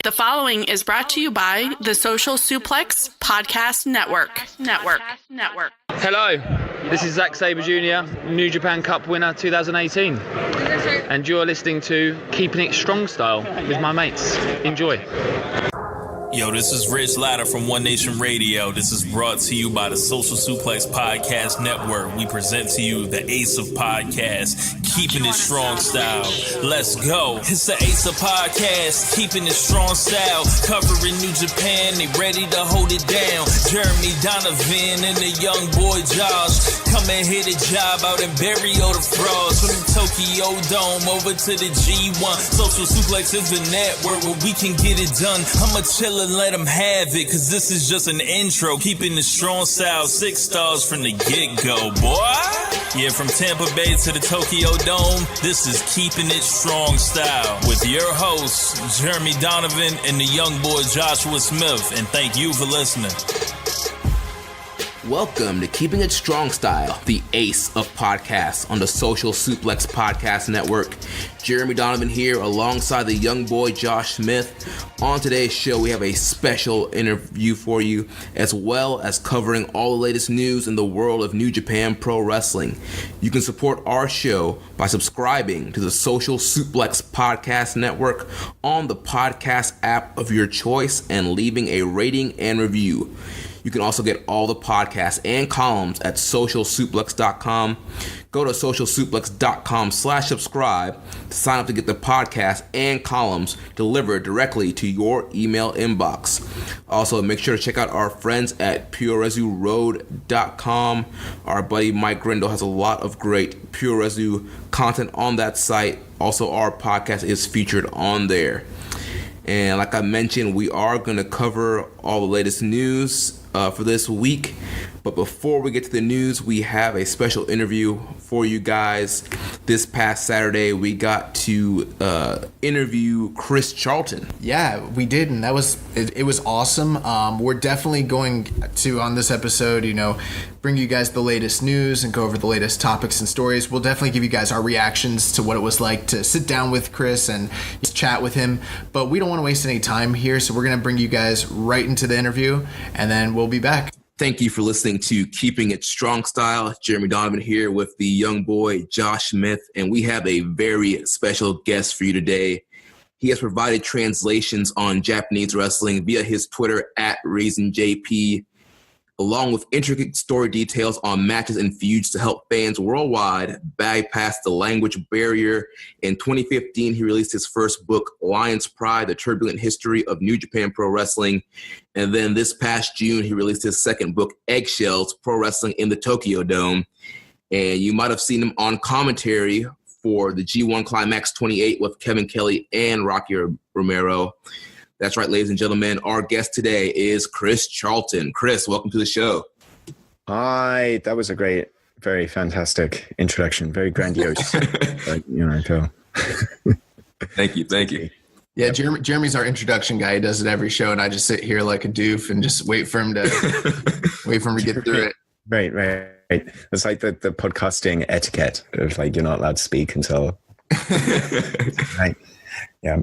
The following is brought to you by the Social Suplex Podcast Network. Hello, this is Zack Sabre Jr., New Japan Cup winner 2018. And you're listening to Keepin It Strong Style with my mates. Enjoy. Yo, this is Rich Latta from One Nation Radio. This is brought to you by the Social Suplex Podcast Network. We present to you the Ace of Podcasts, Keepin It Strong Style. Let's go. It's the Ace of Podcasts, Keepin It Strong Style. Covering New Japan, they ready to hold it down. Jeremy Donovan and the young boy Josh. Come and hit a job out and bury all the frauds. From the Tokyo Dome over to the G1. Social Suplex is the network where we can get it done. I'ma chill and let them have it, cause this is just an intro. Keeping the strong style, 6 stars from the get-go, boy. Yeah, from Tampa Bay to the Tokyo Dome, this is Keeping It Strong Style with your hosts, Jeremy Donovan and the young boy Joshua Smith. And thank you for listening. Welcome to Keeping It Strong Style, the ace of podcasts on the Social Suplex Podcast Network. Jeremy Donovan here alongside the young boy Josh Smith. On today's show, we have a special interview for you, as well as covering all the latest news in the world of New Japan Pro Wrestling. You can support our show by subscribing to the Social Suplex Podcast Network on the podcast app of your choice and leaving a rating and review. You can also get all the podcasts and columns at socialsuplex.com. Go to socialsuplex.com/subscribe to sign up to get the podcast and columns delivered directly to your email inbox. Also, make sure to check out our friends at pureresuroad.com. Our buddy Mike Grindle has a lot of great Pure Resu content on that site. Also, our podcast is featured on there. And like I mentioned, we are going to cover all the latest news for this week. But before we get to the news, we have a special interview for you guys. This past Saturday, we got to interview Chris Charlton. Yeah, we did, and it was awesome. We're definitely going to, on this episode, bring you guys the latest news and go over the latest topics and stories. We'll definitely give you guys our reactions to what it was like to sit down with Chris and just chat with him. But we don't want to waste any time here, so we're going to bring you guys right into the interview, and then we'll be back. Thank you for listening to Keeping It Strong Style. Jeremy Donovan here with the young boy Josh Smith, and we have a very special guest for you today. He has provided translations on Japanese wrestling via his Twitter at RaisinJP, along with intricate story details on matches and feuds to help fans worldwide bypass the language barrier. In 2015, he released his first book, Lion's Pride, The Turbulent History of New Japan Pro Wrestling. And then this past June, he released his second book, Eggshells, Pro Wrestling in the Tokyo Dome. And you might have seen him on commentary for the G1 Climax 28 with Kevin Kelly and Rocky Romero. That's right, ladies and gentlemen. Our guest today is Chris Charlton. Chris, welcome to the show. Hi, that was a great, very fantastic introduction. Very grandiose. Phil. Thank you. Yeah, Jeremy's our introduction guy. He does it every show, and I just sit here like a doof and just wait for him to get through it. Right. It's like the podcasting etiquette of you're not allowed to speak until. Right. Yeah.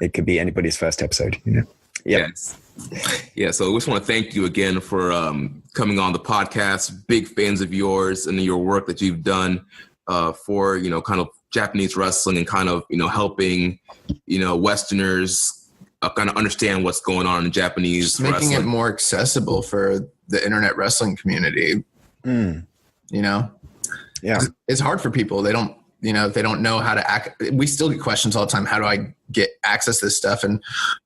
It could be anybody's first episode, Yep. Yes. Yeah, so we just want to thank you again for coming on the podcast. Big fans of yours and your work that you've done for, kind of Japanese wrestling and kind of, helping, Westerners kind of understand what's going on in Japanese just making wrestling. It more accessible for the internet wrestling community. Yeah. It's hard for people. They don't know how to act. We still get questions all the time. How do I get access to this stuff? And,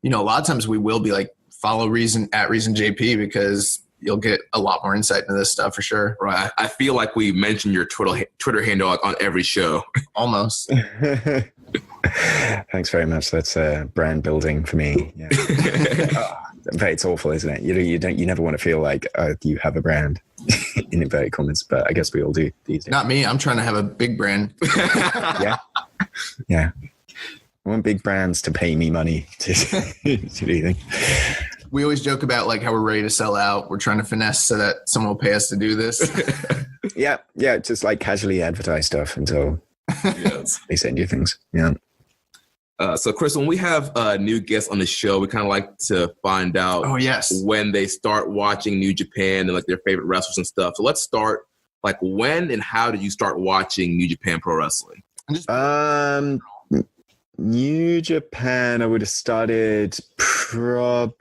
a lot of times we will be like, follow RaisinJP because you'll get a lot more insight into this stuff for sure. Right. I feel like we mentioned your Twitter handle on every show. Almost. Thanks very much. That's brand building for me. Yeah. It's awful, isn't it? You never want to feel like you have a brand in inverted commas, but I guess we all do these days. Not me. I'm trying to have a big brand. Yeah. I want big brands to pay me money to do anything. We always joke about how we're ready to sell out. We're trying to finesse so that someone will pay us to do this. Yeah. Just casually advertise stuff until they send you things. Yeah. So, Chris, when we have new guests on the show, we kind of like to find out when they start watching New Japan and like their favorite wrestlers and stuff. So let's start, like, when and how did you start watching New Japan Pro Wrestling? New Japan, I would have started probably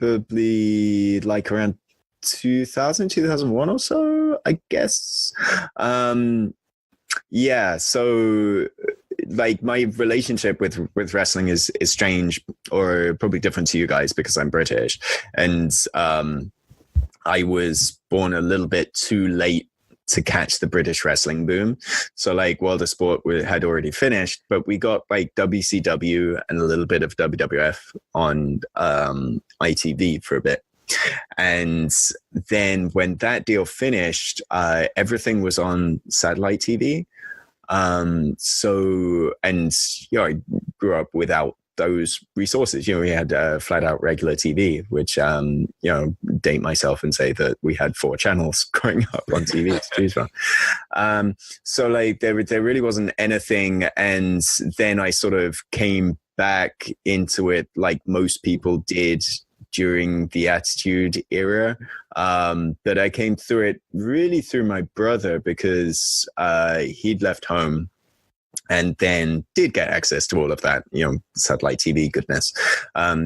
like around 2000, 2001 or so, I guess. So like my relationship with wrestling is strange, or probably different to you guys because I'm British, and I was born a little bit too late to catch the British wrestling boom. So like World of Sport had already finished, but we got like WCW and a little bit of WWF on ITV for a bit. And then when that deal finished, everything was on satellite TV. I grew up without those resources. We had flat out regular TV, which, date myself and say that we had 4 channels growing up on TV to choose from. So like there really wasn't anything. And then I sort of came back into it like most people did during the Attitude Era. But I came through it really through my brother because he'd left home and then did get access to all of that, satellite TV goodness.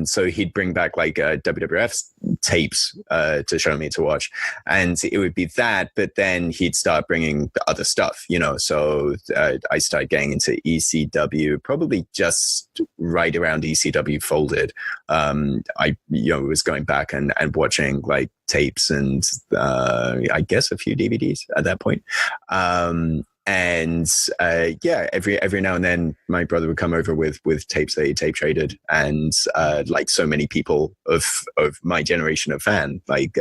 So he'd bring back like WWF tapes to show me to watch. And it would be that, but then he'd start bringing other stuff, So I started getting into ECW, probably just right around ECW folded. I was going back and watching like tapes and I guess a few DVDs at that point. Every now and then my brother would come over with tapes that he tape traded, and like so many people of my generation of fan, like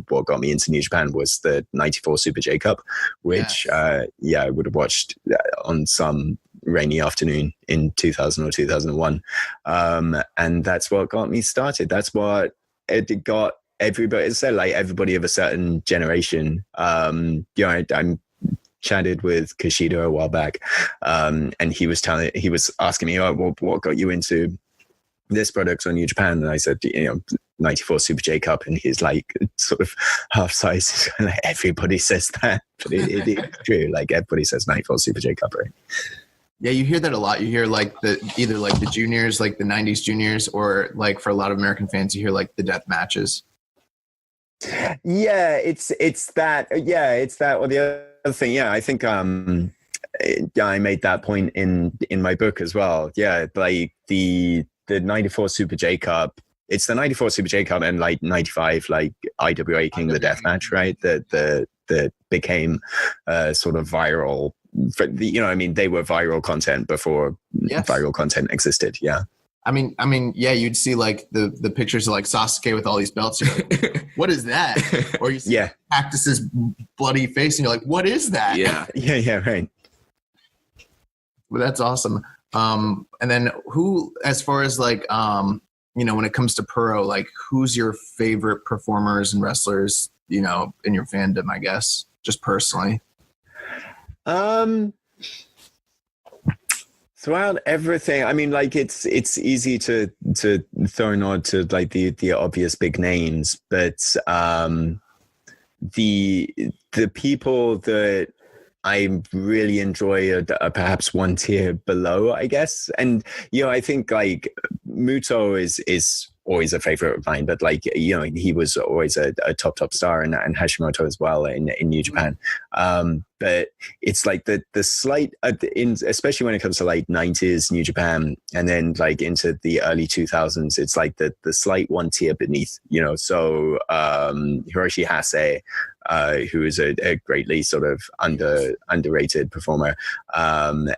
what got me into New Japan was the 94 Super J Cup, which I would have watched on some rainy afternoon in 2000 or 2001, and that's what got me started. That's what it got everybody. So like everybody of a certain generation, I'm chatted with Kushida a while back, and he was asking me, what got you into this product on New Japan? And I said, 94 Super J Cup, and he's like sort of half size. Like, everybody says that, but it's true. Like everybody says 94 Super J Cup, right? Yeah, you hear that a lot. You hear like either like the juniors, like the 90s juniors, or like for a lot of American fans, you hear like the death matches. Yeah, it's that. Yeah, it's that. Or the other thing, I think I made that point in my book as well. Yeah, like the 94 Super J Cup. It's the 94 Super J Cup and like 95 like IWA King of the Death Match, right? That became sort of viral. They were viral content before viral content existed. Yeah. I mean, you'd see like the pictures of like Sasuke with all these belts. You're like, what is that? Or you see Cactus's bloody face and you're like, what is that? Yeah. Yeah, right. Well, that's awesome. And then who, as far as like, when it comes to pro, like who's your favorite performers and wrestlers, in your fandom, I guess, just personally? Throughout everything, I mean, like it's easy to throw a nod to like the obvious big names, but the people that I really enjoy are perhaps one tier below, I guess. And I think like Muto is always a favorite of mine, but like he was always a top star, and Hashimoto as well in New Japan. But it's like the slight especially when it comes to like 90s New Japan and then like into the early 2000s, it's like the slight one tier beneath, so Hiroshi Hase, who is a greatly sort of underrated performer, and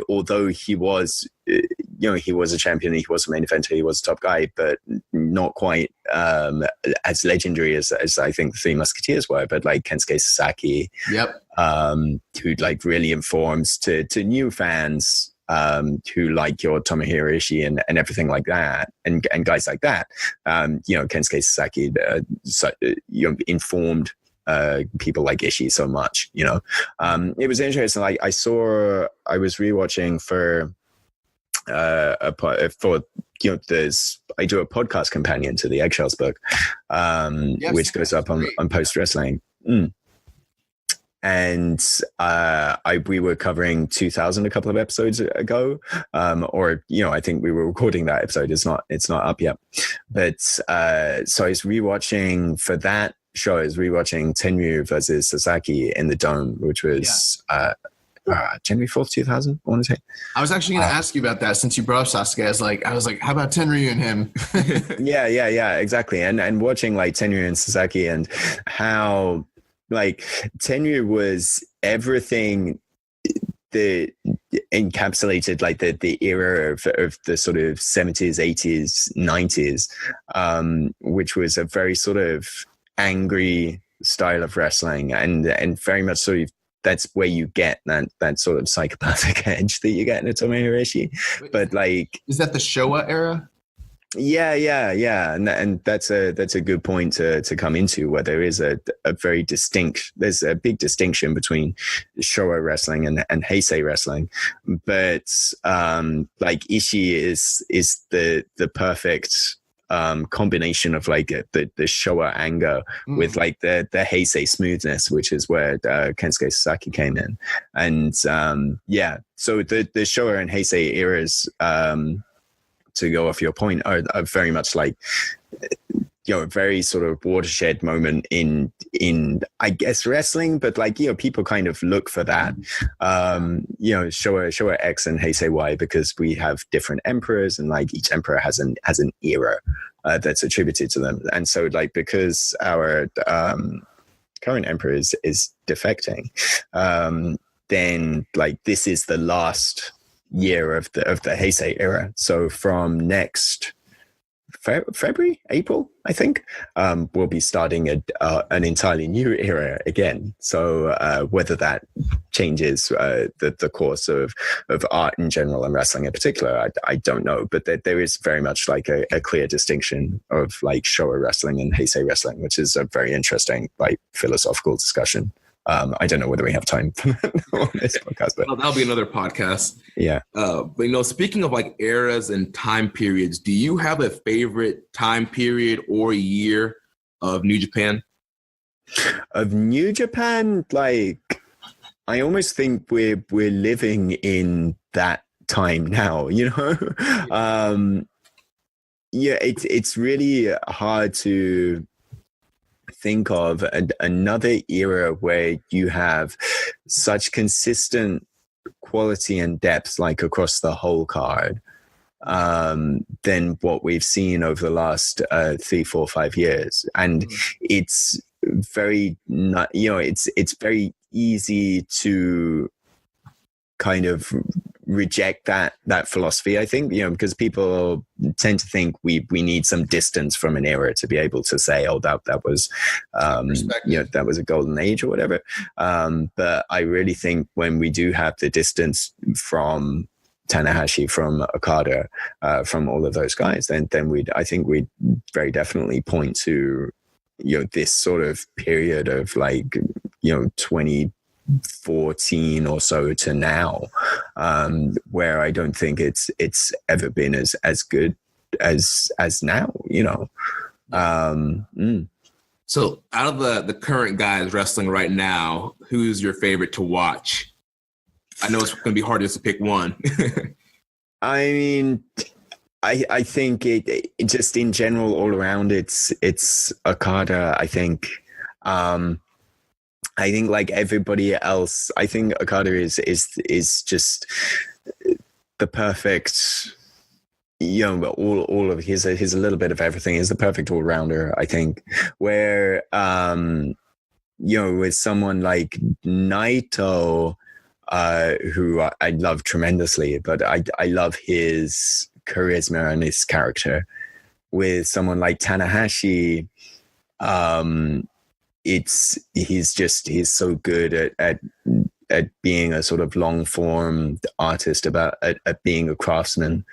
although he was he was a champion, he was a main eventer, he was a top guy, but not quite as legendary as I think the Three Musketeers were. But like Kensuke Sasaki, who like really informs to new fans who like your Tomohiro Ishii and everything like that, and guys like that. Kensuke Sasaki informed people like Ishii so much. It was interesting. Like I was rewatching for for I do a podcast companion to the Eggshells book, which goes up on Post Wrestling. And we were covering 2000 a couple of episodes ago, or I think we were recording that episode. It's not up yet, but so I was rewatching for that show. I was rewatching Tenryu versus Sasaki in the Dome, which was January 4th, 2000. I want to say. I was actually going to ask you about that since you brought up Sasuke. I was like, how about Tenryu and him? yeah, exactly. And watching like Tenryu and Sasaki and how. Like Tenryu was everything that encapsulated like the era of the sort of 70s, 80s, 90s, which was a very sort of angry style of wrestling and very much sort of that's where you get that sort of psychopathic edge that you get in a Tomohiro. But like, is that the Showa era? Yeah, and that's a good point to come into, where there is a very distinct. There's a big distinction between Showa wrestling and Heisei wrestling, but like Ishii is the perfect combination of like the Showa anger with like the Heisei smoothness, which is where Kensuke Sasaki came in, and so the Showa and Heisei eras. To go off your point, are very much like a very sort of watershed moment in I guess wrestling, but like people kind of look for that Showa X and Heisei Y, because we have different emperors and like each emperor has an era that's attributed to them, and so like because our current emperor is defecting, then like this is the last year of the Heisei era. So from next February, April, I think, we'll be starting an entirely new era again. So whether that changes the course of art in general and wrestling in particular, I don't know. But there is very much like a clear distinction of like Showa wrestling and Heisei wrestling, which is a very interesting like philosophical discussion. I don't know whether we have time for that on this podcast, but that'll be another podcast. Yeah. But speaking of like eras and time periods, do you have a favorite time period or year of New Japan? Of New Japan, like I almost think we're living in that time now. It's really hard to think of another era where you have such consistent quality and depth like across the whole card than what we've seen over the last 3, 4, 5 years. And it's very not, it's very easy to kind of reject that philosophy, I think, because people tend to think we need some distance from an era to be able to say, oh, that was that was a golden age or whatever. But I really think when we do have the distance from Tanahashi, from Okada, from all of those guys, then I think we'd very definitely point to this sort of period of like 2014 or so to now, where I don't think it's ever been as good as now. So out of the current guys wrestling right now, who's your favorite to watch? I know it's going to be hard just to pick one. I mean, I think it just in general all around it's Okada. I think like everybody else, I think Okada is just the perfect, all of he's a little bit of everything. He's the perfect all rounder, I think. Where with someone like Naito, who I love tremendously, but I love his charisma and his character. With someone like Tanahashi, he's so good at being a sort of long form artist, at being a craftsman.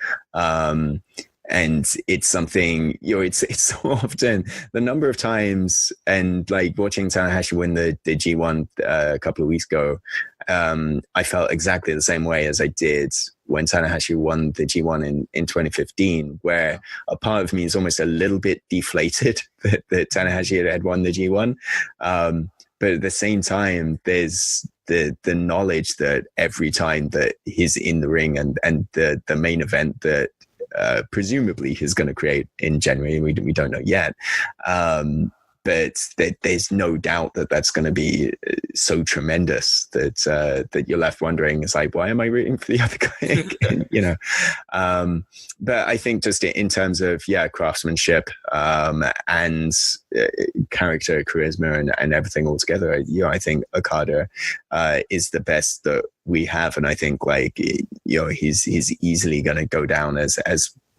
And it's something, it's so often the number of times, and like watching Tanahashi win the G1 a couple of weeks ago, I felt exactly the same way as I did when Tanahashi won the G1 in 2015, where a part of me is almost a little bit deflated that Tanahashi had won the G1. But at the same time, there's the knowledge that every time that he's in the ring and the main event that presumably he's going to create in January, we don't know yet, but there's no doubt that that's going to be so tremendous that you're left wondering, it's like, why am I rooting for the other guy? But I think just in terms of craftsmanship and character, charisma, and everything all together, I think Okada is the best that we have, and I think he's easily going to go down as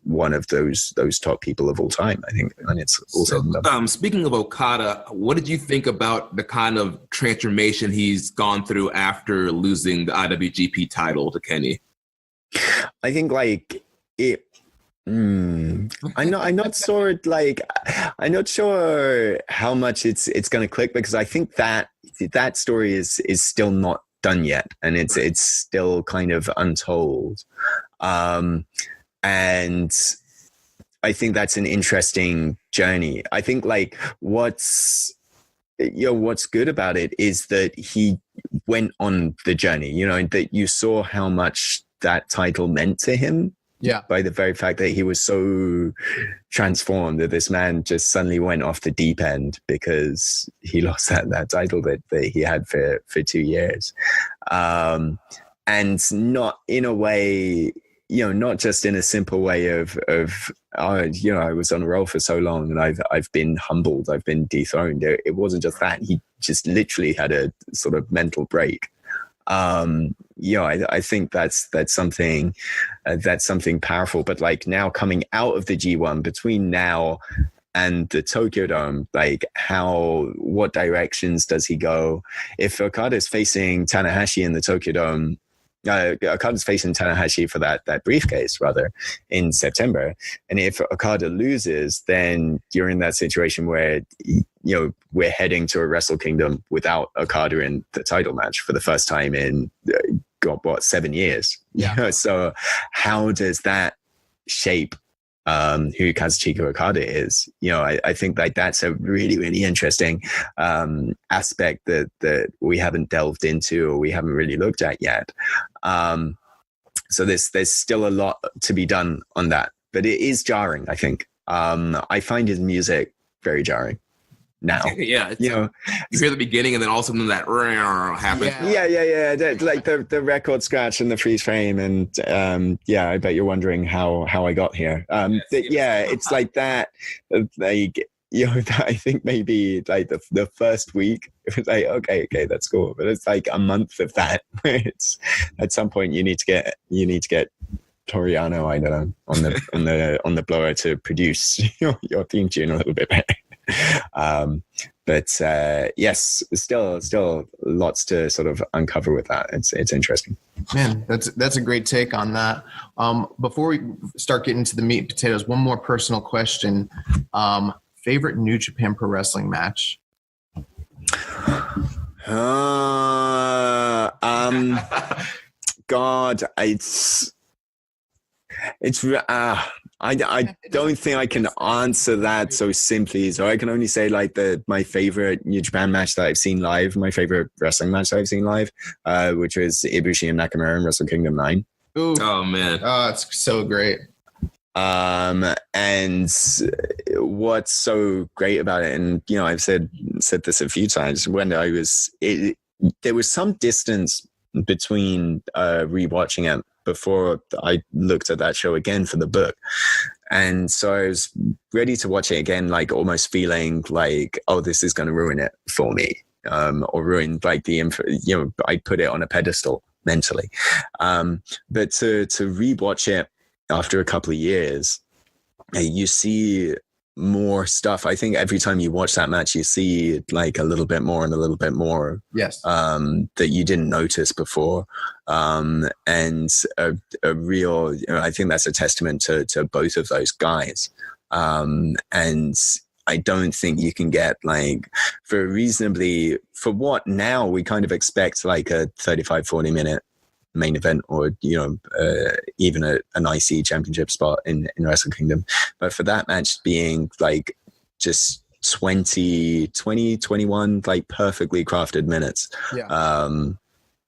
one of those top people of all time, I think. And it's also speaking of Okada, what did you think about the kind of transformation he's gone through after losing the IWGP title to Kenny? I think I'm not sure how much it's going to click, because I think that story is still not done yet, and it's still kind of untold. And I think that's an interesting journey. I think what's good about it is that he went on the journey, that you saw how much that title meant to him. Yeah. By the very fact that he was so transformed, that this man just suddenly went off the deep end because he lost that title that he had for 2 years. And not in a way, not just in a simple way of I was on a roll for so long and I've been humbled, I've been dethroned. It wasn't just that. He just literally had a sort of mental break. I think that's something powerful. But now coming out of the G1, between now and the Tokyo Dome, what directions does he go? If Okada's facing Tanahashi in the Tokyo Dome, Okada's facing Tanahashi for that briefcase rather in September, and if Okada loses, then you're in that situation where we're heading to a Wrestle Kingdom without Okada in the title match for the first time in 7 years. So how does that shape who Kazuchika Okada is? I think that's a really, really interesting aspect that we haven't delved into or we haven't really looked at yet. So there's still a lot to be done on that, but it is jarring, I think. I find his music very jarring now. Yeah, you hear the beginning and then all of a sudden that happens. Yeah. The record scratch and the freeze frame, and I bet you're wondering how I got here. It's like that. I think maybe the first week it was okay, that's cool, but it's a month of that where it's at some point you need to get Toriano, I don't know, on the blower to produce your theme tune a little bit better. But yes, still lots to sort of uncover with that. It's interesting. Man, that's a great take on that. Before we start getting into the meat and potatoes, one more personal question. Favorite New Japan Pro Wrestling match? God, I don't think I can answer that so simply. So I can only say my favorite New Japan match that I've seen live, my favorite wrestling match that I've seen live, which was Ibushi and Nakamura in Wrestle Kingdom 9. Ooh. Oh man. Oh, it's so great. And what's so great about it, and I've said this a few times, when there was some distance between rewatching it before I looked at that show again for the book. And so I was ready to watch it again, almost feeling oh, this is going to ruin it for me, or ruin the info. I put it on a pedestal mentally. But to rewatch it after a couple of years, you see more stuff. I think every time you watch that match, you see like a little bit more and a little bit more. Yes. That you didn't notice before. And a real, I think that's a testament to both of those guys. And I don't think you can get like for what now we kind of expect like a 35-40 minute main event or even an IC championship spot in Wrestle Kingdom, but for that match being like just 21 like perfectly crafted minutes,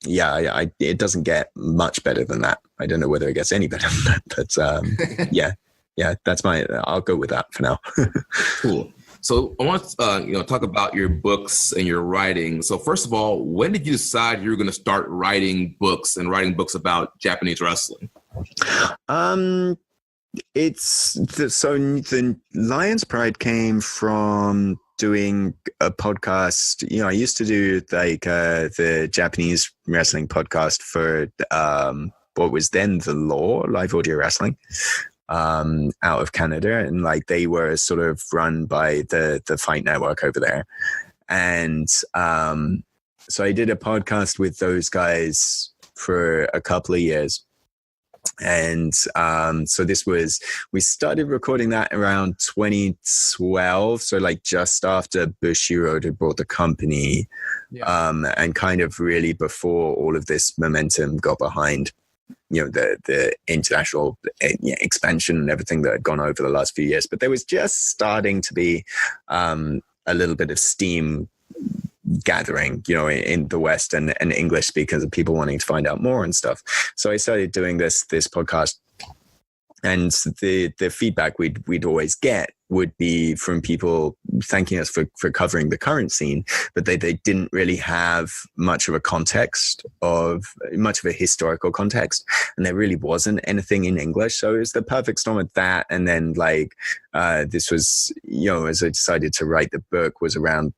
it doesn't get much better than that. I don't know whether it gets any better than that, but that's I'll go with that for now. Cool. So I want to talk about your books and your writing. So first of all, when did you decide you were going to start writing books about Japanese wrestling? The Lion's Pride came from doing a podcast. I used to do like the Japanese wrestling podcast for what was then the Law Live Audio Wrestling. Out of Canada, and like they were sort of run by the Fight Network over there, and so I did a podcast with those guys for a couple of years, and so we started recording that around 2012, so like just after Bushiroad had bought the company, and kind of really before all of this momentum got behind the international expansion and everything that had gone over the last few years. But there was just starting to be a little bit of steam gathering, in the West and English speakers and people wanting to find out more and stuff. So I started doing this podcast, and the feedback we'd always get would be from people thanking us for covering the current scene, but they didn't really have much of a historical context, and there really wasn't anything in English. So it was the perfect storm of that. And then this was, as I decided to write the book, was around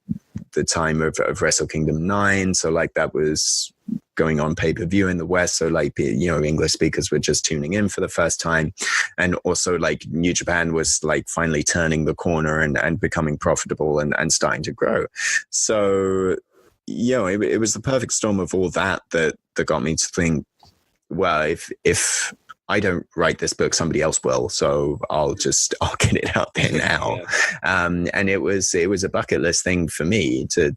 the time of Wrestle Kingdom 9. So like that was going on pay-per-view in the West. So like, English speakers were just tuning in for the first time. And also like New Japan was like finally turning the corner and becoming profitable and starting to grow. So, it was the perfect storm of all that got me to think, well, if I don't write this book, somebody else will. So I'll get it out there now. And it was a bucket list thing for me to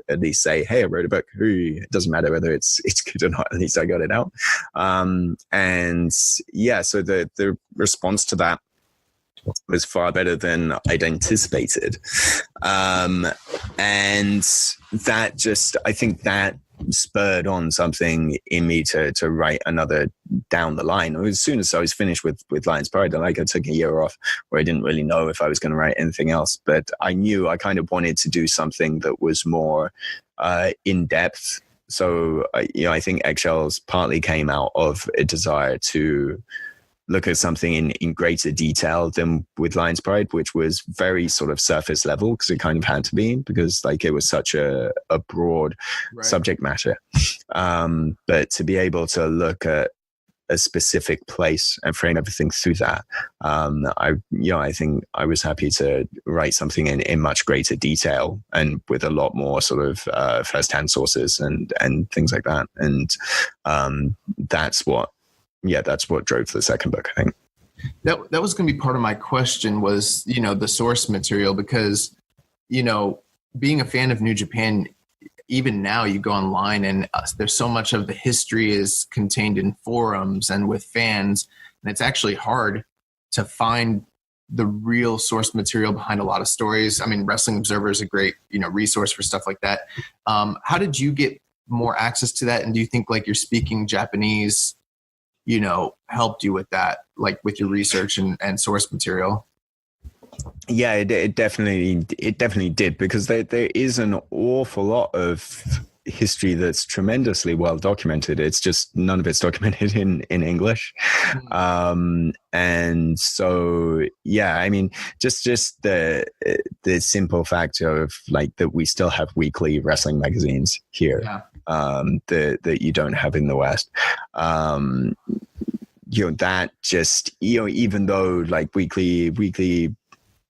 at least say, hey, I wrote a book. It doesn't matter whether it's good or not. At least I got it out. So the response to that was far better than I'd anticipated. And that I think that spurred on something in me to write another down the line. As soon as I was finished with Lion's Pride, I took a year off where I didn't really know if I was going to write anything else, but I knew I kind of wanted to do something that was more in depth. So I think Eggshells partly came out of a desire to look at something in greater detail than with Lion's Pride, which was very sort of surface level, because it kind of had to be, because like it was such a broad subject matter. But to be able to look at a specific place and frame everything through that, I think I was happy to write something in much greater detail and with a lot more sort of first-hand sources and things like that. And that's what drove the second book, I think. That was going to be part of my question was, the source material, because, being a fan of New Japan, even now you go online and there's so much of the history is contained in forums and with fans, and it's actually hard to find the real source material behind a lot of stories. I mean, Wrestling Observer is a great, resource for stuff like that. How did you get more access to that? And do you think like you're speaking Japanese helped you with that, like with your research and source material? Yeah, it definitely did, because there is an awful lot of history that's tremendously well documented. It's just none of it's documented in English. And so, yeah, I mean, just the simple fact of like that we still have weekly wrestling magazines here, that you don't have in the West. That just, even though like weekly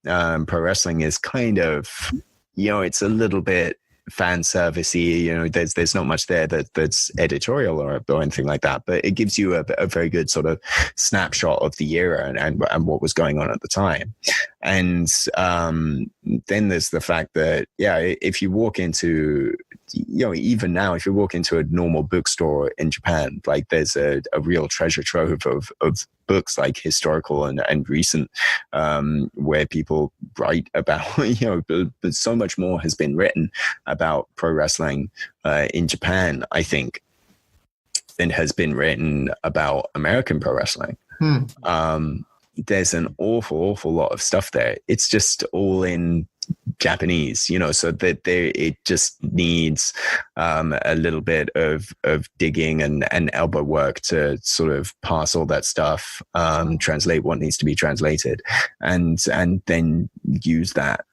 pro wrestling is kind of, it's a little bit fan servicey. There's not much there that's editorial or anything like that, but it gives you a very good sort of snapshot of the era and what was going on at the time. And then there's the fact that, if you walk into, even now, if you walk into a normal bookstore in Japan, like there's a real treasure trove of books, like historical and recent, where people write about, but so much more has been written about pro wrestling in Japan, I think, than has been written about American pro wrestling. There's an awful lot of stuff there. It's just all in Japanese, so that it just needs a little bit of digging and elbow work to sort of parse all that stuff, translate what needs to be translated, and then use that.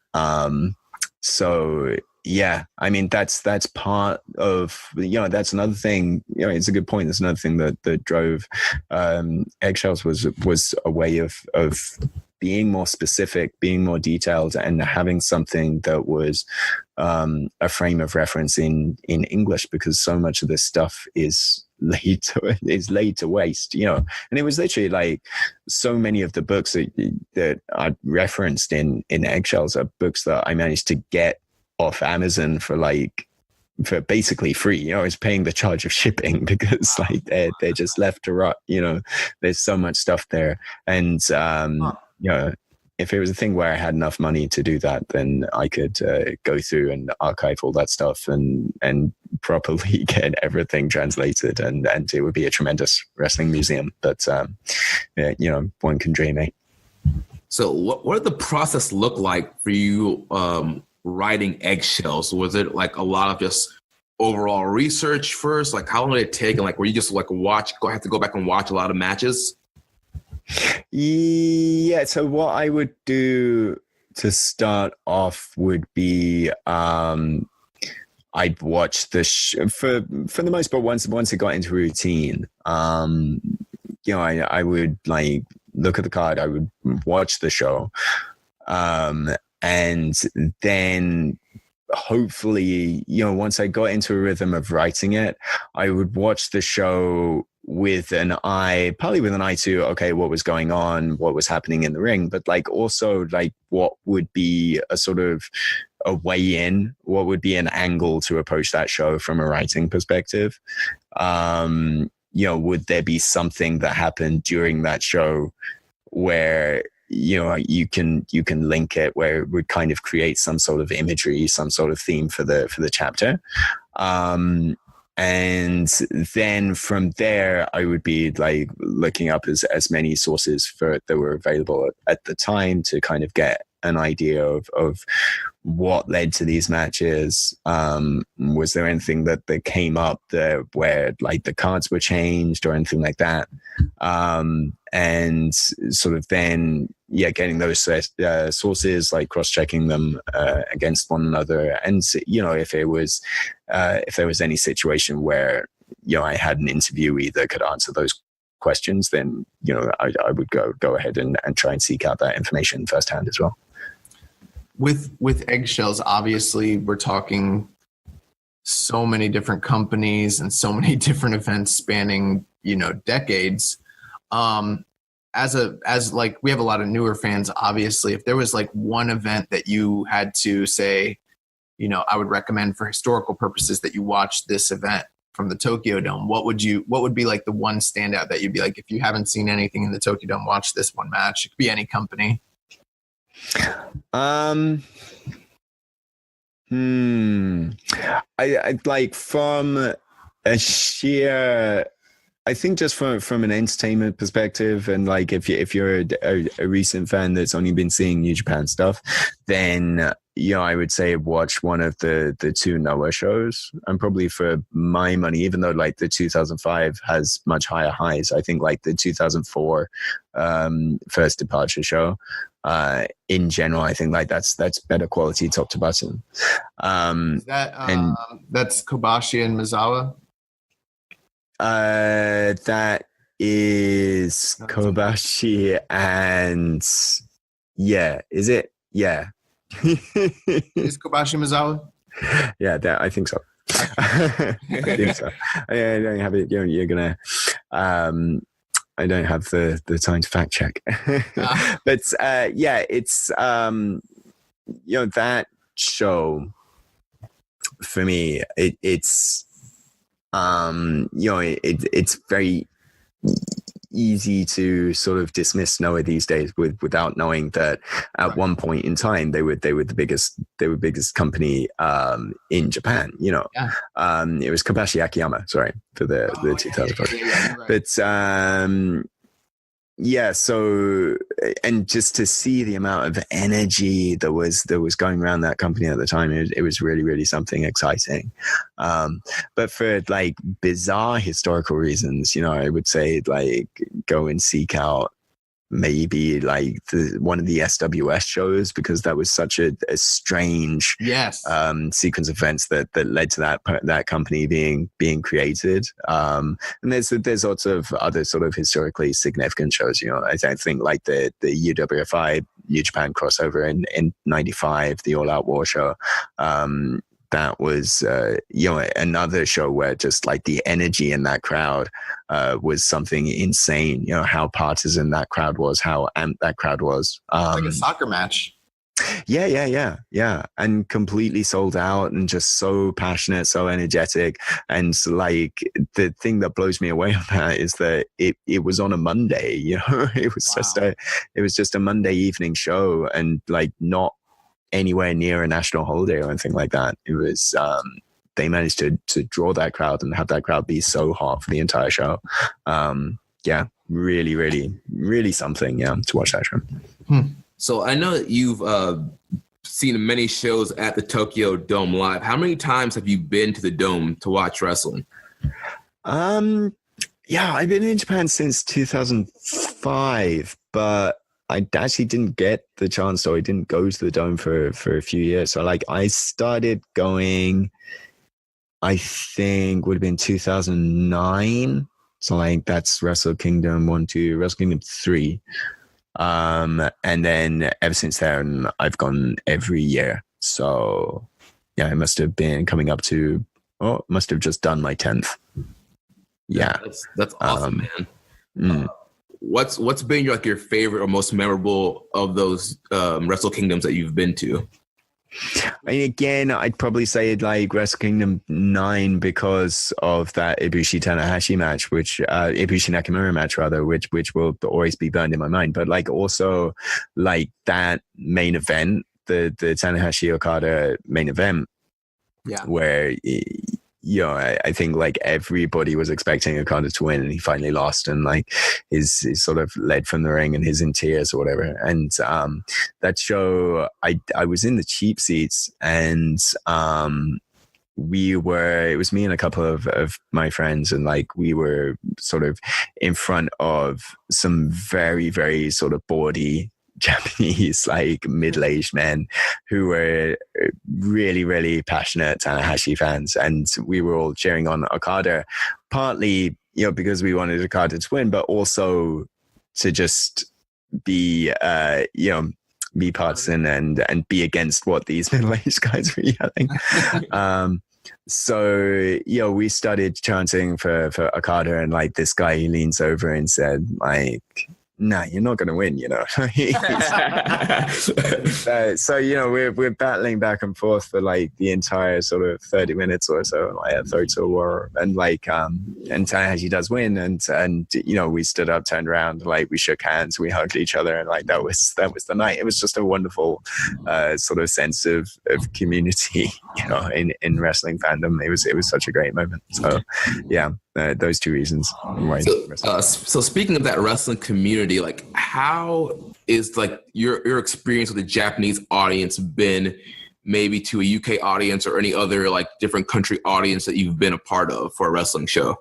So yeah, I mean, that's part of, that's another thing, it's a good point. That's another thing that drove Eggshells was a way of being more specific, being more detailed, and having something that was a frame of reference in English, because so much of this stuff is laid to waste, and it was literally like so many of the books that I referenced in Eggshells are books that I managed to get off Amazon for basically free. I was paying the charge of shipping because like they're just left to rot. There's so much stuff there, and if it was a thing where I had enough money to do that, then I could go through and archive all that stuff and properly get everything translated, and it would be a tremendous wrestling museum. But one can dream, eh? So what did the process look like for you writing Eggshells? Was it like a lot of just overall research first? Like how long did it take? And like were you just like have to go back and watch a lot of matches? Yeah, so what I would do to start off would be I'd watch for the most part, once it got into routine, I would like look at the card, I would watch the show, and then hopefully, once I got into a rhythm of writing it, I would watch the show with an eye to, okay, what was going on, what was happening in the ring, but like also like what would be a sort of a way in, what would be an angle to approach that show from a writing perspective. Would there be something that happened during that show where you can link it, where it would kind of create some sort of imagery, some sort of theme for the chapter. And then from there, I would be like looking up as many sources that were available at the time to kind of get an idea of what led to these matches. Was there anything that came up there where like the cards were changed or anything like that? And sort of then, getting those sources, like cross-checking them against one another. And, if there was any situation where, I had an interviewee that could answer those questions, then, I would go ahead and try and seek out that information firsthand as well. With Eggshells, obviously, we're talking so many different companies and so many different events spanning, decades. As like we have a lot of newer fans, obviously, if there was like one event that you had to say, I would recommend for historical purposes that you watch this event from the Tokyo Dome, what would be like the one standout that you'd be like, if you haven't seen anything in the Tokyo Dome, watch this one match? It could be any company. I like from a sheer, I think just from an entertainment perspective, and like if you're a recent fan that's only been seeing New Japan stuff, then I would say watch one of the two Noah shows. And probably for my money, even though like the 2005 has much higher highs, I think like the 2004 First Departure show, in general, I think like that's better quality top to bottom. Is that that's Kobashi and Mizawa? That is Kobashi and is it? Yeah. Is Kobashi Mizawa? Yeah, I think so. I think so. I don't have it. You're gonna. I don't have the time to fact check. But yeah, it's that show for me. It's it's very easy to sort of dismiss Noah these days without knowing that at one point in time they were the biggest company in Japan. It was Kobashi Akiyama, sorry, for the 2000. Yeah, right. But yeah, so, and just to see the amount of energy that was going around that company at the time, it was really, really something exciting. But for like bizarre historical reasons, I would say like go and seek out maybe like one of the SWS shows, because that was such a strange sequence of events that led to that company being created. And there's lots of other sort of historically significant shows. I think like the UWFI New Japan crossover in '95, the All Out War show. That was, another show where just like the energy in that crowd was something insane. How partisan that crowd was, how amped that crowd was. Like a soccer match. Yeah. And completely sold out and just so passionate, so energetic. And like the thing that blows me away on that is that it was on a Monday, it was just a Monday evening show, and like not anywhere near a national holiday or anything like that. It was they managed to draw that crowd and have that crowd be so hot for the entire show. Yeah, really, really, really something. Yeah, to watch that show. So I know that you've seen many shows at the Tokyo Dome live. How many times have you been to the Dome to watch wrestling? Yeah, I've been in Japan since 2005, but I actually didn't get the chance, so I didn't go to the Dome for a few years. So like I started going, I think would have been 2009. So like that's Wrestle Kingdom 1, 2, Wrestle Kingdom 3. And then ever since then, I've gone every year. So yeah, I must have been coming up to, must have just done my 10th. Yeah. That's awesome, man. What's been your favorite or most memorable of those Wrestle Kingdoms that you've been to? I mean, again, I'd probably say like Wrestle Kingdom 9 because of that Ibushi Tanahashi match, Ibushi Nakamura match rather, which will always be burned in my mind. But like also like that main event, the Tanahashi Okada main event, where I think like everybody was expecting Okada to win, and he finally lost, and like is sort of led from the ring and he's in tears or whatever. And that show, I was in the cheap seats, and it was me and a couple of my friends, and like we were sort of in front of some very, very sort of bawdy Japanese like middle-aged men who were really, really passionate Tanahashi fans, and we were all cheering on Okada, partly because we wanted Okada to win, but also to just be be partisan and be against what these middle-aged guys were yelling. So we started chanting for Okada, and like this guy, he leans over and said like, "Nah, you're not going to win," So we're battling back and forth for like the entire sort of 30 minutes or so, like a third to a war, and like and Tanahashi does win, and we stood up, turned around, like we shook hands, we hugged each other, and like that was the night. It was just a wonderful sort of sense of community, in wrestling fandom. It was such a great moment. So yeah. Those two reasons. So speaking of that wrestling community, like how is like your experience with the Japanese audience been, maybe to a UK audience or any other like different country audience that you've been a part of for a wrestling show?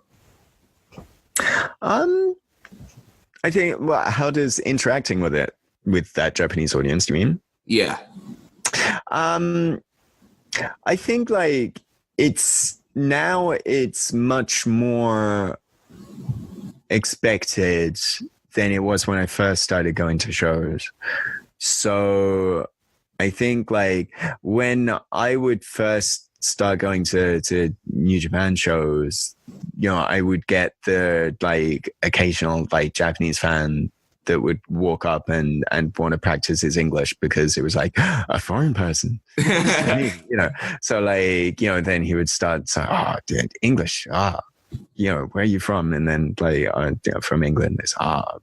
I think, how does interacting with that Japanese audience, do you mean? Yeah. I think like it's much more expected than it was when I first started going to shows. So I think like when I would first start going to New Japan shows, I would get the like occasional like Japanese fan that would walk up and want to practice his English because it was like a foreign person, so like, then he would start saying, oh, dude, English, where are you from? And then like, from England. It's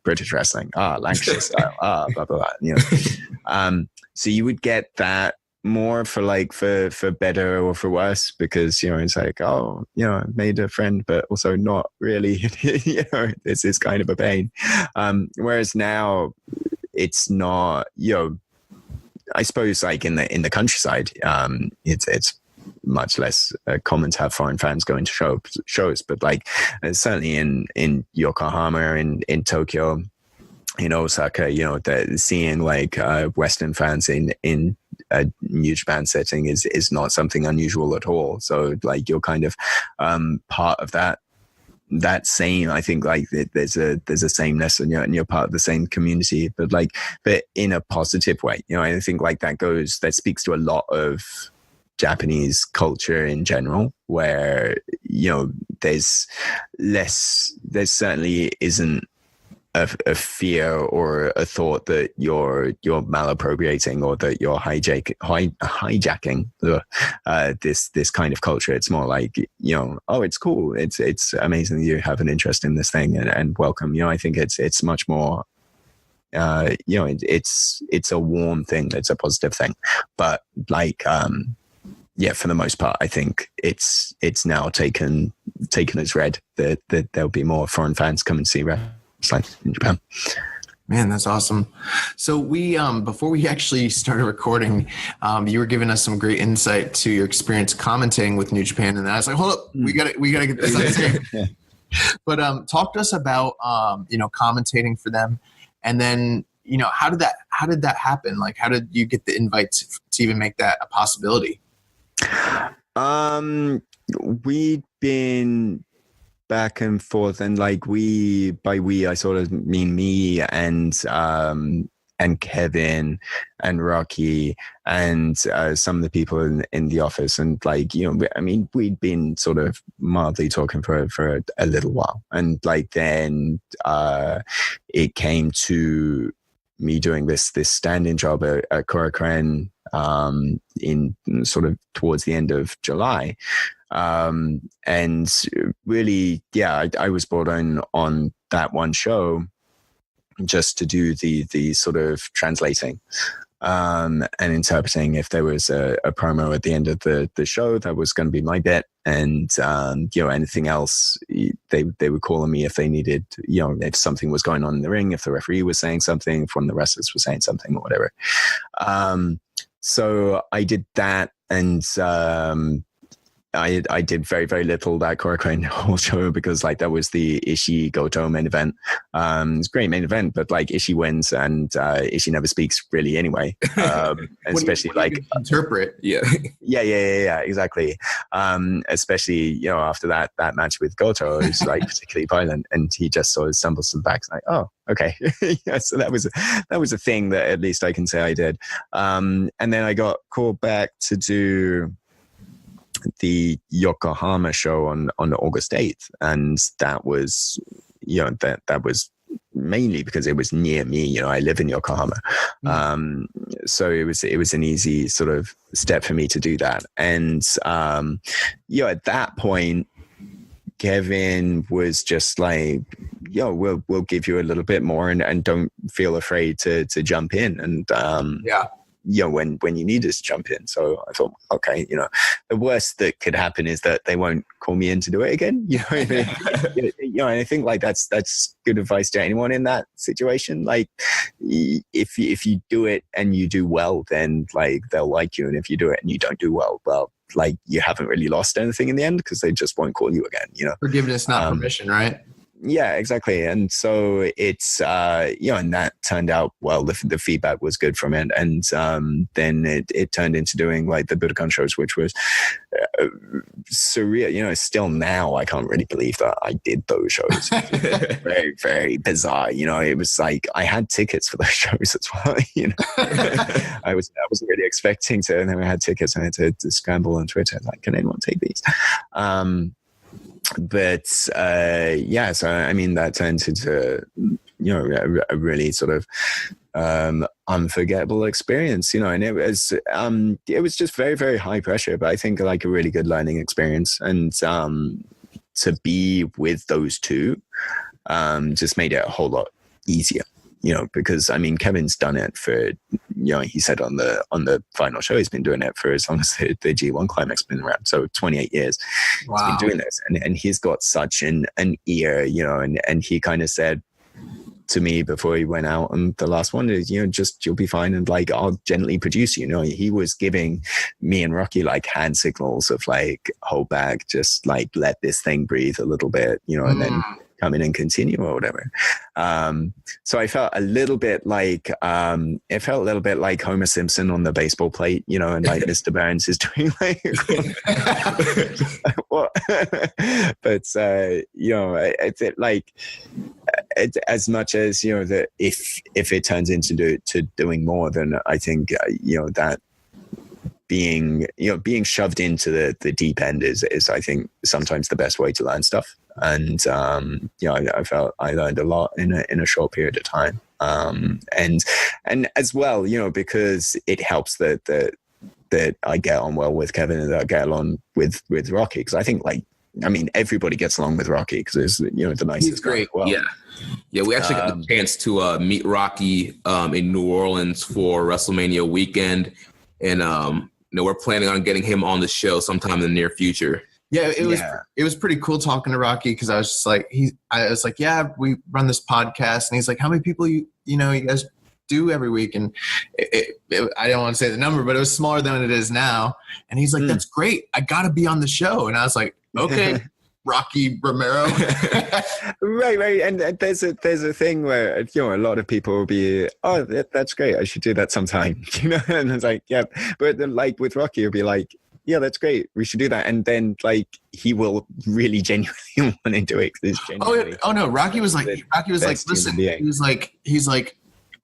British wrestling, Lancashire style, blah, blah, blah, so you would get that more for better or for worse, because it's like, I made a friend, but also not really. This is kind of a pain. Whereas now it's not. I suppose like in the countryside, it's much less common to have foreign fans going to shows, but like certainly in Yokohama, in Tokyo, in Osaka, seeing like Western fans in a New Japan setting is not something unusual at all. So like you're kind of part of that same, I think like there's a sameness, and you're part of the same community, but in a positive way. I think like that speaks to a lot of Japanese culture in general, where there certainly isn't a fear or a thought that you're malappropriating or that you're hijacking this kind of culture. It's more like, it's cool. It's amazing that you have an interest in this thing, and welcome. I think it's much more, it's a warm thing. It's a positive thing, but like, for the most part, I think it's now taken as read that there'll be more foreign fans come and see wrestling in Japan. Man, that's awesome. So we, before we actually started recording, you were giving us some great insight to your experience commentating with New Japan, and I was like, hold up, we gotta get this on the screen. But talk to us about commentating for them, and then how did that happen? Like, how did you get the invite to even make that a possibility? We'd been back and forth, and like I sort of mean me and Kevin and Rocky and some of the people in the office, and like, we'd been sort of mildly talking for a little while, and like then it came to me doing this stand-in job at Korakuen in sort of towards the end of July. And really, I was brought on that one show just to do the sort of translating and interpreting. If there was a promo at the end of the show, that was going to be my bit. And, anything else, they would call on me if they needed, if something was going on in the ring, if the referee was saying something, if one of the wrestlers was saying something or whatever. So I did that, and I did very, very little that Korakuen whole show, because like that was the Ishii Goto main event. It's a great main event, but like Ishii wins, and Ishii never speaks really anyway. Especially like interpret. Yeah, exactly. Especially after that match with Goto, it was like particularly violent, and he just sort of stumbles to the back. It's like, oh, okay. So that was a thing that at least I can say I did. And then I got called back to do the Yokohama show on August 8th, and that was that was mainly because it was near me. I live in Yokohama, so it was an easy sort of step for me to do that. And at that point, Kevin was just like, we'll give you a little bit more, and don't feel afraid to jump in, and when you need us to jump in. So I thought, okay, the worst that could happen is that they won't call me in to do it again. And I think like that's good advice to anyone in that situation. Like, if you do it and you do well, then like they'll like you, and if you do it and you don't do well, like you haven't really lost anything in the end, because they just won't call you again. Forgiveness, not permission, right? Yeah, exactly. And so it's, and that turned out, well, the feedback was good from it. And then it turned into doing like the Budokan shows, which was surreal. Still now, I can't really believe that I did those shows. Very, very bizarre. It was like I had tickets for those shows as well. I wasn't really expecting to. And then I had tickets and I had to scramble on Twitter. Like, can anyone take these? But so I mean that turned into a really sort of unforgettable experience, and it was just very, very high pressure, but I think like a really good learning experience. And to be with those two just made it a whole lot easier. Because I mean, Kevin's done it for, he said on the final show, he's been doing it for as long as the G1 Climax been around. So 28 years. Wow. He's been doing this. And he's got such an ear, and he kind of said to me before he went out on the last one is, just, you'll be fine. And like, I'll gently produce you. He was giving me and Rocky like hand signals of like, hold back, just like let this thing breathe a little bit, and then come in and continue or whatever. So I felt a little bit like, Homer Simpson on the baseball plate, and like Mr. Burns is doing like, what? But, I think like, as much as, that if it turns into doing more, then I think, that being shoved into the deep end is I think sometimes the best way to learn stuff. And I felt I learned a lot in a short period of time. And as well, because it helps that I get on well with Kevin and that I get along with Rocky, because I think everybody gets along with Rocky because it's the nicest. He's great. Well. Yeah. We actually got the chance to meet Rocky in New Orleans for WrestleMania weekend, and we're planning on getting him on the show sometime in the near future. Yeah, it was pretty cool talking to Rocky, because I was just like, yeah, we run this podcast, and he's like, how many people you guys do every week? And I don't want to say the number, but it was smaller than it is now. And he's like, that's great, I got to be on the show. And I was like, okay. Rocky Romero. right. And there's a thing where, a lot of people will be, oh, that's great, I should do that sometime. And it's like, yeah. But then like with Rocky, it'll be like, yeah, that's great, we should do that. And then like he will really genuinely want to do it. Oh no, Rocky was like, listen, he's like,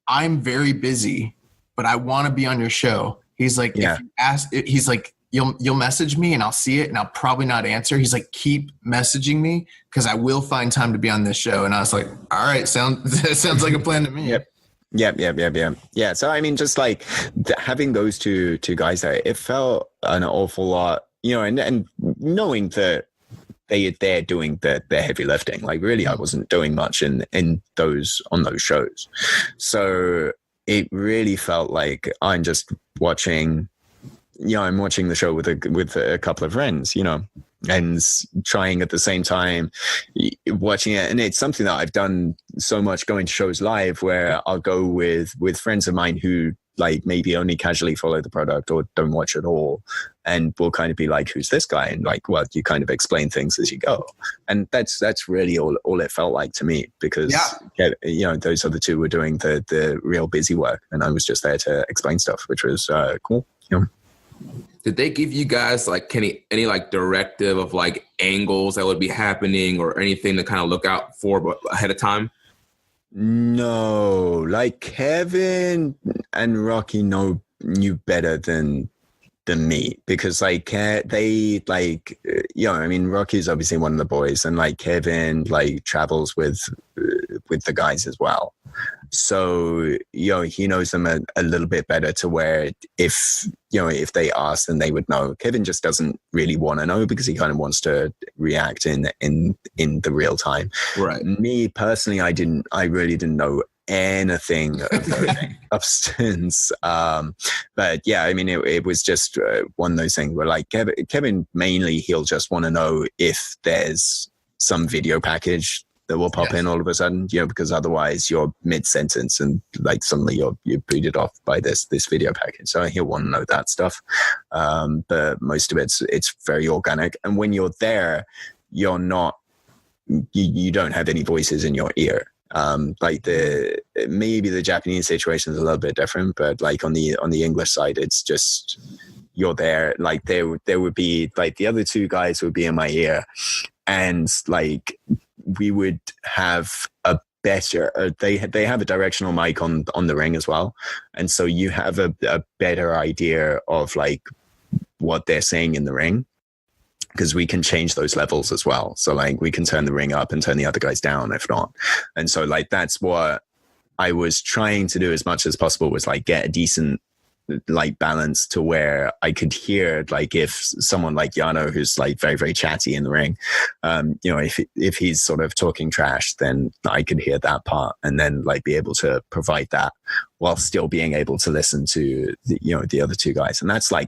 I'm very busy, but I want to be on your show. He's like, if you ask, he's like, you'll message me and I'll see it and I'll probably not answer. He's like, keep messaging me because I will find time to be on this show. And I was like, all right, sounds like a plan to me. Yep. Yeah. So I mean, just like having those two guys there, it felt an awful lot, and knowing that they're doing the heavy lifting. Like really, I wasn't doing much on those shows, so it really felt like I'm just watching. I'm watching the show with a couple of friends, and trying at the same time watching it. And it's something that I've done so much, going to shows live, where I'll go with friends of mine who like maybe only casually follow the product or don't watch at all. And we'll kind of be like, who's this guy? And like, well, you kind of explain things as you go. And that's really all it felt like to me, because, those other two were doing the real busy work. And I was just there to explain stuff, which was cool. Did they give you guys like any like directive of like angles that would be happening or anything to kind of look out for ahead of time? No, like Kevin and Rocky knew better than me, because like they like, I mean, Rocky's obviously one of the boys, and like Kevin like travels with the guys as well. So, he knows them a little bit better, to where if they ask, then they would know. Kevin just doesn't really want to know, because he kind of wants to react in the real time. Right. Me personally, I really didn't know anything of those substance. But yeah, I mean, it was just one of those things where like Kevin mainly, he'll just want to know if there's some video package that will pop in all of a sudden, because otherwise you're mid-sentence and like suddenly you're booted off by this video package. So he'll want to know that stuff. But most of it's very organic. And when you're there, you're not you don't have any voices in your ear. Like maybe the Japanese situation is a little bit different, but like on the English side, it's just you're there. Like there would be like the other two guys would be in my ear, and like we would have a better. They have a directional mic on the ring as well, and so you have a better idea of like what they're saying in the ring, because we can change those levels as well. So like we can turn the ring up and turn the other guys down if not. And so like that's what I was trying to do as much as possible, was like get a decent like balance to where I could hear like if someone like Yano, who's like very, very chatty in the ring, you know, if he's sort of talking trash, then I could hear that part and then like be able to provide that while still being able to listen to the other two guys. And that's like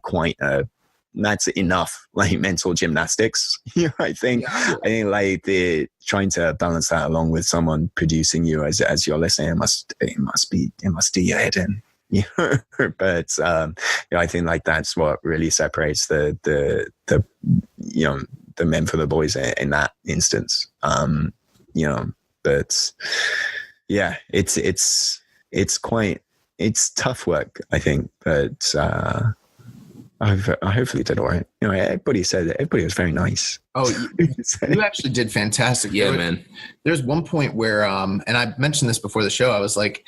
that's enough like mental gymnastics. I think like the trying to balance that along with someone producing you as you're listening, it must do your head in. But I think like that's what really separates the men for the boys in that instance. But yeah, it's tough work, I think, but I hopefully did all right. Everybody was very nice. Oh, you actually did fantastic. Yeah, man. There's one point where, and I mentioned this before the show, I was like,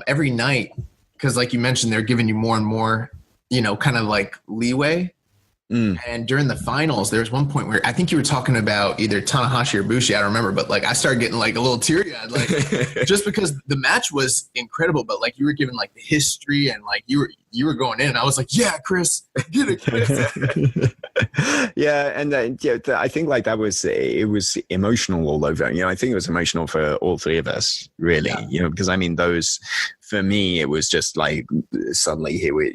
every night, because like you mentioned, they're giving you more and more, kind of like leeway. And during the finals, there was one point where I think you were talking about either Tanahashi or Bushi, I don't remember, but like I started getting like a little teary-eyed, like just because the match was incredible, but like you were giving like the history and like you were going in, and I was like, yeah, Chris, get it, Chris. Yeah, and I think like it was emotional all over. I think it was emotional for all three of us, really. Because I mean, those for me, it was just like suddenly here we,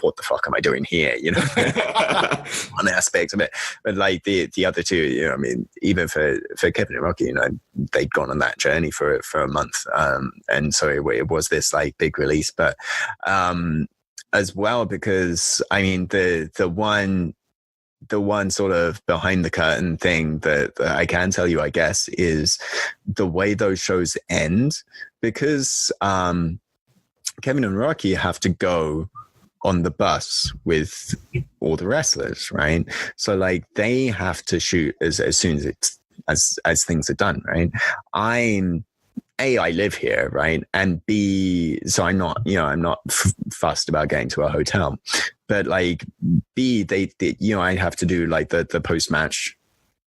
what the fuck am I doing here? One aspect of it, but like the other two, I mean, even for Kevin and Rocky, they'd gone on that journey for a month, and so it was this like big release, but as well, because I mean the one sort of behind the curtain thing that I can tell you, I guess, is the way those shows end, because Kevin and Rocky have to go on the bus with all the wrestlers, right? So like they have to shoot as soon as things are done, right? I live here, right? And B, so I'm not, I'm not fussed about getting to a hotel, but like B, they I have to do like the post-match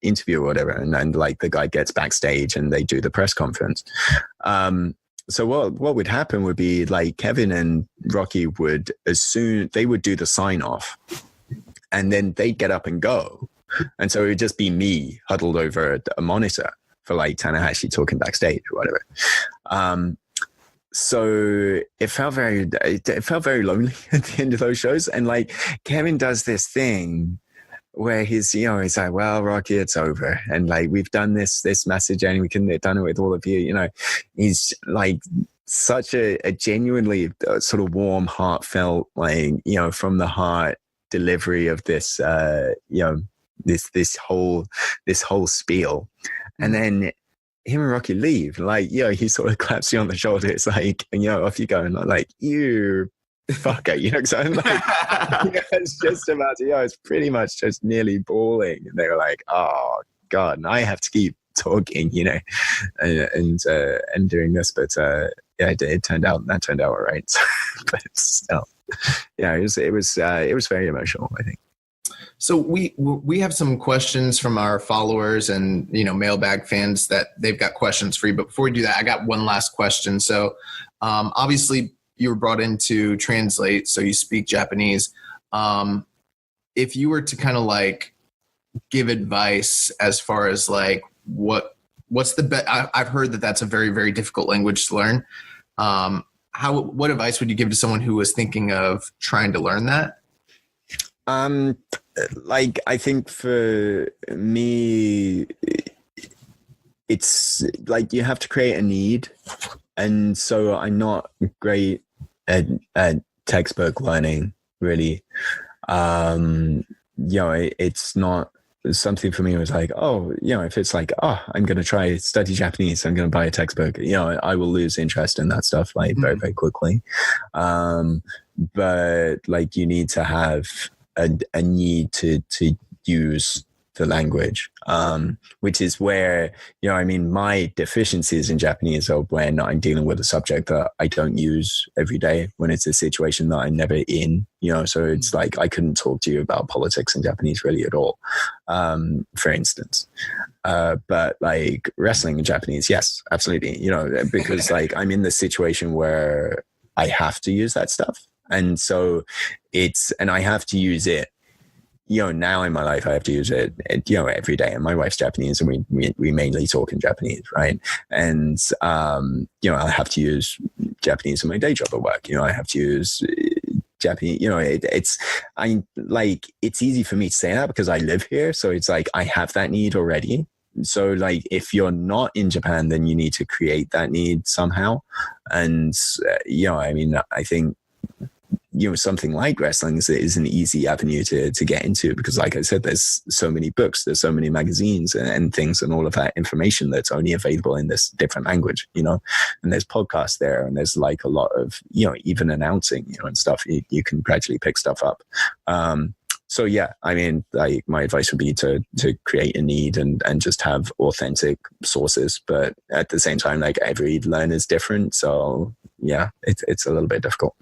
interview or whatever. And then like the guy gets backstage and they do the press conference. So what would happen would be like Kevin and Rocky would they would do the sign off and then they'd get up and go. And so it would just be me huddled over a monitor for like Tanahashi talking backstage or whatever. So it felt very lonely at the end of those shows. And like Kevin does this thing where he's like, well, Rocky, it's over. And like, we've done this message and we couldn't have done it with all of you, he's like such a genuinely sort of warm, heartfelt, like, from the heart delivery of this, this whole spiel. And then him and Rocky leave, like, he sort of claps you on the shoulder. It's like, off you go. And I'm like, you fucker, because I'm like, it's just about to, it's pretty much just nearly bawling. And they were like, oh God, and I have to keep talking, and doing this. But it turned out all right. But still, it was very emotional, I think. So we have some questions from our followers and, mailbag fans that they've got questions for you. But before we do that, I got one last question. So obviously you were brought in to translate, so you speak Japanese. If you were to kind of like give advice as far as like what's the best, I've heard that that's a very, very difficult language to learn. What advice would you give to someone who was thinking of trying to learn that? Like, I think for me, it's like you have to create a need. And so I'm not great at textbook learning, really. It's not something for me was like, oh, if it's like, oh, I'm going to try study Japanese, I'm going to buy a textbook, I will lose interest in that stuff like very, very quickly. But like you need to have a need to use the language, which is where, my deficiencies in Japanese are when I'm dealing with a subject that I don't use every day, when it's a situation that I'm never in, so it's like, I couldn't talk to you about politics in Japanese really at all, for instance. But like wrestling in Japanese, yes, absolutely, because like I'm in the situation where I have to use that stuff. And so and I have to use it, now in my life, I have to use it, every day. And my wife's Japanese, and we mainly talk in Japanese, right? And, I have to use Japanese in my day job at work. I have to use Japanese, it's easy for me to say that because I live here. So it's like, I have that need already. So like, if you're not in Japan, then you need to create that need somehow. And, I think, something like wrestling is an easy avenue to get into, because like I said, there's so many books, there's so many magazines and things, and all of that information that's only available in this different language, and there's podcasts there, and there's like a lot of, even announcing, and stuff, you can gradually pick stuff up. So yeah, like my advice would be to create a need and just have authentic sources, but at the same time, like every learner is different. So yeah, it's a little bit difficult.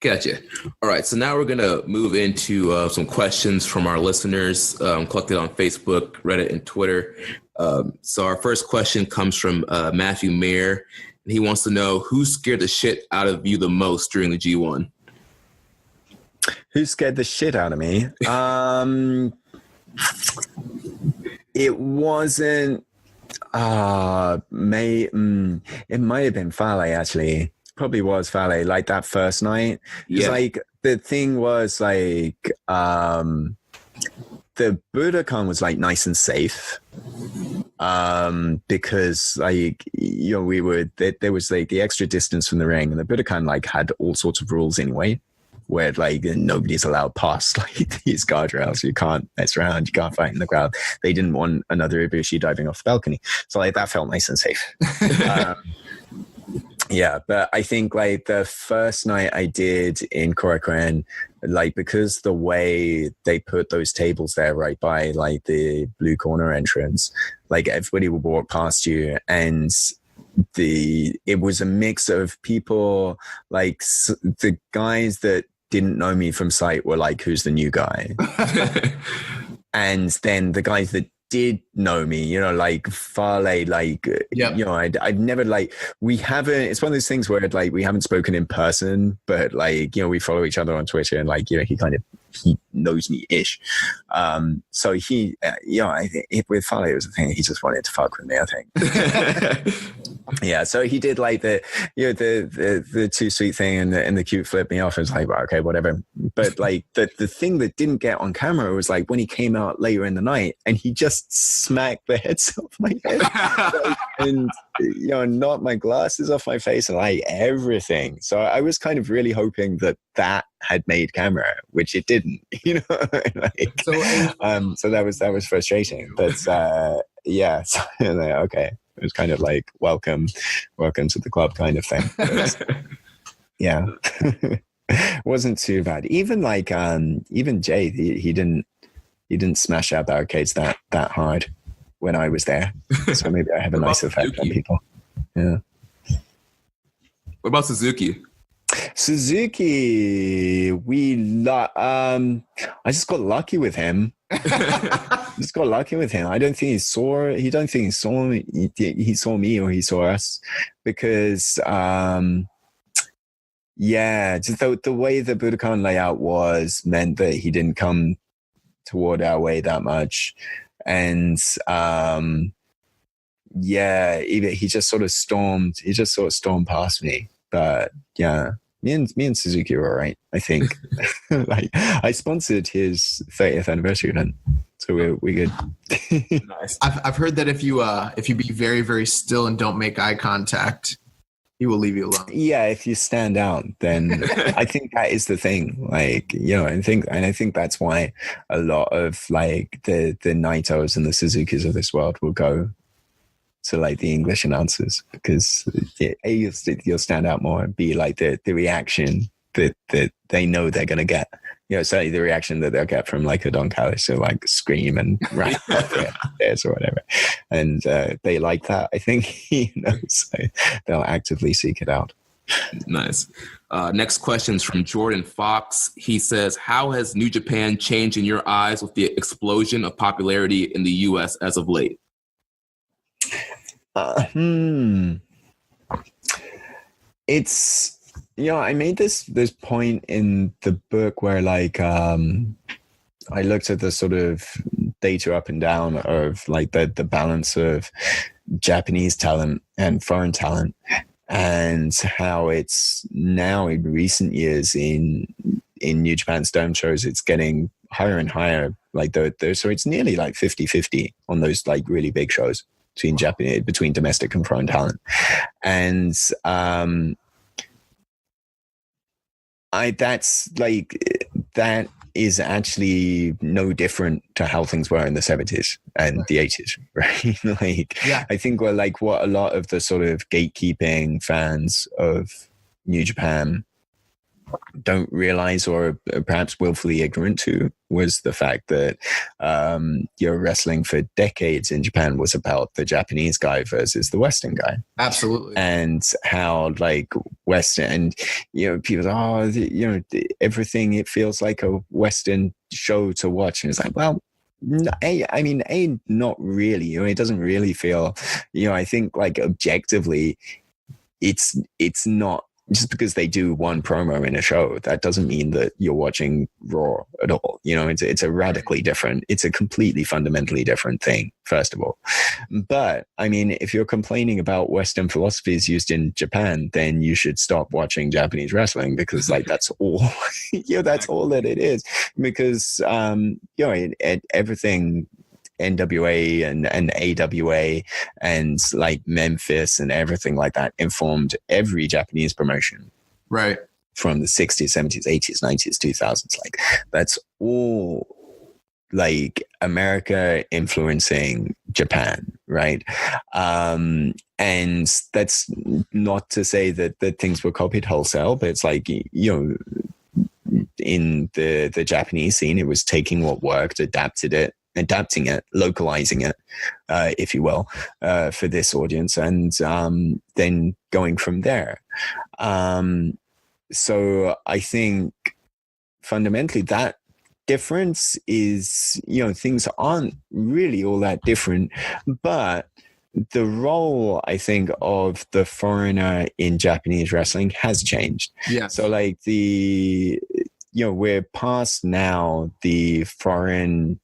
Gotcha. All right. So now we're going to move into some questions from our listeners collected on Facebook, Reddit, and Twitter. So our first question comes from Matthew Mayer, and he wants to know who scared the shit out of you the most during the G1? Who scared the shit out of me? It wasn't... it might have been Fale, actually. Probably was Fale, like that first night. Yeah. Like the thing was like the Budokan was like nice and safe, because like we were there was like the extra distance from the ring, and the Budokan like had all sorts of rules anyway, where like nobody's allowed past like these guardrails. You can't mess around, you can't fight in the crowd. They didn't want another Ibushi diving off the balcony, so like that felt nice and safe. Yeah, but I think like the first night I did in Korakuen, like because the way they put those tables there right by like the blue corner entrance, like everybody would walk past you, and it was a mix of people, like the guys that didn't know me from sight were like, who's the new guy? And then the guys that did know me, like Fale, like, yep. I've never like, we haven't, it's one of those things where like we haven't spoken in person, but like, we follow each other on Twitter, and like, he knows me ish. So he, I think with Fale, it was the thing, he just wanted to fuck with me, I think. Yeah, so he did like the too sweet thing and the cute flip me off. I was like, well, okay, whatever. But like the thing that didn't get on camera was like when he came out later in the night and he just smacked the heads off my head and knocked my glasses off my face and like everything. So I was kind of really hoping that had made camera, which it didn't. Like, so that was frustrating. But yeah, so, like, okay. It was kind of like welcome to the club kind of thing. Yeah, it wasn't too bad. Even like even Jay, he didn't smash out the arcades that hard when I was there. So maybe I have a nice effect on people. Yeah. What about Suzuki? Suzuki, I just got lucky with him. I don't think he saw me. He saw me or he saw us, because just the way the Budokan layout was meant that he didn't come toward our way that much, and he just sort of stormed past me. But yeah, me and Suzuki were all right, I think. Like I sponsored his 30th anniversary event, so we good. Nice. I've heard that if you be very, very still and don't make eye contact, He will leave you alone. Yeah, if you stand out, then I think that is the thing. Like, you know, I think that's why a lot of like the Naitos and the Suzukis of this world will go to like the English announcers, because you'll stand out more and be like the reaction that they know they're going to get. You know, certainly the reaction that they'll get from like a Don Callis, so like scream and run upstairs or whatever. And they like that, I think, you know, so they'll actively seek it out. Nice. Next question is from Jordan Fox. He says, how has New Japan changed in your eyes with the explosion of popularity in the U.S. as of late? It's, you know, I made this point in the book where like I looked at the sort of data up and down of like the balance of Japanese talent and foreign talent, and how it's now in recent years in New Japan's dome shows, it's getting higher and higher. Like so it's nearly like 50-50 on those like really big shows between domestic and foreign talent. And that is actually no different to how things were in the 70s and the 80s, right? Like, yeah. I think what a lot of the sort of gatekeeping fans of New Japan don't realize, or perhaps willfully ignorant to, was the fact that wrestling for decades in Japan was about the Japanese guy versus the Western guy. Absolutely. And how like Western, and you know, people everything, it feels like a Western show to watch, and it's like, well, not really. You know, it doesn't really feel, you know, I think like objectively it's not. Just because they do one promo in a show, that doesn't mean that you're watching Raw at all. You know, it's a radically different, it's a completely fundamentally different thing, first of all. But I mean, if you're complaining about Western philosophies used in Japan, then you should stop watching Japanese wrestling, because like that's all, that's all that it is. Because, everything, NWA and AWA and like Memphis and everything like that informed every Japanese promotion. Right. From the 60s, 70s, 80s, 90s, 2000s. Like that's all like America influencing Japan, right? And that's not to say that things were copied wholesale, but it's like, you know, in the Japanese scene, it was taking what worked, adapting it, localizing it, if you will, for this audience, and then going from there. So I think fundamentally that difference is, you know, things aren't really all that different, but the role, I think, of the foreigner in Japanese wrestling has changed. Yeah. So like we're past now the foreign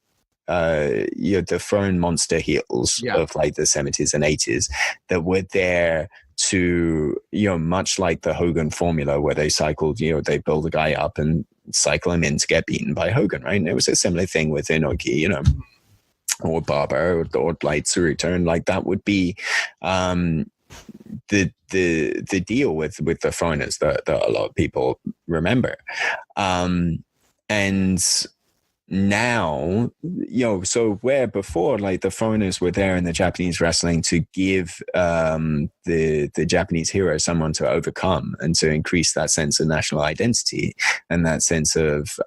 the foreign monster heels of like the 70s and 80s that were there to, you know, much like the Hogan formula, where they cycled, you know, they build a guy up and cycle him in to get beaten by Hogan, right? And it was a similar thing with Inoki, you know, or Baba or like Tsuruta, and like that would be the deal with the foreigners that a lot of people remember. And now, you know, so where before, like the foreigners were there in the Japanese wrestling to give the Japanese hero someone to overcome and to increase that sense of national identity and that sense of,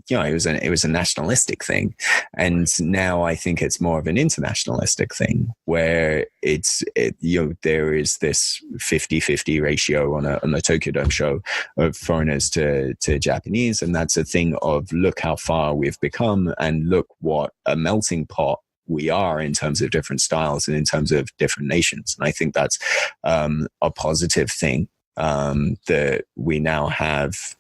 it was a nationalistic thing. And now I think it's more of an internationalistic thing, where there is this 50-50 ratio on a Tokyo Dome show of foreigners to Japanese. And that's a thing of, look how far we've become and look what a melting pot we are in terms of different styles and in terms of different nations. And I think that's a positive thing, that we now have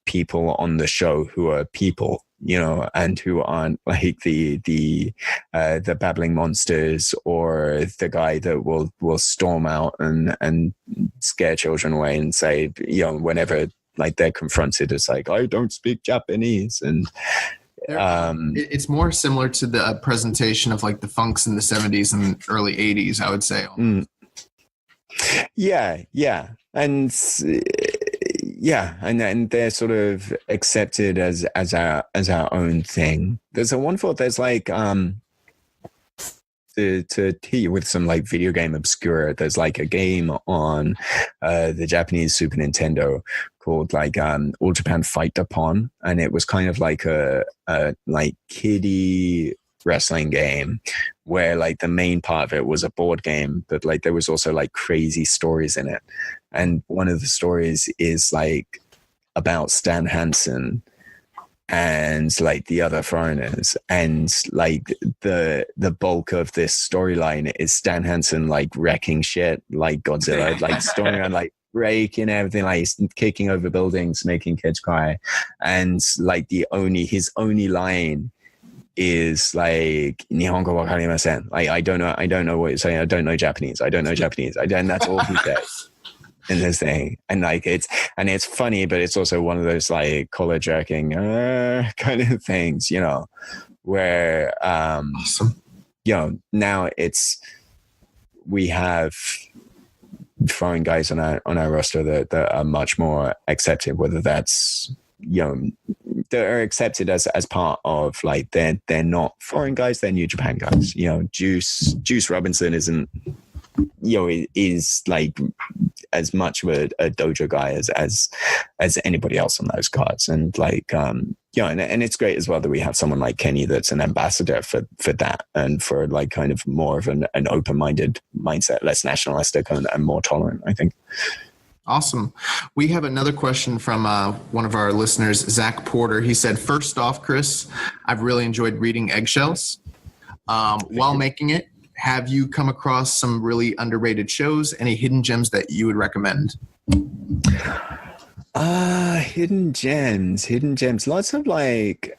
people on the show who are people, you know, and who aren't like the babbling monsters or the guy that will storm out and scare children away and say, you know, whenever like they're confronted, it's like, I don't speak Japanese. And it's more similar to the presentation of like the funks in the 70s and early 80s, I would say. Yeah, and and they're sort of accepted as our own thing. There's like to hit you with some like video game obscure. There's like a game on the Japanese Super Nintendo called like All Japan Fight Upon, and it was kind of like a like kiddie wrestling game where like the main part of it was a board game, but like there was also like crazy stories in it. And one of the stories is like about Stan Hansen and like the other foreigners, and like the bulk of this storyline is Stan Hansen like wrecking shit like Godzilla, like storming around, like breaking everything, like kicking over buildings, making kids cry, and like his only line is like Nihongo wa karimasen. Like I don't know what you're saying. I don't know Japanese. And that's all he says in this thing. And like it's funny, but it's also one of those like collar jerking kind of things, you know, where Awesome. you know, now we have foreign guys on our roster that are much more accepted, whether that's, you know, they're accepted as part of like they're not foreign guys, they're New Japan guys. You know, Juice Robinson isn't, you know, is like as much of a dojo guy as anybody else on those cards. And like you know, and it's great as well that we have someone like Kenny that's an ambassador for that, and for like kind of more of an open-minded mindset, less nationalistic and more tolerant, I think. Awesome. We have another question from one of our listeners, Zach Porter. He said, first off, Chris, I've really enjoyed reading Eggshells. While making it, have you come across some really underrated shows? Any hidden gems that you would recommend? Hidden gems. Lots of like,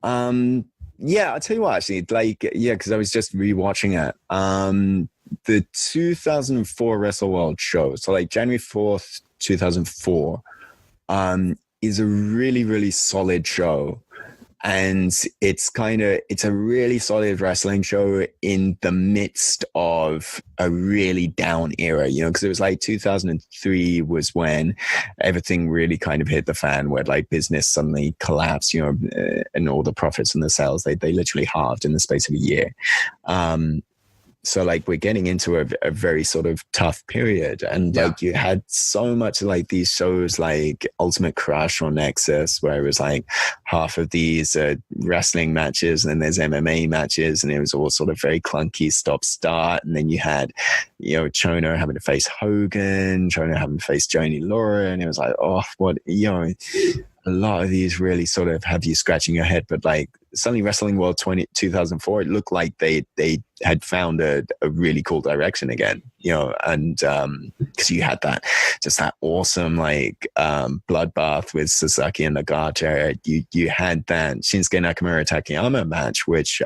yeah, I'll tell you what, actually, like, yeah, because I was just rewatching it. The 2004 Wrestle World show, so like January 4th, 2004, is a really, really solid show. And it's a really solid wrestling show in the midst of a really down era, you know, because it was like 2003 was when everything really kind of hit the fan, where like business suddenly collapsed, you know, and all the profits and the sales, they literally halved in the space of a year. So like we're getting into a very sort of tough period, and like you had so much like these shows like Ultimate Crush or Nexus, where it was like half of these wrestling matches, and then there's MMA matches, and it was all sort of very clunky stop-start. And then you had, you know, Chono having to face Hogan, Chono having to face Joni Laura, and it was like, oh, what, you know, a lot of these really sort of have you scratching your head. But like suddenly Wrestling World 2004, it looked like they had found a really cool direction again, you know, and because you had that awesome like bloodbath with Suzuki and Nagata. You had that Shinsuke Nakamura Takayama match, which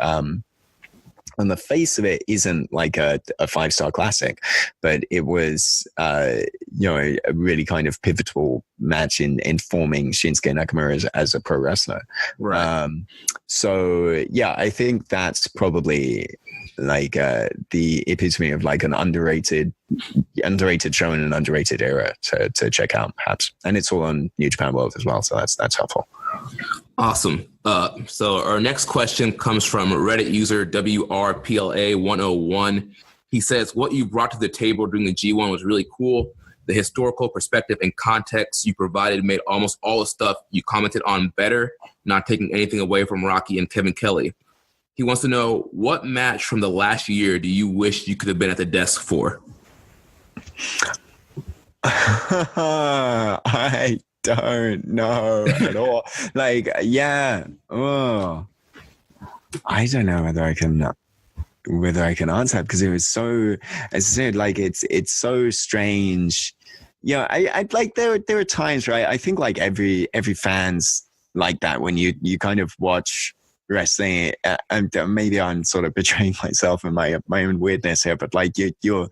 on the face of it isn't like a 5-star classic, but it was you know, a really kind of pivotal match in forming Shinsuke Nakamura as a pro wrestler. Right. So yeah, I think that's probably like the epitome of like an underrated show in an underrated era to check out, perhaps. And it's all on New Japan World as well, so that's helpful. Awesome. So our next question comes from Reddit user WRPLA101. He says, what you brought to the table during the G1 was really cool. The historical perspective and context you provided made almost all the stuff you commented on better, not taking anything away from Rocky and Kevin Kelly. He wants to know, what match from the last year do you wish you could have been at the desk for? I don't know at all. Like, yeah. Oh, I don't know whether I can answer that, because it was so, as I said, like it's so strange. Yeah, I like there are times, right? I think like every fan's like that when you kind of watch wrestling, and maybe I'm sort of betraying myself and my own weirdness here, but like you're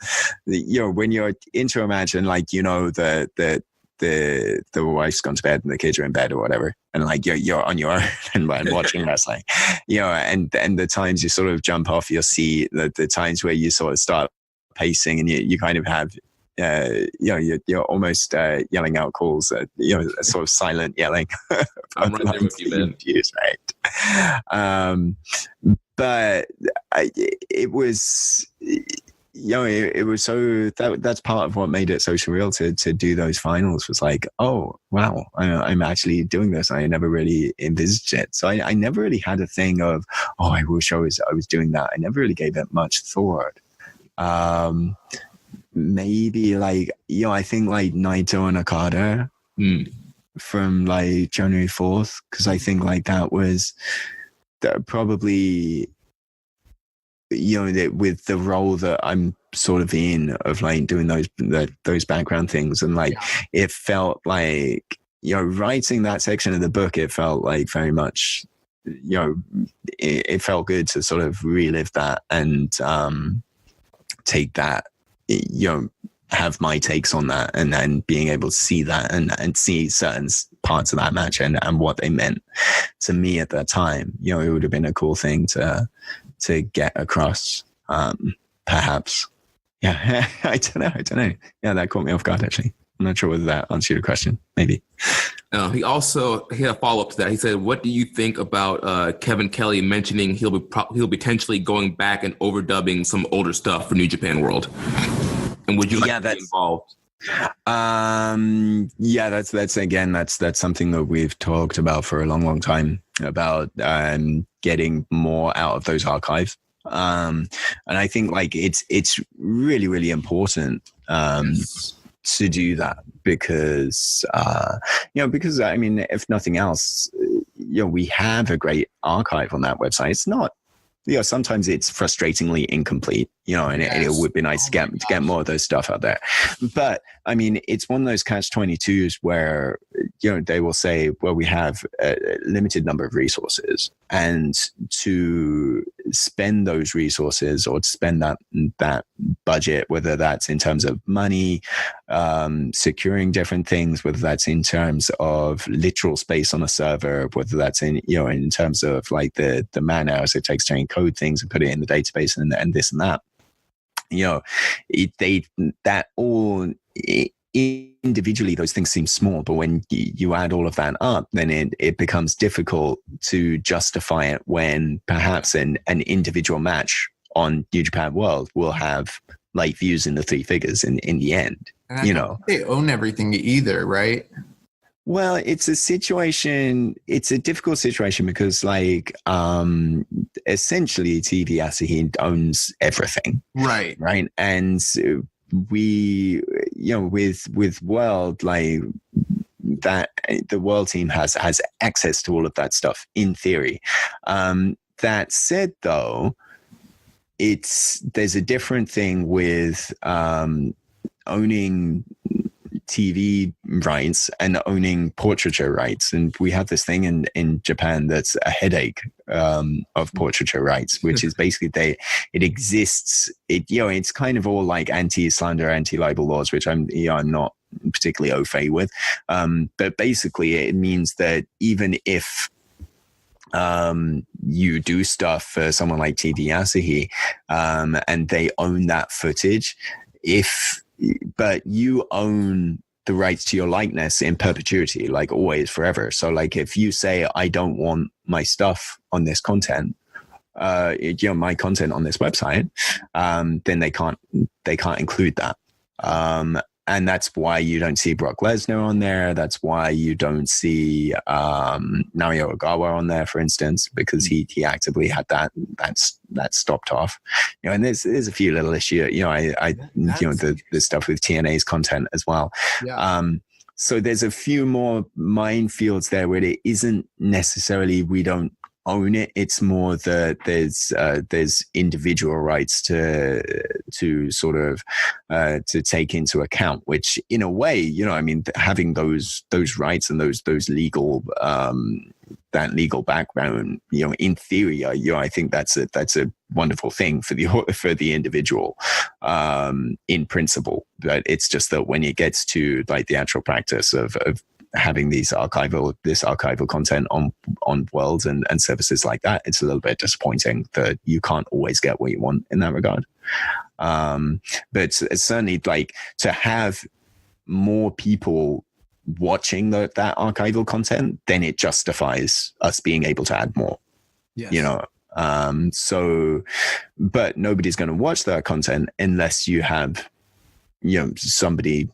when you're into a match and like, you know, the wife's gone to bed and the kids are in bed or whatever, and like you're on your own and watching wrestling, you know, and the times you sort of jump off your seat, the times where you sort of start pacing, and you kind of have, you're almost yelling out calls, a sort of silent yelling. I'm right there with you, man. Right. But it was, it was so that's part of what made it so surreal to do those finals. Was like, oh wow, I'm actually doing this. I never really envisaged it, so I never really had a thing of, oh, I wish I was doing that. I never really gave it much thought. Maybe like, I think like Naito and Okada from like January 4th, because I think like that was probably, with the role that I'm sort of in, of like doing those background things, and like it felt like, writing that section of the book, it felt like very much, it felt good to sort of relive that and take that, have my takes on that, and then being able to see that and see certain parts of that match and what they meant to me at that time. It would have been a cool thing to get across, perhaps. Yeah, I don't know. Yeah, that caught me off guard, actually. I'm not sure whether that answered your question. Maybe. He had a follow-up to that. He said, what do you think about Kevin Kelly mentioning he'll be potentially going back and overdubbing some older stuff for New Japan World? And would you like to be involved? That's something that we've talked about for a long time, about getting more out of those archives. And I think like it's really, really important to do that, because because I mean, if nothing else, we have a great archive on that website. It's not, sometimes it's frustratingly incomplete, and it would be nice to get more of those stuff out there. But I mean, it's one of those catch-22s where, they will say, well, we have a limited number of resources, and to spend those resources, or to spend that budget, whether that's in terms of money, securing different things, whether that's in terms of literal space on a server, whether that's in terms of like the man hours it takes to encode things and put it in the database and this and that, individually those things seem small, but when you add all of that up, then it becomes difficult to justify it when perhaps an individual match on New Japan World will have like views in the three figures in the end. They own everything either, right? Well, it's a difficult situation, because like essentially TV Asahi owns everything. Right. And we, with World, like that, the World team has access to all of that stuff in theory. That said, though, there's a different thing with owning TV rights and owning portraiture rights. And we have this thing in Japan that's a headache of portraiture rights, which is basically it exists. It's kind of all like anti-slander, anti-libel laws, which I'm not particularly au fait with. But basically it means that even if you do stuff for someone like TV Asahi, and they own that footage, but you own the rights to your likeness in perpetuity, like always, forever. So like if you say, I don't want my stuff on this content, my content on this website, then they can't include that. And that's why you don't see Brock Lesnar on there. That's why you don't see Naoya Ogawa on there, for instance, because he actively had that stopped off. And there's a few little issues. The stuff with TNA's content as well. Yeah. So there's a few more minefields there where it isn't necessarily we don't own it. It's more that there's individual rights to sort of to take into account, which in a way, having those rights and those legal that legal background, in theory, I think that's a wonderful thing for the individual, in principle. But it's just that when it gets to like the actual practice of having this archival content on Worlds and services like that, it's a little bit disappointing that you can't always get what you want in that regard. But it's certainly like to have more people watching that archival content, then it justifies us being able to add more. Yes. You know, but nobody's going to watch that content unless you have, you know, somebody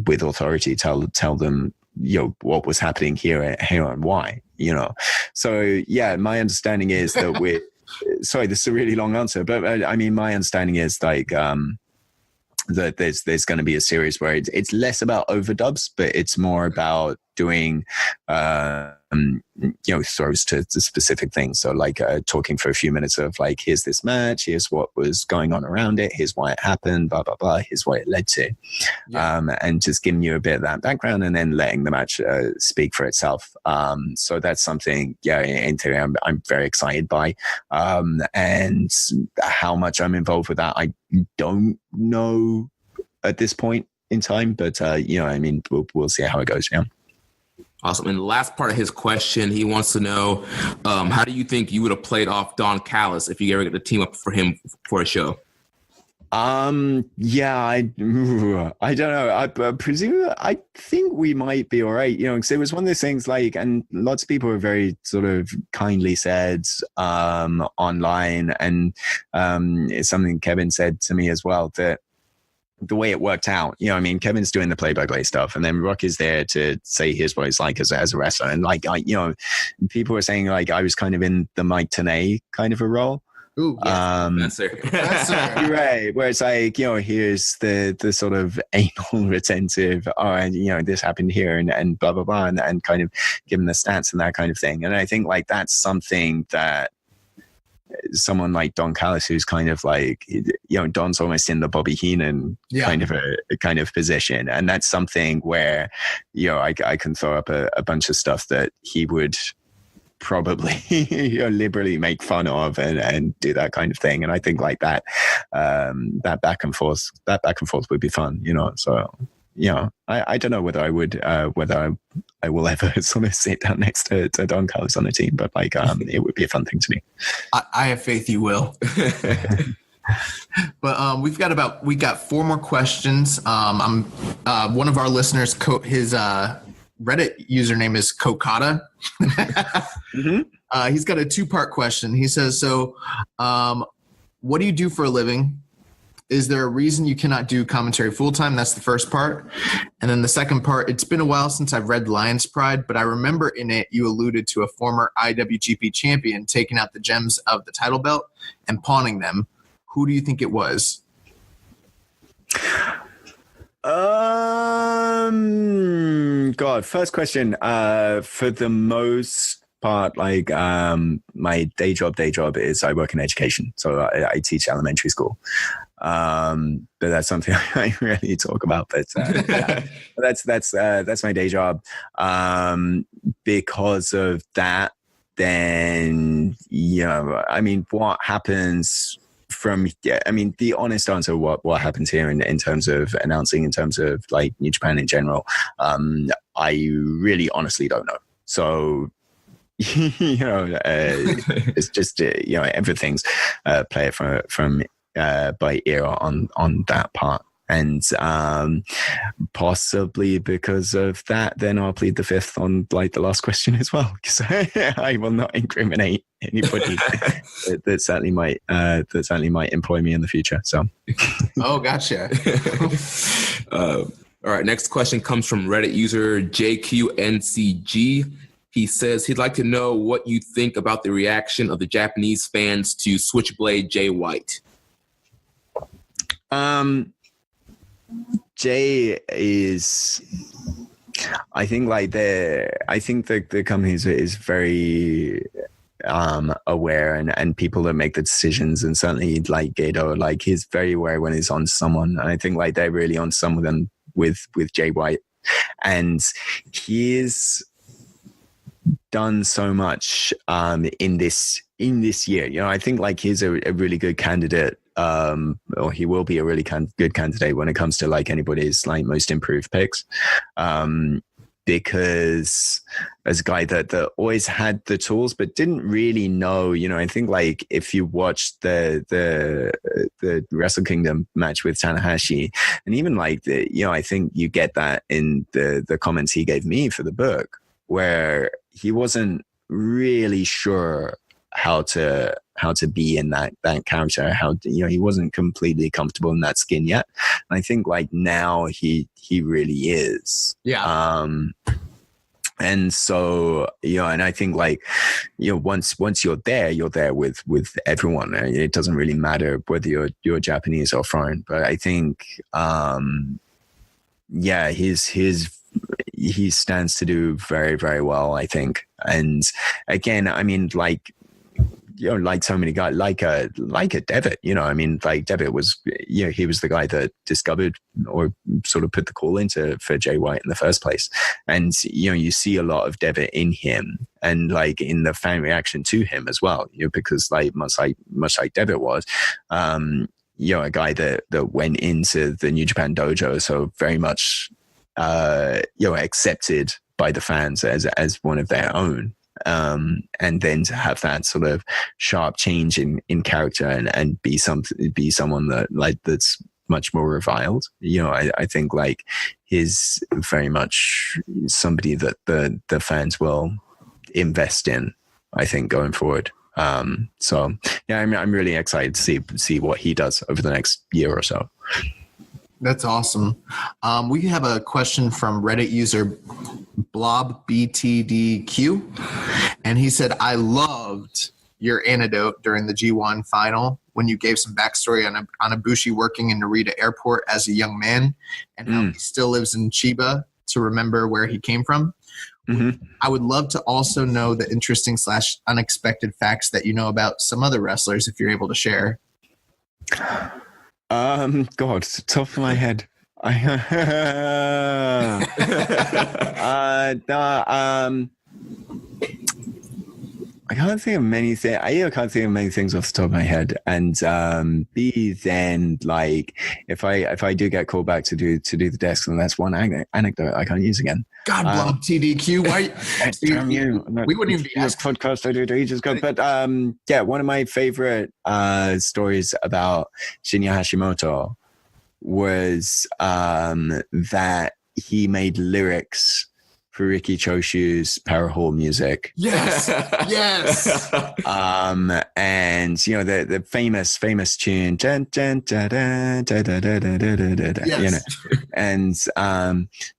with authority tell them, you know, what was happening here and why, you know. So yeah, my understanding is that we're sorry, this is a really long answer, but I mean, my understanding is like that there's going to be a series where it's less about overdubs, but it's more about doing you know, throws to specific things. So like talking for a few minutes of like, here's this match, here's what was going on around it, here's why it happened, blah blah blah, here's what it led to. And just giving you a bit of that background and then letting the match speak for itself. So that's something, yeah, in theory I'm very excited by. And how much I'm involved with that, I don't know at this point in time, but you know, I mean, we'll see how it goes. Yeah. Awesome. And the last part of his question, he wants to know, how do you think you would have played off Don Callis if you ever get the team up for him for a show? Yeah, I don't know. I presume, I think we might be all right, you know, because it was one of those things like, and lots of people were very sort of kindly said online, and it's something Kevin said to me as well, that the way it worked out, you know, I mean, Kevin's doing the play-by-play stuff, and then Rock is there to say, here's what it's like as a wrestler. And like, you know, people were saying like I was kind of in the Mike Tenay kind of a role. Ooh, yes. That's right. Where it's like, you know, here's the sort of anal retentive, and you know, this happened here and blah, blah, blah, and kind of giving the stats and that kind of thing. And I think like that's something that someone like Don Callis, who's kind of like, you know, Don's almost in the Bobby Heenan kind of position, and that's something where, you know, I can throw up a bunch of stuff that he would probably, you know, liberally make fun of and do that kind of thing. And I think like that that back and forth would be fun, you know. So you know, I don't know whether I would whether I will ever sort of sit down next to Don Callis on the team, but like it would be a fun thing to do. I have faith you will. But we got 4 more questions. I'm one of our listeners, his Reddit username is Kokada. He's got a 2-part question. He says, so what do you do for a living? Is there a reason you cannot do commentary full-time? That's the first part. And then the second part, it's been a while since I've read Lion's Pride, but I remember in it you alluded to a former IWGP champion taking out the gems of the title belt and pawning them. Who do you think it was? God, first question. For the most part, like my day job is I work in education, so I teach elementary school. But that's something I rarely talk about. But yeah. That's my day job. Because of that, then you know, I mean, what happens? The honest answer, what happens here in terms of announcing, in terms of like New Japan in general, I really honestly don't know. So, you know, it's just, you know, everything's play it from by ear on that part. And possibly because of that, then I'll plead the fifth on like the last question as well, because I will not incriminate anybody that certainly might employ me in the future. So, oh, gotcha. All right, next question comes from Reddit user JQNCG. He says he'd like to know what you think about the reaction of the Japanese fans to Switchblade Jay White. Jay is, I think the company is very aware, and people that make the decisions, and certainly like Gato, like he's very aware when he's on someone, and I think like they're really on someone with Jay White, and he's done so much in this year. You know, I think like he's a really good candidate. Or he will be a really good candidate when it comes to like anybody's like most improved picks, because as a guy that always had the tools but didn't really know, I think like if you watched the Wrestle Kingdom match with Tanahashi, and even like I think you get that in the comments he gave me for the book, where he wasn't really sure how to be in that character, he wasn't completely comfortable in that skin yet. And I think like now he really is. Yeah. And so, and I think like, once you're there with everyone. It doesn't really matter whether you're Japanese or foreign, but I think, he stands to do very, very well, I think. And again, I mean, like, like so many guys, like a Devitt, like Devitt was, he was the guy that discovered or sort of put the call into for Jay White in the first place. And, you see a lot of Devitt in him and like in the fan reaction to him as well, because like much like Devitt was, a guy that went into the New Japan dojo. So very much, accepted by the fans as one of their own. And then to have that sort of sharp change in character and be someone that like that's much more reviled. I think like he's very much somebody that the fans will invest in, I think, going forward. So yeah, I'm really excited to see what he does over the next year or so. That's awesome. We have a question from Reddit user BlobBTDQ, and he said, I loved your anecdote during the G1 final when you gave some backstory on Ibushi working in Narita Airport as a young man and how he still lives in Chiba to remember where he came from. Mm-hmm. I would love to also know the interesting / unexpected facts that you know about some other wrestlers, if you're able to share. God, top of my head. I can't think of many things. I can't think of many things off the top of my head. And B, then like if I do get called back to do the desk, and that's one anecdote I can't use again. God, Blob TDQ. Why? Damn you! We wouldn't even be asking. Podcast I did ages ago. But one of my favorite stories about Shinya Hashimoto was that he made lyrics for Riki Choshu's Power Hall music. Yes. Yes. And the famous tune, dun, dun, dun, dun, dun, dun, dun, dun, dun, dun, yes. And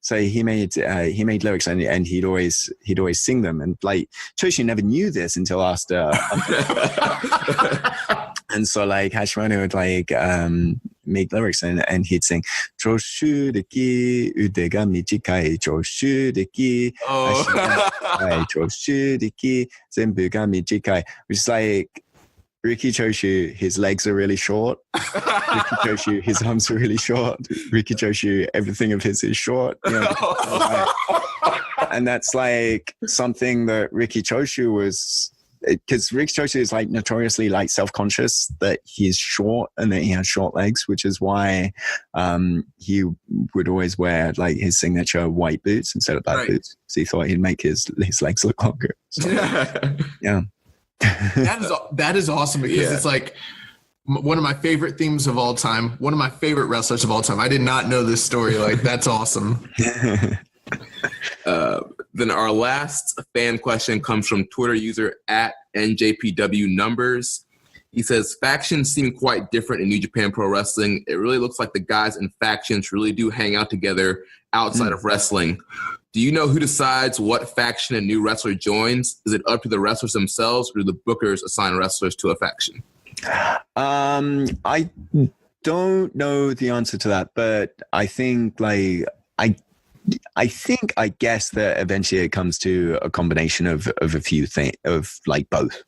so he made lyrics and he'd always sing them, and like Choshu never knew this until after. And so like Hashimoto would like make lyrics and he'd sing Choshu deki udega michikai Choshu deki Choshu deki zenbu ga michikai, which is like Riki Choshu, his legs are really short. Riki Choshu, his arms are really short. Riki Choshu, everything of his is short. And that's like something that Riki Choshu was, because Riki Choshu is like notoriously like self-conscious that he's short and that he has short legs, which is why he would always wear like his signature white boots instead of black boots. So he thought he'd make his legs look longer. So, yeah. That is awesome, because it's like one of my favorite themes of all time, one of my favorite wrestlers of all time. I did not know this story. Like, that's awesome. Then our last fan question comes from Twitter user @NJPWNumbers. He says, factions seem quite different in New Japan Pro Wrestling. It really looks like the guys in factions really do hang out together outside of wrestling. Do you know who decides what faction a new wrestler joins? Is it up to the wrestlers themselves, or do the bookers assign wrestlers to a faction? I don't know the answer to that, but I think like I guess that eventually it comes to a combination of a few things, of like both,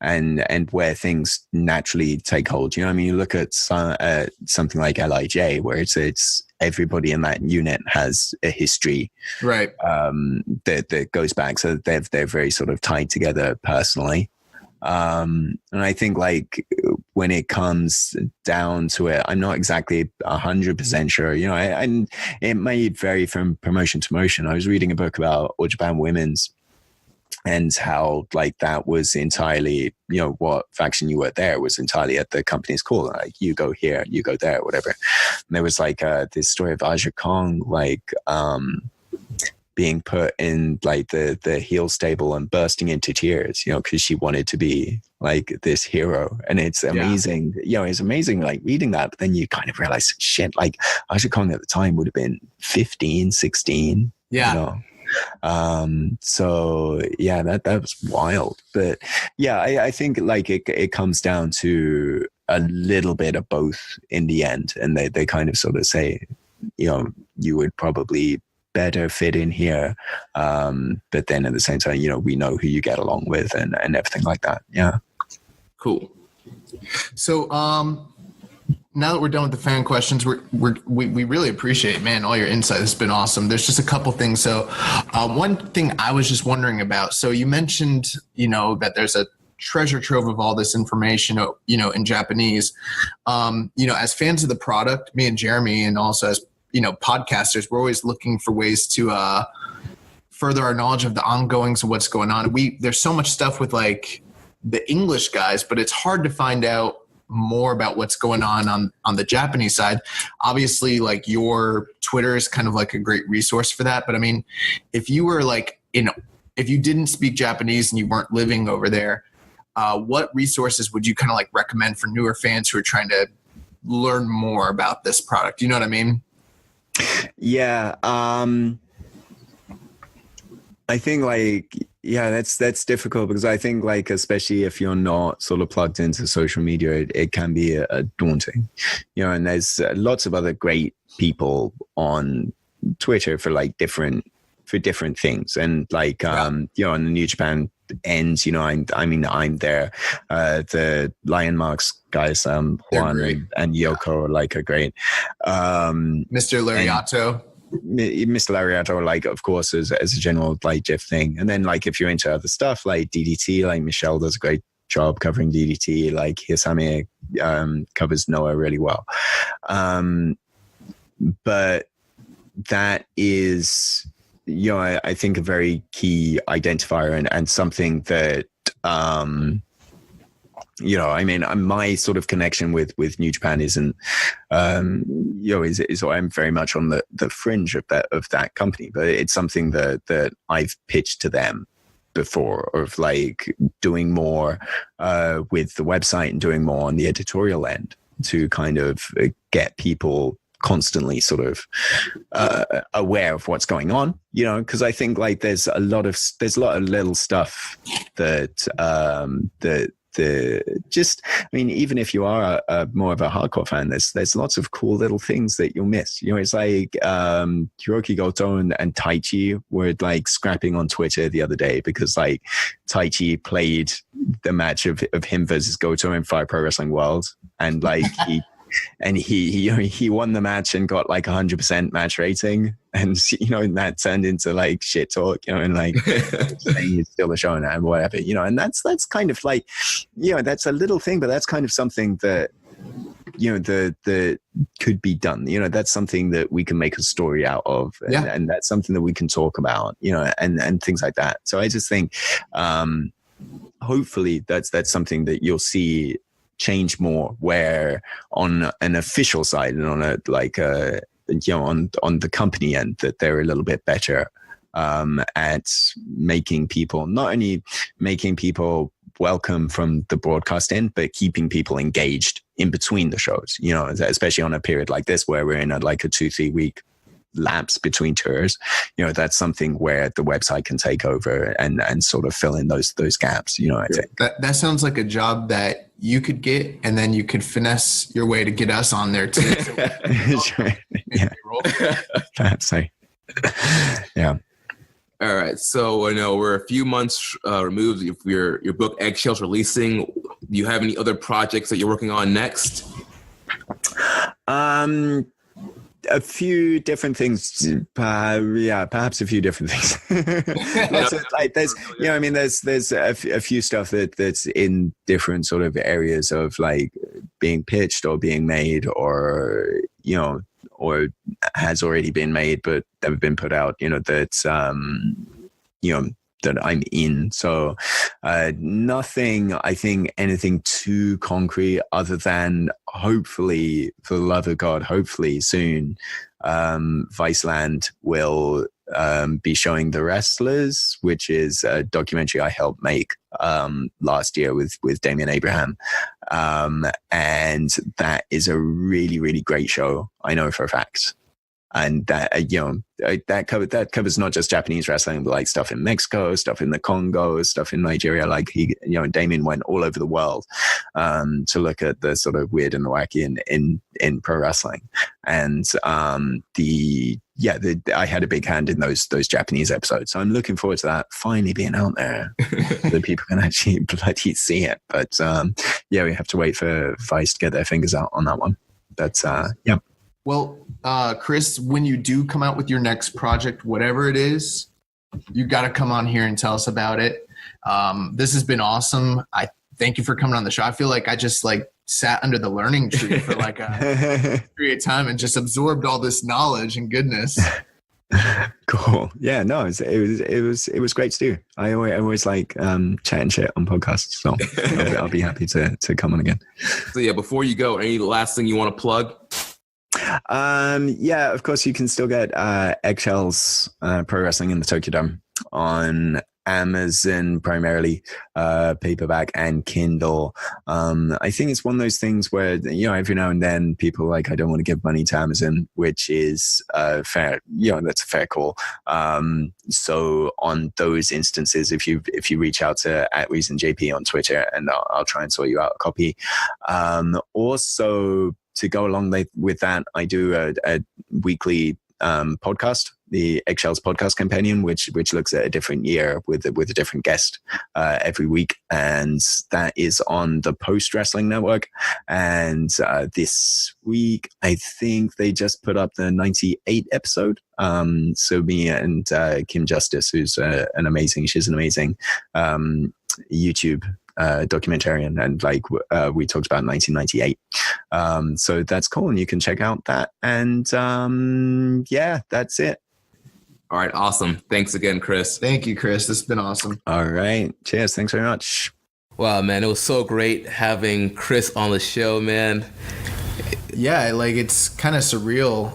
and where things naturally take hold. I mean, you look at something like LIJ, where it's everybody in that unit has a history, right? That goes back, so they're very sort of tied together personally. And I think like when it comes down to it, I'm not exactly 100% sure. You know, and it may vary from promotion to promotion. I was reading a book about All Japan Women's, and how like that was entirely, you know, what faction you were there was entirely at the company's call. Like you go here, you go there, whatever. And there was like this story of Aja Kong, like being put in like the heel stable and bursting into tears, you know, because she wanted to be like this hero. And it's amazing, you know, it's amazing like reading that, but then you kind of realize, shit, like Aja Kong at the time would have been 15, 16, you know? So yeah, that was wild. But yeah, I think like it comes down to a little bit of both in the end, and they kind of sort of say, you know, you would probably better fit in here, but then at the same time, you know, we know who you get along with and everything like that. Yeah, cool. So now that we're done with the fan questions, we really appreciate, man, all your insight. It's been awesome. There's just a couple things. So one thing I was just wondering about, so you mentioned, you know, that there's a treasure trove of all this information, you know, in Japanese. You know, as fans of the product, me and Jeremy, and also as, you know, podcasters, we're always looking for ways to further our knowledge of the ongoings of what's going on. There's so much stuff with like the English guys, but it's hard to find out more about what's going on the Japanese side. Obviously, like your Twitter is kind of like a great resource for that. But I mean, if you were like, if you didn't speak Japanese and you weren't living over there, what resources would you kind of like recommend for newer fans who are trying to learn more about this product? You know what I mean? Yeah. I think like, yeah, that's difficult because I think like, especially if you're not sort of plugged into social media, it can be daunting, you know, and there's lots of other great people on Twitter for like different things. And like, you know, on the New Japan ends, you know, I'm there, the Lion Marks guys, Juan and Yoko, like are great. Mr. Lariato. Mr. Lariato, like, of course, as a general like GIF thing. And then like if you're into other stuff like DDT, like Michelle does a great job covering DDT, like Hisame covers Noah really well. But that is, you know, I think a very key identifier and something that you know, I mean, my sort of connection with New Japan isn't, you know, is I'm very much on the fringe of that company, but it's something that I've pitched to them before, of like doing more with the website and doing more on the editorial end to kind of get people constantly sort of aware of what's going on, you know, because I think like there's a lot of little stuff that just, I mean, even if you are more of a hardcore fan, there's lots of cool little things that you'll miss. You know, it's like Hiroki Goto and Taichi were like scrapping on Twitter the other day because like Taichi played the match of him versus Goto in Fire Pro Wrestling World, and like he won the match and got like 100% match rating, and you know, and that turned into like shit talk, you know, and like saying it's still a show and whatever, you know, and that's kind of like, you know, that's a little thing, but that's kind of something that, you know, the could be done, you know, that's something that we can make a story out of, and that's something that we can talk about, you know, and things like that. So I just think hopefully that's something that you'll see change more, where on an official side and on a like you know, on the company end, that they're a little bit better at making people, not only making people welcome from the broadcast end, but keeping people engaged in between the shows, you know, especially on a period like this where we're in a 2-3 week lapse between tours. You know, that's something where the website can take over and sort of fill in those gaps, you know. I think that sounds like a job that you could get, and then you could finesse your way to get us on there too. So yeah. Perhaps so. Yeah. All right. So I know we're a few months removed. If your book Eggshells releasing, do you have any other projects that you're working on next? A few different things. Perhaps a few different things. There's, there's a few stuff that's in different sort of areas of like being pitched or being made, or or has already been made but never been put out. That I'm in. So nothing, I think, anything too concrete other than hopefully, for the love of God, hopefully soon, Viceland will be showing The Wrestlers, which is a documentary I helped make last year with Damian Abraham. And that is a really, really great show. I know for a fact. And that, that covers not just Japanese wrestling, but like stuff in Mexico, stuff in the Congo, stuff in Nigeria. Like Damien went all over the world to look at the sort of weird and the wacky in pro wrestling. And I had a big hand in those Japanese episodes. So I'm looking forward to that finally being out there so that people can actually bloody see it. But we have to wait for Vice to get their fingers out on that one. But yeah. Well, Chris, when you do come out with your next project, whatever it is, you got to come on here and tell us about it. This has been awesome. I thank you for coming on the show. I feel like I just sat under the learning tree for a period of time and just absorbed all this knowledge and goodness. Cool. Yeah, no, it was great to do. I always like chatting shit on podcasts, so I'll be happy to come on again. So yeah, before you go, any last thing you want to plug? Of course you can still get Eggshells Pro Wrestling in the Tokyo Dome on Amazon, primarily paperback and Kindle. I think it's one of those things where every now and then people are like, I don't want to give money to Amazon, which is fair. That's a fair call. So on those instances, if you reach out to @ReasonJP on Twitter, and I'll try and sort you out a copy. Also, to go along with that, I do a weekly podcast, the Eggshells Podcast Companion, which looks at a different year with a different guest every week, and that is on the Post Wrestling Network. And this week, I think they just put up the 98 episode. So me and Kim Justice, who's she's an amazing YouTube documentarian, and we talked about 1998. So that's cool, and you can check out that. And that's it. All right, awesome. Thanks again, Chris. Thank you, Chris. This has been awesome. All right, cheers. Thanks very much. Wow, man, it was so great having Chris on the show, man. Yeah, it's kind of surreal.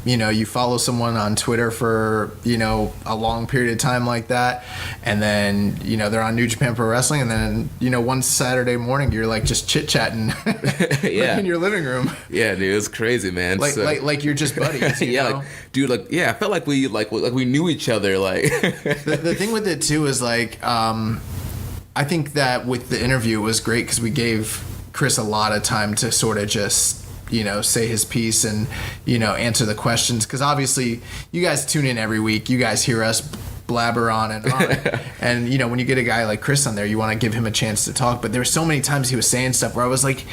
You follow someone on Twitter for, a long period of time like that. And then, they're on New Japan Pro Wrestling. And then, one Saturday morning, you're just chit-chatting yeah. in your living room. Yeah, dude, it was crazy, man. Like you're just buddies. Yeah, I felt like we knew each other. The thing with it, too, is I think that with the interview, it was great because we gave Chris a lot of time to sort of just say his piece and answer the questions, because obviously you guys tune in every week, you guys hear us blabber on and on. And when you get a guy like Chris on there, you want to give him a chance to talk. But there were so many times he was saying stuff where I was like,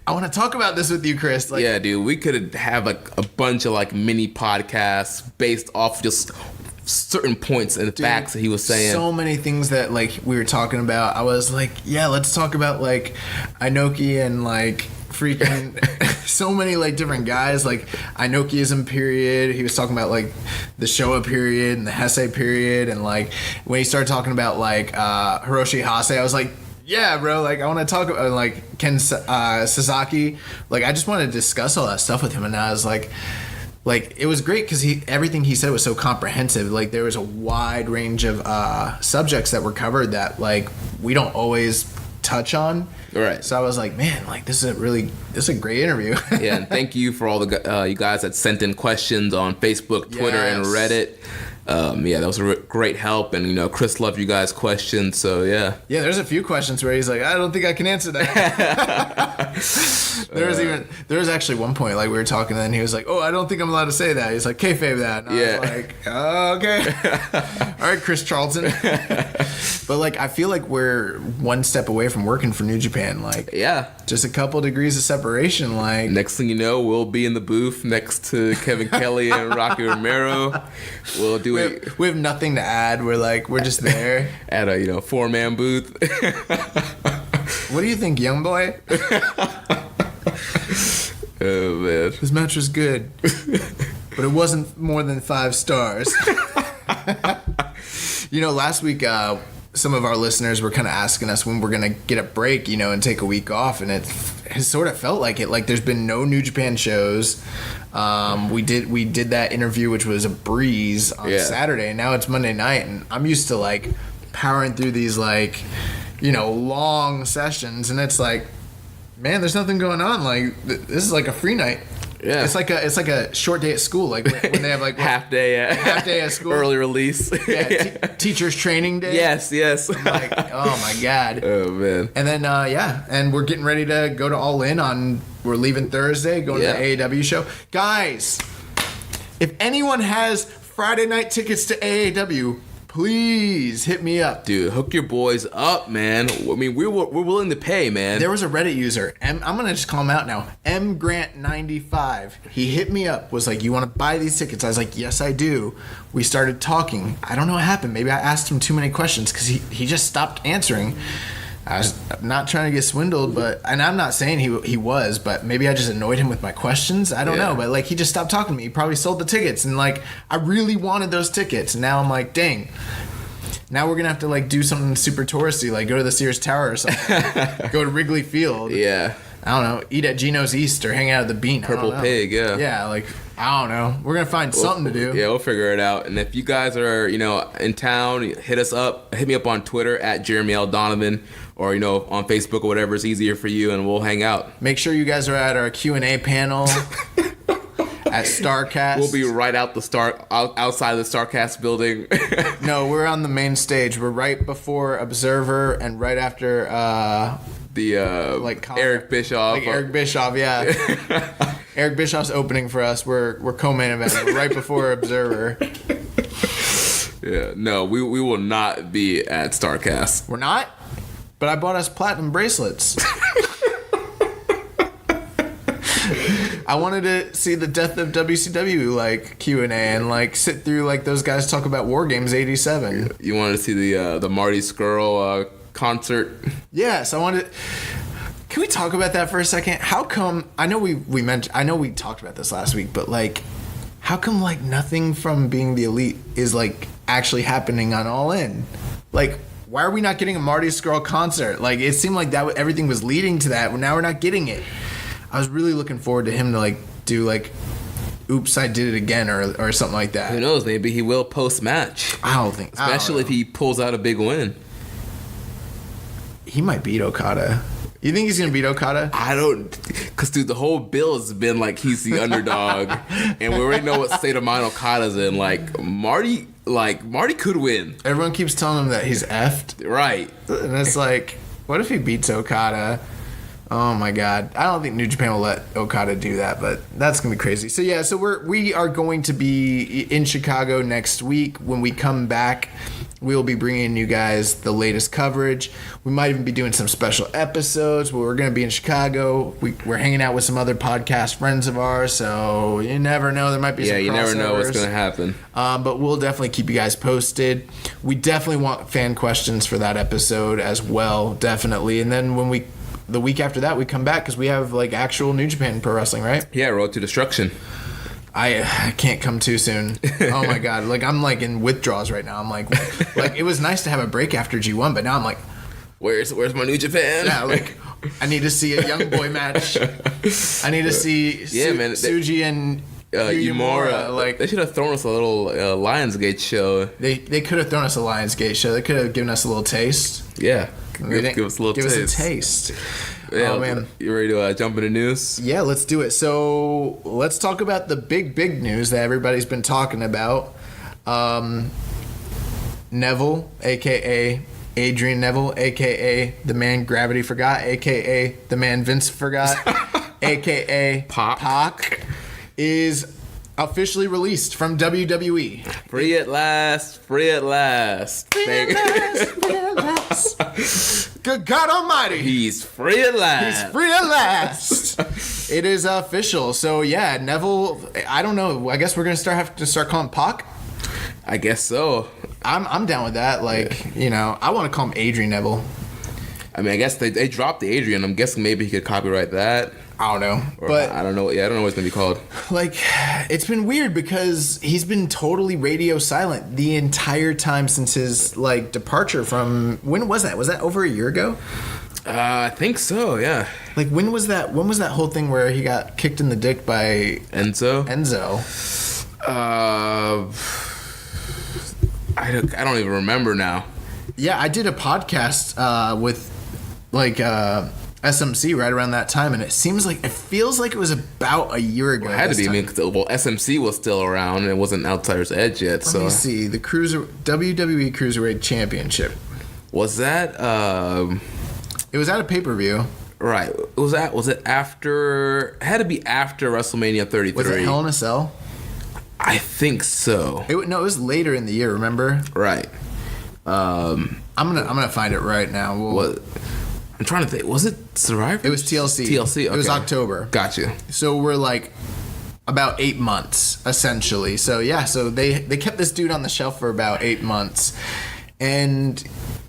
I want to talk about this with you, Chris. Yeah, dude, we could have a bunch of mini podcasts based off just certain points and facts that he was saying. So many things that we were talking about. I was like, yeah, let's talk about Inoki and freaking so many different guys, Inokiism period. He was talking about the Showa period and the Heisei period, and when he started talking about Hiroshi Hase, I was like, yeah, bro, I want to talk about Ken Sasaki. I just wanted to discuss all that stuff with him, and I was like it was great because everything he said was so comprehensive. There was a wide range of subjects that were covered that we don't always touch on. Right. So I was like, man, this is a great interview. Yeah, and thank you for all the you guys that sent in questions on Facebook, Twitter, and Reddit. Yeah, that was a great help, and Chris loved you guys' questions. So yeah, there's a few questions where he's like, I don't think I can answer that. there was actually one point like we were talking, and he was like, oh, I don't think I'm allowed to say that. He's like, kayfabe that. And I was like, oh, okay. All right, Chris Charlton. But like, I feel like we're one step away from working for New Japan. Like, yeah, just a couple degrees of separation. Like, next thing you know, we'll be in the booth next to Kevin Kelly and Rocky Romero. We'll do it. We have nothing to add. We're just there at a 4-man booth. What do you think, young boy? Oh man, this match was good, but it wasn't more than 5 stars. Last week, some of our listeners were kind of asking us when we're gonna get a break, and take a week off, and it has sort of felt like it. Like there's been no New Japan shows. We did that interview, which was a breeze on Saturday, and now it's Monday night, and I'm used to like powering through these like long sessions, and it's like, man, there's nothing going on. Like this is like a free night. Yeah, it's like a short day at school, like when they have like half day at school, early release. Teachers training day. Yes. I'm like, oh my god. Oh man. And then and we're getting ready to go to All In on. We're leaving Thursday, going to the AAW show, guys. If anyone has Friday night tickets to AAW, please hit me up, dude. Hook your boys up, man. I mean, we're willing to pay, man. There was a Reddit user, I'm gonna just call him out now. mgrant95. He hit me up, was like, "You want to buy these tickets?" I was like, "Yes, I do." We started talking. I don't know what happened. Maybe I asked him too many questions because he just stopped answering. I was not trying to get swindled, and I'm not saying he was, but maybe I just annoyed him with my questions. I don't know, but like he just stopped talking to me. He probably sold the tickets, and like I really wanted those tickets. And now I'm like, dang. Now we're gonna have to like do something super touristy, like go to the Sears Tower or something, go to Wrigley Field. Yeah. I don't know, eat at Gino's East or hang out at the Bean. Purple Pig, yeah. Yeah, like, I don't know. We're going to find something to do. Yeah, we'll figure it out. And if you guys are, in town, hit us up. Hit me up on Twitter at Jeremy L. Donovan or, on Facebook or whatever is easier for you, and we'll hang out. Make sure you guys are at our Q&A panel at StarCast. We'll be right outside of the StarCast building. No, we're on the main stage. We're right before Observer and right after... Eric Bischoff. Like Eric Bischoff, yeah. Eric Bischoff's opening for us. We're co-main event. We're right before Observer. Yeah, no, we will not be at StarCast. We're not? But I bought us platinum bracelets. I wanted to see the death of WCW like Q&A and like sit through like those guys talk about War Games 87. You wanted to see the Marty Scurll concert? Yes, I wanted. Can we talk about that for a second? How come? I know we talked about this last week, but like, how come like nothing from Being the Elite is like actually happening on All In? Like, why are we not getting a Marty Scurll concert? Like, it seemed like that everything was leading to that, but now we're not getting it. I was really looking forward to him to like do like, "Oops, I did it again" or something like that. Who knows? Maybe he will post match. I don't think, especially if he pulls out a big win. He might beat Okada. You think he's gonna beat Okada? I don't, cause dude, the whole bill has been like he's the underdog, and we already know what state of mind Okada's in. Like Marty could win. Everyone keeps telling him that he's effed, right? And it's like, what if he beats Okada? Oh my God. I don't think New Japan will let Okada do that, but that's going to be crazy. So yeah, so we are going to be in Chicago next week. When we come back, we'll be bringing you guys the latest coverage. We might even be doing some special episodes, but we're going to be in Chicago. We're hanging out with some other podcast friends of ours, so you never know. There might be some crossovers. Yeah, you never know what's going to happen. But we'll definitely keep you guys posted. We definitely want fan questions for that episode as well, definitely. And then the week after that, we come back because we have like actual New Japan Pro Wrestling, right? Yeah, Road to Destruction. I can't come too soon. Oh my God, like I'm like in withdrawals right now. I'm like it was nice to have a break after G1, but now I'm like, where's my New Japan? Yeah, like I need to see a young boy match. I need to see Suji and Yumura. Like they should have thrown us a little Lionsgate show. They could have thrown us a Lionsgate show. They could have given us a little taste. Yeah. Give us a little taste. Give us a taste. Yeah, oh, man. You ready to jump into news? Yeah, let's do it. So let's talk about the big news that everybody's been talking about. Neville, a.k.a. Adrian Neville, a.k.a. the man Gravity forgot, a.k.a. the man Vince forgot, a.k.a. Pac, is officially released from WWE. Free at last. Free at last. Free at last. Good God Almighty. He's free at last. He's free at last. It is official. So yeah, Neville. I don't know. I guess we're gonna have to start calling Pac. I guess so. I'm down with that. Like, you know, I want to call him Adrian Neville. I mean, I guess they dropped the Adrian. I'm guessing maybe he could copyright that. I don't know. Or But I don't know. Yeah, I don't know what it's going to be called. like, it's been weird because he's been totally radio silent the entire time since his like departure from, when was that? Was that over a year ago? I think so, yeah. Like, when was that whole thing where he got kicked in the dick by Enzo? I don't even remember now. Yeah, I did a podcast with like SMC right around that time, and it feels like it was about a year ago. Well, it had to be. I mean, SMC was still around and it wasn't Outsider's Edge yet. Let me see. The WWE Cruiserweight Championship. Was that? It was at a pay-per-view. Right. Was it after? It had to be after WrestleMania 33. Was it Hell in a Cell? I think so. It was later in the year. Remember? Right. I'm gonna find it right now. I'm trying to think. Was it Survivor? It was TLC. TLC. Okay. It was October. Gotcha. So we're like about 8 months essentially. So yeah. So they kept this dude on the shelf for about 8 months, and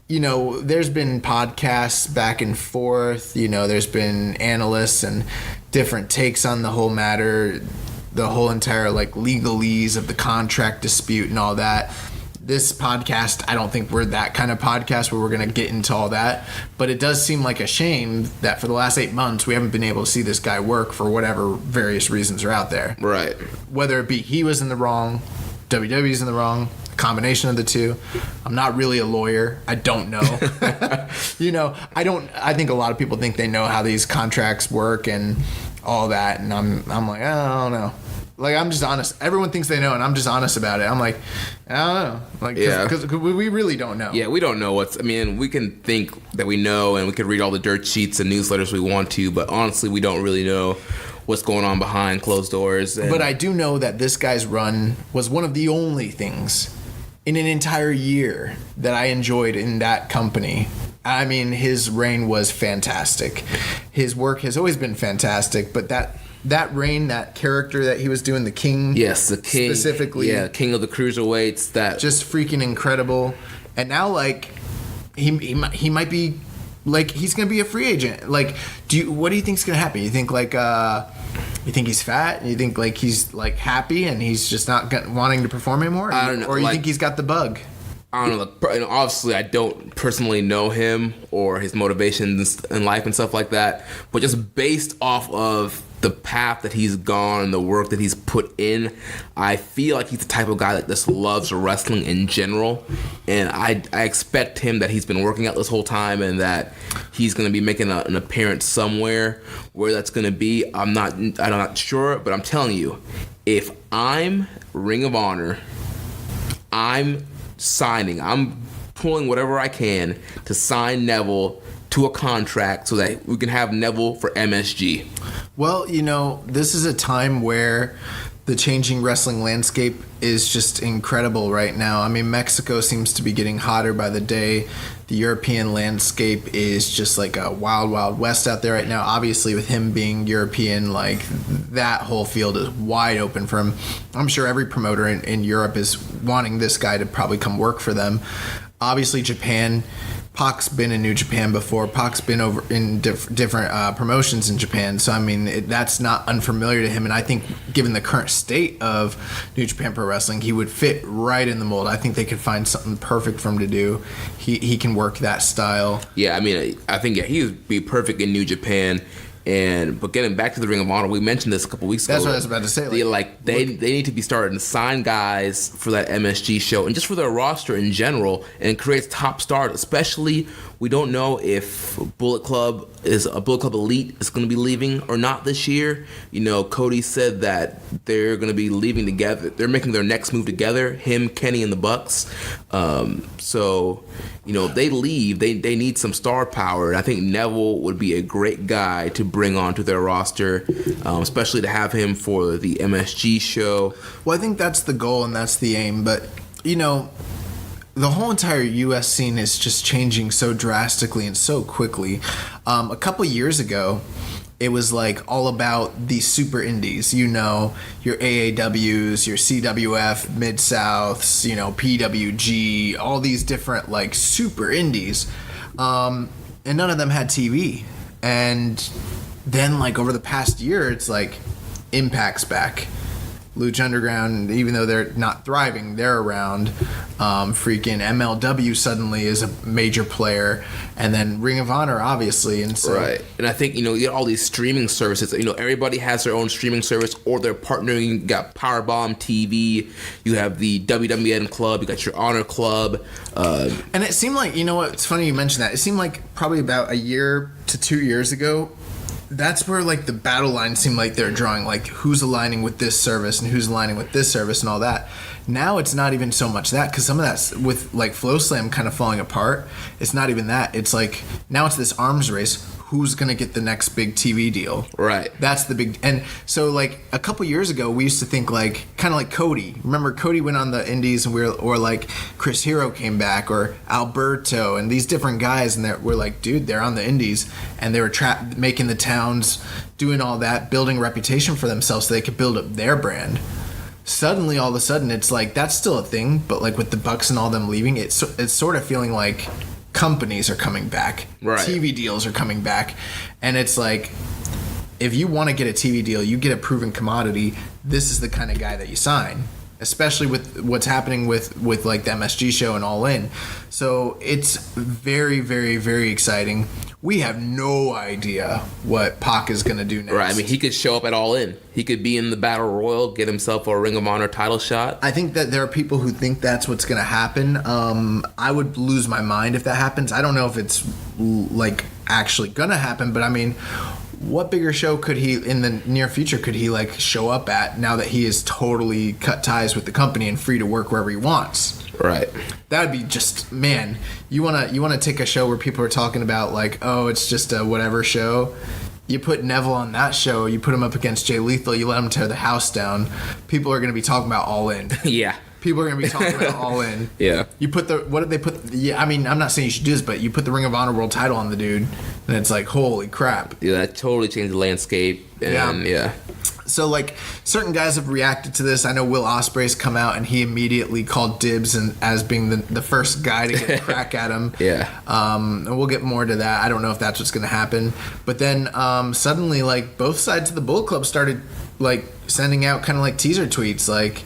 you know, there's been podcasts back and forth. You know, there's been analysts and different takes on the whole matter. The whole entire like legalese of the contract dispute and all that. This podcast, I don't think we're that kind of podcast where we're going to get into all that, but it does seem like a shame that for the last 8 months we haven't been able to see this guy work for whatever various reasons are out there. Right. Whether it be he was in the wrong, WWE's in the wrong, a combination of the two. I'm not really a lawyer. I don't know. You know, I think a lot of people think they know how these contracts work and all that, and I'm like, I don't know. Like, I'm just honest. Everyone thinks they know, and I'm just honest about it. I'm like, I don't know. Like, because we really don't know. Yeah, we don't know I mean, we can think that we know, and we can read all the dirt sheets and newsletters we want to, but honestly, we don't really know what's going on behind closed doors. But I do know that this guy's run was one of the only things in an entire year that I enjoyed in that company. I mean, his reign was fantastic. His work has always been fantastic, but that reign, that character that he was doing, the king. Yes, the king. Specifically. Yeah, king of the cruiserweights. That just freaking incredible. And now, like, he might be, like, he's going to be a free agent. Like, what do you think's going to happen? You think, like, you think he's fat? You think, like, he's, like, happy and he's just not wanting to perform anymore? I don't know. Or you think he's got the bug? I don't know. Like, obviously, I don't personally know him or his motivations in life and stuff like that. But just based off of the path that he's gone and the work that he's put in, I feel like he's the type of guy that just loves wrestling in general. And I expect him that he's been working out this whole time and that he's going to be making an appearance somewhere. Where that's going to be, I'm not sure. But I'm telling you, if I'm Ring of Honor, I'm pulling whatever I can to sign Neville to a contract so that we can have Neville for MSG. Well, you know, this is a time where the changing wrestling landscape is just incredible right now. I mean, Mexico seems to be getting hotter by the day. The European landscape is just like a wild, wild west out there right now. Obviously, with him being European, like, that whole field is wide open for him. I'm sure every promoter in Europe is wanting this guy to probably come work for them. Obviously, Japan. Pac's been in New Japan before. Pac's been over in different promotions in Japan. So, I mean, that's not unfamiliar to him. And I think given the current state of New Japan Pro Wrestling, he would fit right in the mold. I think they could find something perfect for him to do. He can work that style. Yeah, I mean, I think he would be perfect in New Japan. But getting back to the Ring of Honor, we mentioned this a couple weeks ago. That's what I was about to say. They need to be starting to sign guys for that MSG show and just for their roster in general, and create top stars. Especially, we don't know if Bullet Club Elite is going to be leaving or not this year. You know, Cody said that they're going to be leaving together. They're making their next move together. Him, Kenny, and the Bucks. So, you know, if they leave, they need some star power. And I think Neville would be a great guy to bring onto their roster, especially to have him for the MSG show. Well, I think that's the goal and that's the aim. But, you know, the whole entire U.S. scene is just changing so drastically and so quickly. A couple years ago, it was like all about these super indies, you know, your AAWs, your CWF, Mid-Souths, you know, PWG, all these different like super indies. And none of them had TV. And then like over the past year, it's like Impact's back. Lucha Underground, even though they're not thriving, they're around. Freaking MLW suddenly is a major player, and then Ring of Honor, obviously. And so, right. And I think, you know, you get all these streaming services. You know, everybody has their own streaming service, or they're partnering. You got Powerbomb TV. You have the WWN Club. You got your Honor Club. And it seemed like, you know what? It's funny you mentioned that. It seemed like probably about a year to 2 years ago, that's where like the battle lines seem like they're drawing, like who's aligning with this service and who's aligning with this service and all that. Now it's not even so much that, because some of that's with like Flow Slam kind of falling apart. It's not even that. It's like now it's this arms race. Who's going to get the next big TV deal? Right. That's the big... And so, like, a couple years ago, we used to think, like, kind of like Cody. Remember, Cody went on the indies, and or, like, Chris Hero came back, or Alberto, and these different guys, and we're like, dude, they're on the indies, and they were making the towns, doing all that, building a reputation for themselves so they could build up their brand. Suddenly, all of a sudden, it's like, that's still a thing, but, like, with the Bucks and all them leaving, it's sort of feeling like companies are coming back, right. TV deals are coming back, and it's like, if you want to get a TV deal, you get a proven commodity. This is the kind of guy that you sign, especially with what's happening with like the MSG show and All In. So it's very, very, very exciting. We have no idea what Pac is going to do next. Right. I mean, he could show up at All In. He could be in the Battle Royal, get himself a Ring of Honor title shot. I think that there are people who think that's what's going to happen. I would lose my mind if that happens. I don't know if it's like actually going to happen, but I mean, what bigger show could he in the near future could he like show up at now that he is totally cut ties with the company and free to work wherever he wants? Right. That'd be just, man, you wanna take a show where people are talking about like, oh, it's just a whatever show. You put Neville on that show, you put him up against Jay Lethal, you let him tear the house down. People are gonna be talking about All In. Yeah. People are gonna be talking about All In. Yeah. You put what did they put? Yeah, I mean, I'm not saying you should do this, but you put the Ring of Honor World Title on the dude, and it's like, holy crap. Yeah, that totally changed the landscape. And yeah. So, like, certain guys have reacted to this. I know Will Ospreay's come out, and he immediately called dibs as being the first guy to get a crack at him. Yeah. And we'll get more to that. I don't know if that's what's going to happen. But then suddenly, like, both sides of the Bullet Club started, like, sending out kind of, like, teaser tweets. Like,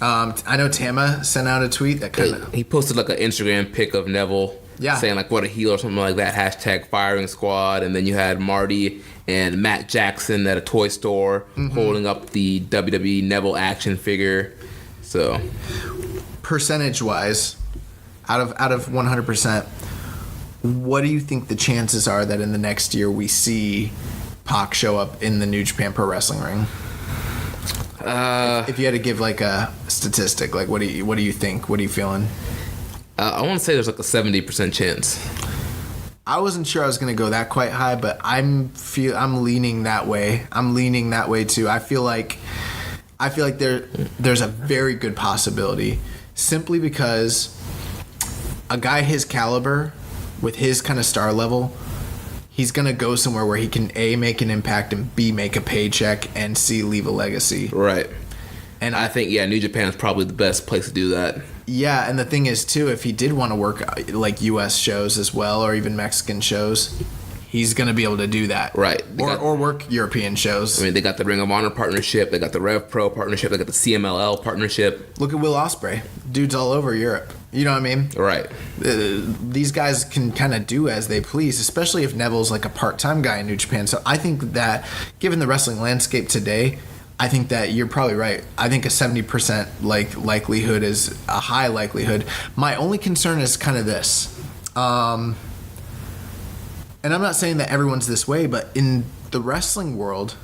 I know Tama sent out a tweet that kind of... He posted, like, an Instagram pic of Neville. Yeah. Saying, like, what a heel or something like that. Hashtag firing squad. And then you had Marty and Matt Jackson at a toy store holding up the WWE Neville action figure. So, percentage-wise, out of 100%, what do you think the chances are that in the next year we see Pac show up in the New Japan Pro Wrestling ring? If you had to give like a statistic, like what do you think? What are you feeling? I want to say there's like a 70% chance. I wasn't sure I was going to go that quite high, but I'm leaning that way. I'm leaning that way too. I feel like there's a very good possibility, simply because a guy his caliber with his kind of star level, he's going to go somewhere where he can A, make an impact, and B, make a paycheck, and C, leave a legacy. Right. And I think, New Japan is probably the best place to do that. Yeah, and the thing is, too, if he did want to work, like, U.S. shows as well, or even Mexican shows, he's going to be able to do that. Right. Or work European shows. I mean, they got the Ring of Honor partnership, they got the Rev Pro partnership, they got the CMLL partnership. Look at Will Ospreay. Dude's all over Europe. You know what I mean? Right. These guys can kind of do as they please, especially if Neville's like a part-time guy in New Japan. So I think that given the wrestling landscape today, I think that you're probably right. I think a 70% likelihood is a high likelihood. My only concern is kind of this. And I'm not saying that everyone's this way, but in the wrestling world,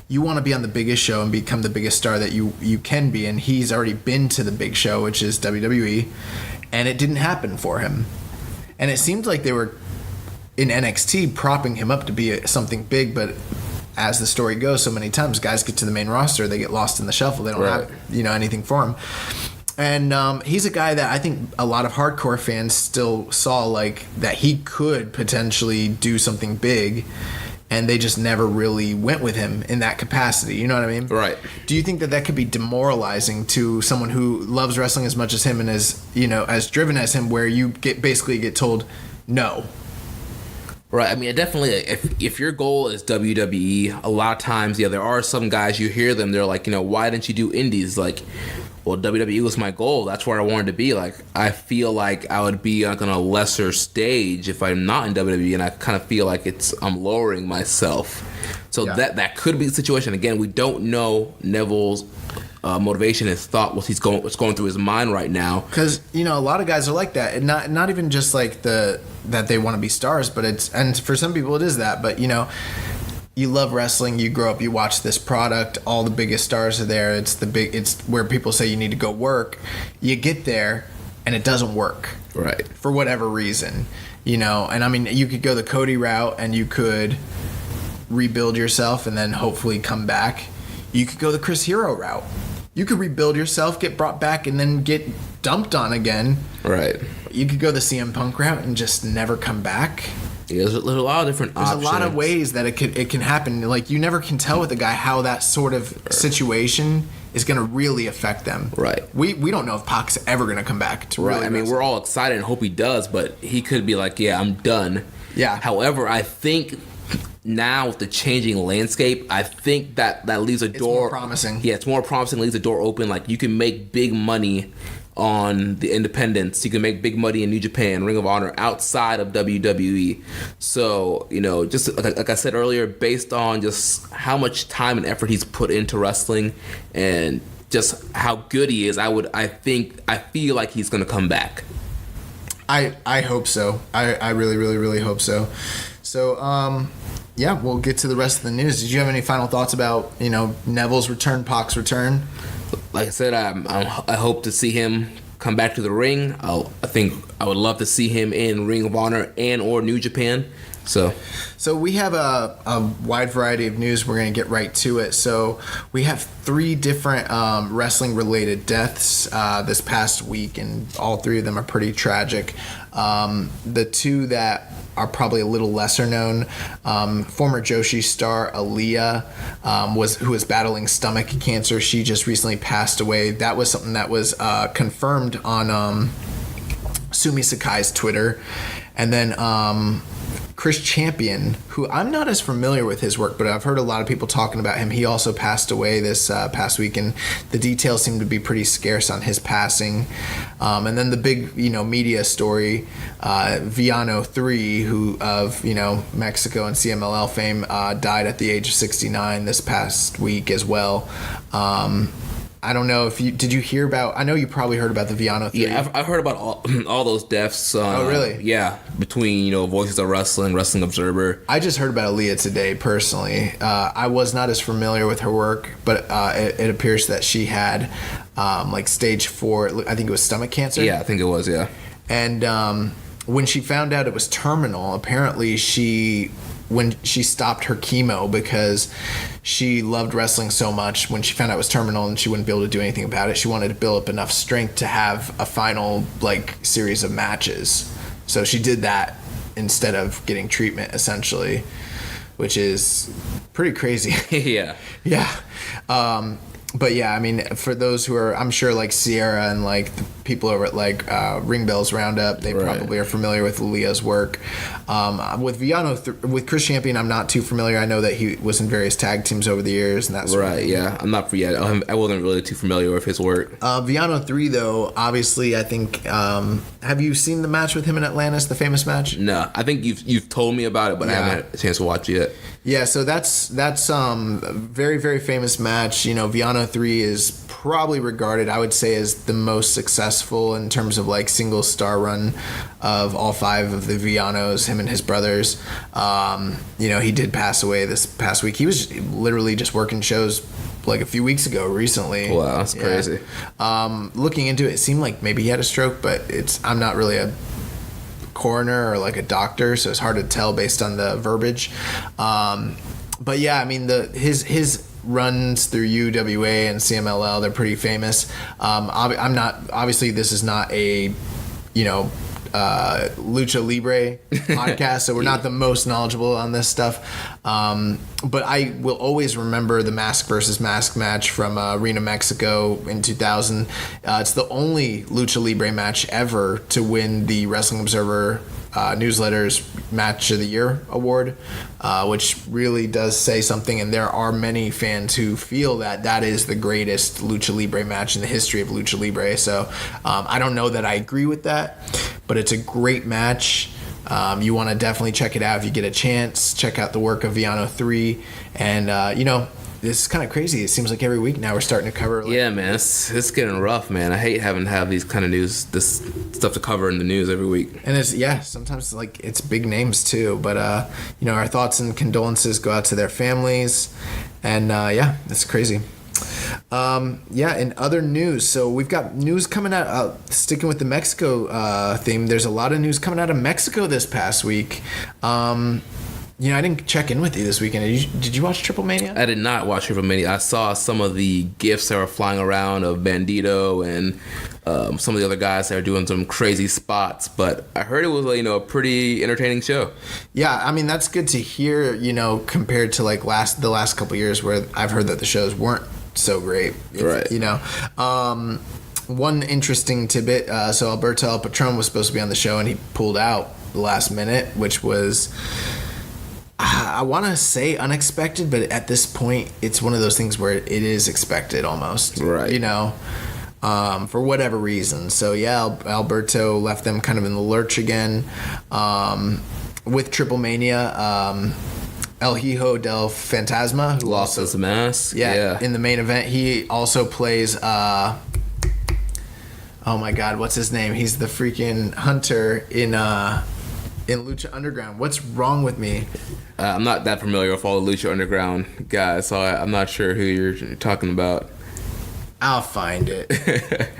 you want to be on the biggest show and become the biggest star that you can be. And he's already been to the big show, which is WWE, and it didn't happen for him. And it seemed like they were in NXT propping him up to be something big, but as the story goes, so many times guys get to the main roster, they get lost in the shuffle. They don't have anything for him. And he's a guy that I think a lot of hardcore fans still saw like that he could potentially do something big, and they just never really went with him in that capacity. You know what I mean? Right. Do you think that could be demoralizing to someone who loves wrestling as much as him and is, as driven as him, where you basically get told no? Right. I mean, definitely, if your goal is WWE, a lot of times, there are some guys, you hear them, they're like, why didn't you do indies? Like, well, WWE was my goal. That's where I wanted to be. Like, I feel like I would be on a lesser stage if I'm not in WWE, and I kind of feel like I'm lowering myself. So that could be the situation. Again, we don't know Neville's motivation, his thought, what's going through his mind right now. Because a lot of guys are like that, and not even just like that they want to be stars, but and for some people it is that. But you love wrestling, you grow up, you watch this product, all the biggest stars are there. It's where people say you need to go work. You get there, and it doesn't work, right? For whatever reason, And I mean, you could go the Cody route, and you could rebuild yourself, and then hopefully come back. You could go the Chris Hero route. You could rebuild yourself, get brought back, and then get dumped on again. Right. You could go the CM Punk route and just never come back. Yeah, there's a lot of different options. There's a lot of ways that it can happen. Like, you never can tell with a guy how that sort of situation is going to really affect them. Right. We don't know if Pac's ever going to come back to right. Really I mean, we're all excited and hope he does, but he could be like, yeah, I'm done. Yeah. However, I think now with the changing landscape, I think that leaves a door. It's more promising. Yeah, it's more promising. Leaves a door open. Like, you can make big money on the independents. You can make big money in New Japan, Ring of Honor, outside of WWE. So, just like I said earlier, based on just how much time and effort he's put into wrestling and just how good he is, I feel like he's going to come back. I hope so. I really, really, really hope so. So, yeah, we'll get to the rest of the news. Did you have any final thoughts about, Neville's return, Pac's return? Like I said, I hope to see him come back to the ring. I think I would love to see him in Ring of Honor and or New Japan. So we have a wide variety of news. We're going to get right to it. So we have 3 different wrestling-related deaths this past week, and all 3 of them are pretty tragic. The 2 that are probably a little lesser known, former Joshi star Aaliyah, who was battling stomach cancer. She just recently passed away. That was something that was confirmed on Sumi Sakai's Twitter. And then Chris Champion, who I'm not as familiar with his work, but I've heard a lot of people talking about him. He also passed away this past week, and the details seem to be pretty scarce on his passing. And then the big, media story, Viano 3, who of, Mexico and CMLL fame, died at the age of 69 this past week as well. I don't know if did you hear about, I know you probably heard about the Viano 3. Yeah, I've heard about all those deaths. Oh, really? Yeah, between, Voices of Wrestling, Wrestling Observer. I just heard about Aaliyah today, personally. I was not as familiar with her work, but it appears that she had, stage 4, I think it was stomach cancer. Yeah, I think it was, yeah. And when she found out it was terminal, apparently when she stopped her chemo because she loved wrestling so much, when she found out it was terminal and she wouldn't be able to do anything about it, she wanted to build up enough strength to have a final series of matches. So she did that instead of getting treatment, essentially, which is pretty crazy. Yeah. Yeah. But yeah, I mean, for those who are, I'm sure Sierra and people over at like Ring Bells Roundup, they probably are familiar with Leo's work. With Viano, with Chris Champion, I'm not too familiar. I know that he was in various tag teams over the years and that sort of thing. Yeah. I'm not I wasn't really too familiar with his work. Viano 3, though, obviously, I think. Have you seen the match with him in Atlantis, the famous match? No, I think you've told me about it, but I haven't had a chance to watch it yet. Yeah, so that's a very, very famous match. You know, Viano 3 is probably regarded, I would say, as the most successful in terms of like single star run of all 5 of the Vianos, him and his brothers. You know, he did pass away this past week. He was literally just working shows like a few weeks ago recently. Wow, that's crazy. Looking into it, it seemed like maybe he had a stroke, but I'm not really a coroner or like a doctor, so it's hard to tell based on the verbiage. But yeah, I mean his runs through UWA and CMLL, they're pretty famous. I'm not, obviously this is not a, you know, Lucha Libre podcast, so we're not the most knowledgeable on this stuff. But I will always remember the Mask versus Mask match from Arena Mexico in 2000. It's the only Lucha Libre match ever to win the Wrestling Observer newsletter's Match of the Year award, which really does say something, and there are many fans who feel that is the greatest Lucha Libre match in the history of Lucha Libre. So I don't know that I agree with that, but it's a great match. You want to definitely check it out if you get a chance. Check out the work of Viano 3, and you know, this is kind of crazy. It seems like every week now we're starting to cover. Yeah, man, it's getting rough, man. I hate having to have these kind of news, this stuff to cover in the news every week. And sometimes like it's big names too. But you know, our thoughts and condolences go out to their families, and it's crazy. In other news, so we've got news coming out, sticking with the Mexico theme. There's a lot of news coming out of Mexico this past week. You know, I didn't check in with you this weekend. Did you watch Triple Mania? I did not watch Triple Mania. I saw some of the GIFs that were flying around of Bandito and some of the other guys that are doing some crazy spots, but I heard it was, you know, a pretty entertaining show. Yeah, I mean, that's good to hear, you know, compared to like the last couple of years where I've heard that the shows weren't so great. Right. You know, one interesting tidbit, so Alberto El Patron was supposed to be on the show and he pulled out the last minute, which was, I want to say unexpected, but at this point, it's one of those things where it is expected almost. Right. You know, for whatever reason. So, yeah, Alberto left them kind of in the lurch again. With Triple Mania, El Hijo del Fantasma, who lost his mask. Yeah, in the main event. He also plays, oh my God, what's his name? He's the freaking hunter in Lucha Underground. What's wrong with me? I'm not that familiar with all the Lucha Underground guys, so I'm not sure who you're talking about. I'll find it.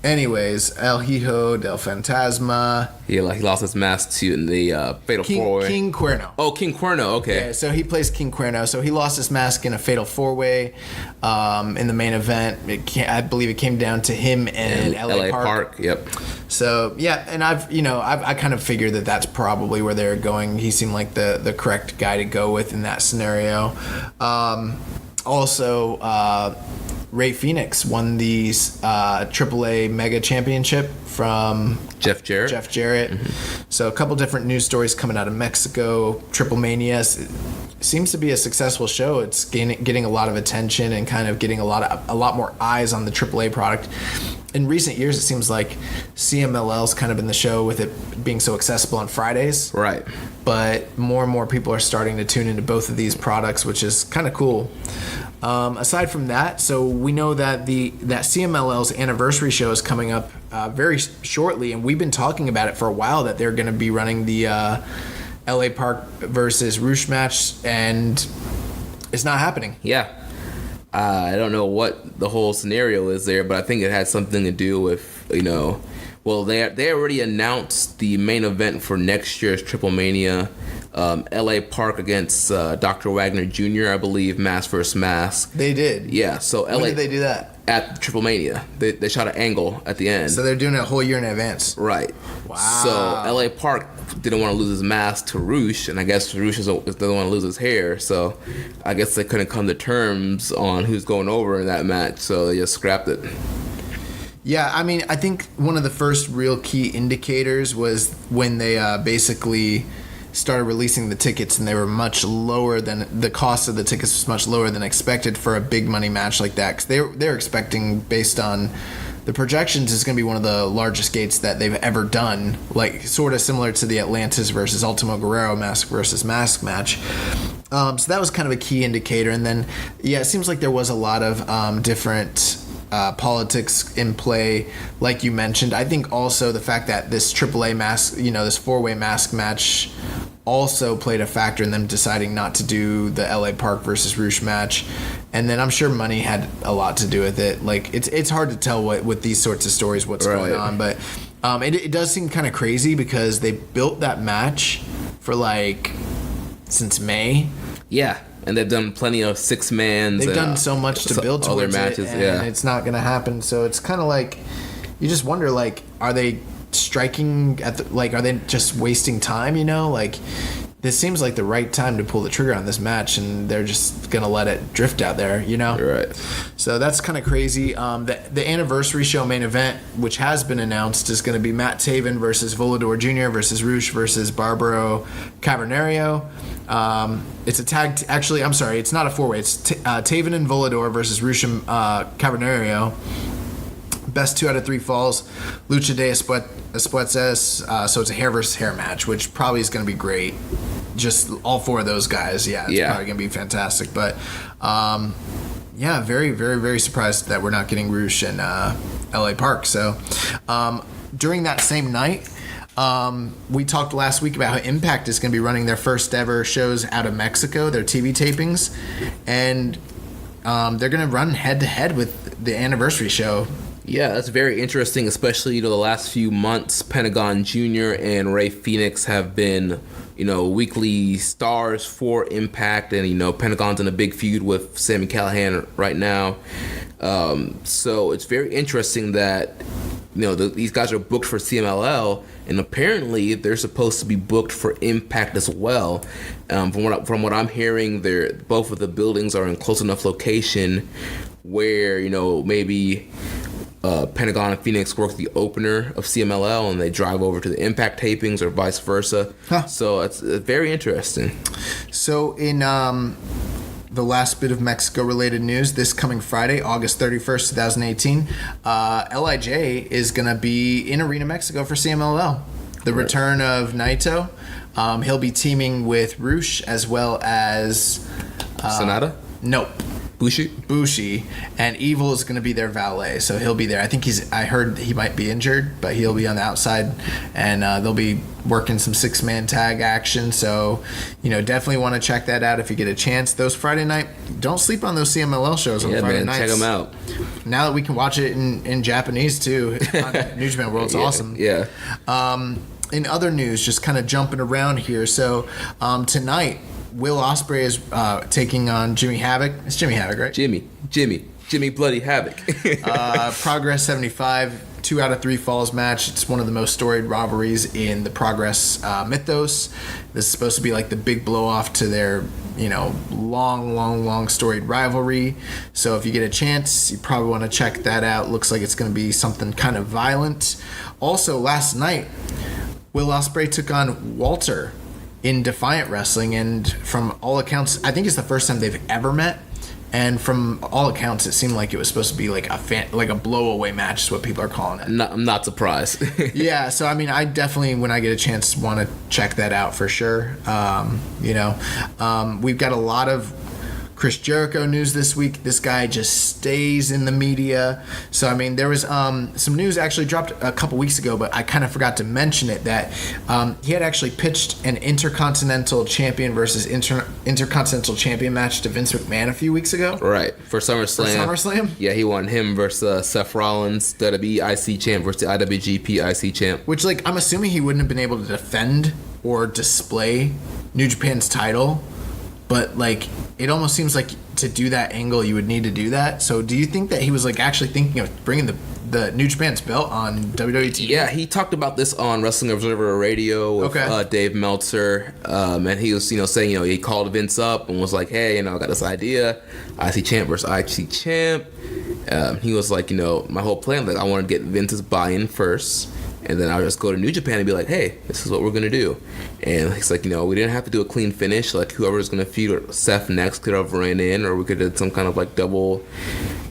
Anyways, El Hijo del Fantasma. Yeah, he lost his mask to in the Fatal 4-Way. King Cuerno. Oh, King Cuerno, okay. Yeah, so he plays King Cuerno. So he lost his mask in a Fatal 4-Way in the main event. I believe it came down to him and LA Park. Yep. So, yeah, and I kind of figured that that's probably where they're going. He seemed like the correct guy to go with in that scenario. Also, Ray Phoenix won the AAA Mega Championship from Jeff Jarrett. Mm-hmm. So a couple different news stories coming out of Mexico. Triple Mania seems to be a successful show. It's getting a lot of attention and kind of getting a lot more eyes on the AAA product. In recent years, it seems like CMLL's kind of been the show with it being so accessible on Fridays. Right. But more and more people are starting to tune into both of these products, which is kind of cool. Aside from that, so we know that that CMLL's anniversary show is coming up very shortly, and we've been talking about it for a while that they're going to be running the LA Park versus Roosh match, and it's not happening. Yeah. I don't know what the whole scenario is there, but I think it had something to do with, you know, well, they already announced the main event for next year's Triple Mania. LA Park against Dr. Wagner Jr., I believe, mask versus mask. They did? Yeah. So when did they do that? At Triple Mania. They shot an angle at the end. So they're doing it a whole year in advance? Right. Wow. So LA Park didn't want to lose his mask to Roosh, and I guess Roosh doesn't want to lose his hair, so I guess they couldn't come to terms on who's going over in that match, so they just scrapped it. Yeah, I mean, I think one of the first real key indicators was when they basically started releasing the tickets, and they were much lower than the cost of the tickets was much lower than expected for a big money match like that. Because they're expecting, based on the projections, is going to be one of the largest gates that they've ever done, like sort of similar to the Atlantis versus Ultimo Guerrero mask versus mask match. So that was kind of a key indicator. And then, yeah, it seems like there was a lot of different politics in play, like you mentioned. I think also the fact that this AAA mask, this 4-way mask match also played a factor in them deciding not to do the LA Park versus Roosh match. And then I'm sure money had a lot to do with it. Like, it's hard to tell with these sorts of stories what's going on, but it does seem kind of crazy because they built that match for since May. Yeah. And they've done plenty of 6-mans. They've done so much to build towards matches, and it's not going to happen. So it's kind of like, you just wonder, are they striking at are they just wasting time, this seems like the right time to pull the trigger on this match, and they're just going to let it drift out there, Right. So that's kind of crazy. The anniversary show main event, which has been announced, is going to be Matt Taven versus Volador Jr. versus Roosh versus Barbaro Cavernario. It's a tag. Actually, I'm sorry. It's not a 4-way. It's Taven and Volador versus Roosh and Cavernario. Best 2 out of 3 falls. Lucha de Espuetas. So it's a hair versus hair match, which probably is going to be great. Just all 4 of those guys. Yeah, it's probably going to be fantastic. But very, very, very surprised that we're not getting Roosh and LA Park. So during that same night, we talked last week about how Impact is going to be running their first ever shows out of Mexico, their TV tapings, and they're going to run head to head with the anniversary show. Yeah, that's very interesting, especially the last few months. Pentagon Jr. and Ray Phoenix have been, weekly stars for Impact, and Pentagon's in a big feud with Sami Callihan right now. So it's very interesting that these guys are booked for CMLL, and apparently they're supposed to be booked for Impact as well. From what I'm hearing, both of the buildings are in close enough location where maybe Pentagon and Phoenix work the opener of CMLL and they drive over to the Impact tapings, or vice versa. So it's very interesting. So in the last bit of Mexico-related news, this coming Friday, August 31st, 2018, LIJ is going to be in Arena Mexico for CMLL. The return of Naito. He'll be teaming with Roosh as well as... Sonata? Nope. Bushi, and Evil is going to be their valet, so he'll be there. I heard he might be injured, but he'll be on the outside, and they'll be working some 6-man tag action. So, definitely want to check that out if you get a chance. Those Friday night, don't sleep on those CMLL shows on Friday nights. Check them out. Now that we can watch it in Japanese too, on New Japan World, it's awesome. Yeah. In other news, just kind of jumping around here. So tonight, Will Ospreay is taking on Jimmy Havoc. It's Jimmy Havoc, right? Jimmy Bloody Havoc. Progress 75, 2 out of 3 falls match. It's one of the most storied rivalries in the Progress mythos. This is supposed to be like the big blow off to their, long storied rivalry. So if you get a chance, you probably want to check that out. Looks like it's going to be something kind of violent. Also, last night, Will Ospreay took on Walter in Defiant Wrestling, and from all accounts, I think it's the first time they've ever met. And from all accounts, it seemed like it was supposed to be like a blowaway match, is what people are calling it. I'm not surprised. Yeah, so I definitely, when I get a chance, want to check that out for sure. We've got a lot of Chris Jericho news this week. This guy just stays in the media. So, there was some news actually dropped a couple weeks ago, but I kind of forgot to mention it, that he had actually pitched an Intercontinental Champion versus Intercontinental Champion match to Vince McMahon a few weeks ago. Right, for SummerSlam. Yeah, he won him versus Seth Rollins, WWE IC Champ versus the IWGP IC Champ. Which, I'm assuming he wouldn't have been able to defend or display New Japan's title. But, it almost seems like to do that angle, you would need to do that. So do you think that he was, actually thinking of bringing the New Japan's belt on WWE TV? Yeah, he talked about this on Wrestling Observer Radio with Dave Meltzer. And he was, saying, he called Vince up and was like, hey, I got this idea. IC Champ versus IC Champ. He was like, my whole plan, like, I want to get Vince's buy-in first, and then I'll just go to New Japan and be like, hey, this is what we're going to do. And he's like, we didn't have to do a clean finish. Like, whoever's going to feud Seth next could have ran in, or we could have done some kind of, like, double,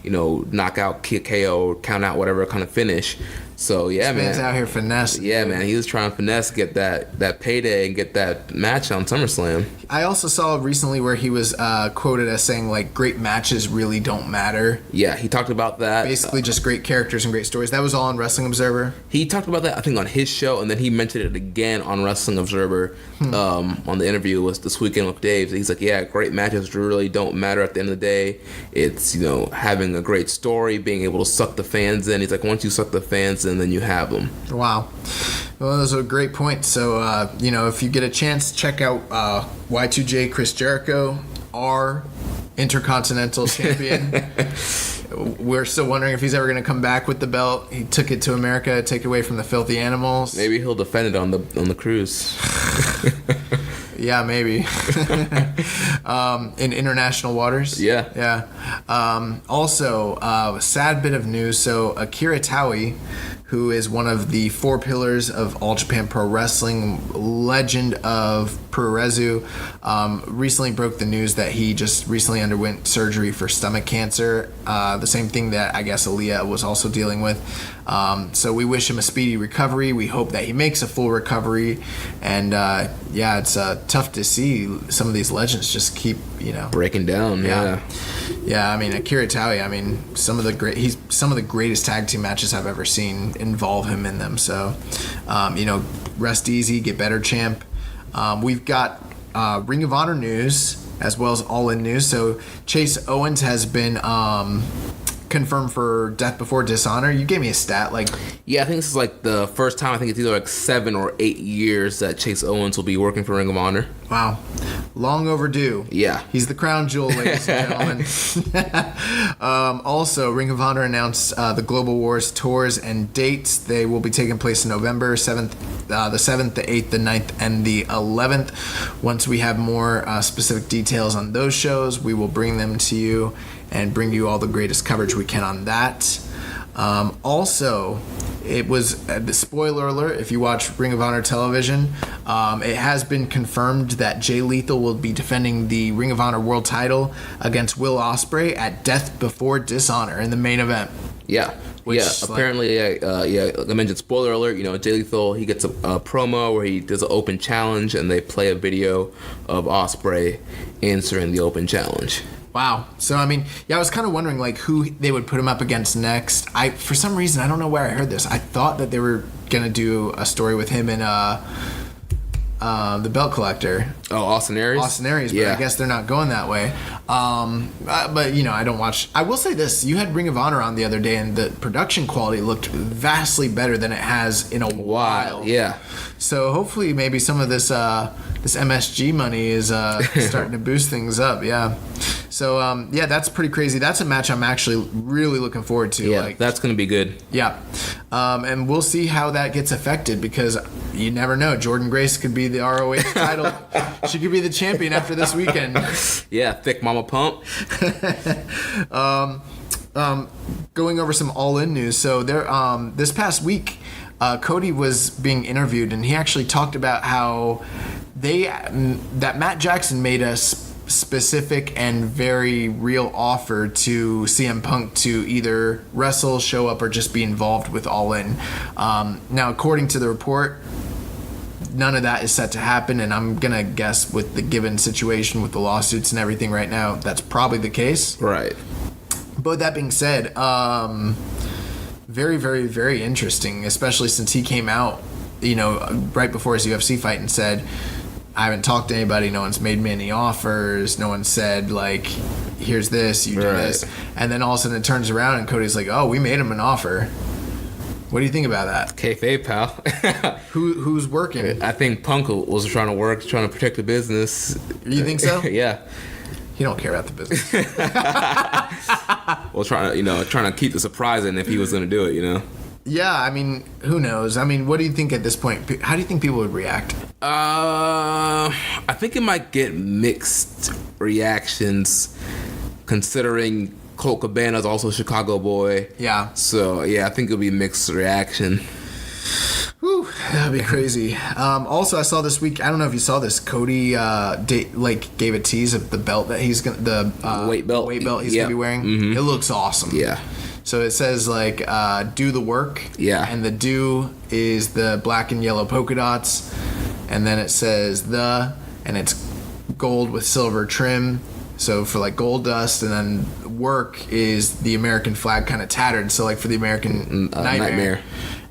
knockout, KO, count out, whatever kind of finish. So, yeah, this man's out here finessing. Yeah, man. He was trying to finesse, get that payday and get that match on SummerSlam. I also saw recently where he was quoted as saying, like, great matches really don't matter. Yeah, he talked about that. Basically just great characters and great stories. That was all on Wrestling Observer. He talked about that, I think, on his show, and then he mentioned it again on Wrestling Observer on the interview was This Weekend with Dave. He's like, yeah, great matches really don't matter at the end of the day. It's, having a great story, being able to suck the fans in. He's like, once you suck the fans in, then you have them. Wow. Well, those are great points. So, if you get a chance, check out Y2J Chris Jericho, our Intercontinental Champion. We're still wondering if he's ever going to come back with the belt. He took it to America, take it away from the filthy animals. Maybe he'll defend it on the cruise. Yeah, maybe. In international waters. Yeah. Also, a sad bit of news. So Akira Taue, who is one of the four pillars of All Japan Pro Wrestling, legend of Puroresu, recently broke the news that he just recently underwent surgery for stomach cancer, the same thing that I guess Aaliyah was also dealing with. So we wish him a speedy recovery. We hope that he makes a full recovery. And it's tough to see some of these legends just keep, breaking down. Yeah, I mean, Akira Taue, some of the greatest tag team matches I've ever seen involve him in them. So, rest easy, get better, champ. We've got Ring of Honor news as well as All In news. So Chase Owens has been confirmed for Death Before Dishonor. You gave me a stat, yeah, I think this is like the first time. I think it's either like 7 or 8 years that Chase Owens will be working for Ring of Honor. Wow, long overdue. Yeah, he's the crown jewel, ladies and gentlemen. Also, Ring of Honor announced the Global Wars tours and dates. They will be taking place in November 7th, the 7th, the 8th, the 9th, and the 11th. Once we have more specific details on those shows, we will bring them to you and bring you all the greatest coverage we can on that. Also, it was the spoiler alert. If you watch Ring of Honor television, it has been confirmed that Jay Lethal will be defending the Ring of Honor World Title against Will Ospreay at Death Before Dishonor in the main event. Yeah. Apparently, like I mentioned, spoiler alert, Jay Lethal, he gets a promo where he does an open challenge and they play a video of Ospreay answering the open challenge. Wow. So, I was kind of wondering, who they would put him up against next. For some reason, I don't know where I heard this. I thought that they were going to do a story with him and the Belt Collector. Oh, Austin Aries? But I guess they're not going that way. But, I don't watch. I will say this. You had Ring of Honor on the other day, and the production quality looked vastly better than it has in a while. Yeah. So, hopefully, maybe some of this MSG money is starting to boost things up. Yeah. So, that's pretty crazy. That's a match I'm actually really looking forward to. Yeah, that's going to be good. Yeah. And we'll see how that gets affected because you never know. Jordan Grace could be the ROH title. She could be the champion after this weekend. Yeah, thick mama pump. Going over some All In news. So there, this past week, Cody was being interviewed, and he actually talked about how that Matt Jackson made a specific and very real offer to CM Punk to either wrestle, show up, or just be involved with All In. Now, according to the report, none of that is set to happen, and I'm gonna guess with the given situation with the lawsuits and everything right now, that's probably the case. Right. But that being said, very, very, very interesting, especially since he came out, right before his UFC fight and said, I haven't talked to anybody, no one's made me any offers, no one said, here's this, you do this. And then all of a sudden it turns around and Cody's like, oh, we made him an offer. What do you think about that? Kayfabe, pal. Who's working? I think Punk was trying to protect the business. You think so? Yeah. He don't care about the business. Well, trying to keep the surprise in if he was going to do it, Yeah, who knows? What do you think at this point? How do you think people would react? I think it might get mixed reactions considering Colt Cabana's also a Chicago boy. Yeah. So yeah, I think it'll be mixed reaction. Whew, that'd be crazy. Also, I saw this week. I don't know if you saw this. Cody gave a tease of the belt that he's gonna weight belt he's gonna be wearing. Mm-hmm. It looks awesome. Yeah. So it says do the work. Yeah. And the do is the black and yellow polka dots, and then it says and it's gold with silver trim. So for like gold dust, and then work is the American flag kind of tattered. So like for the American nightmare.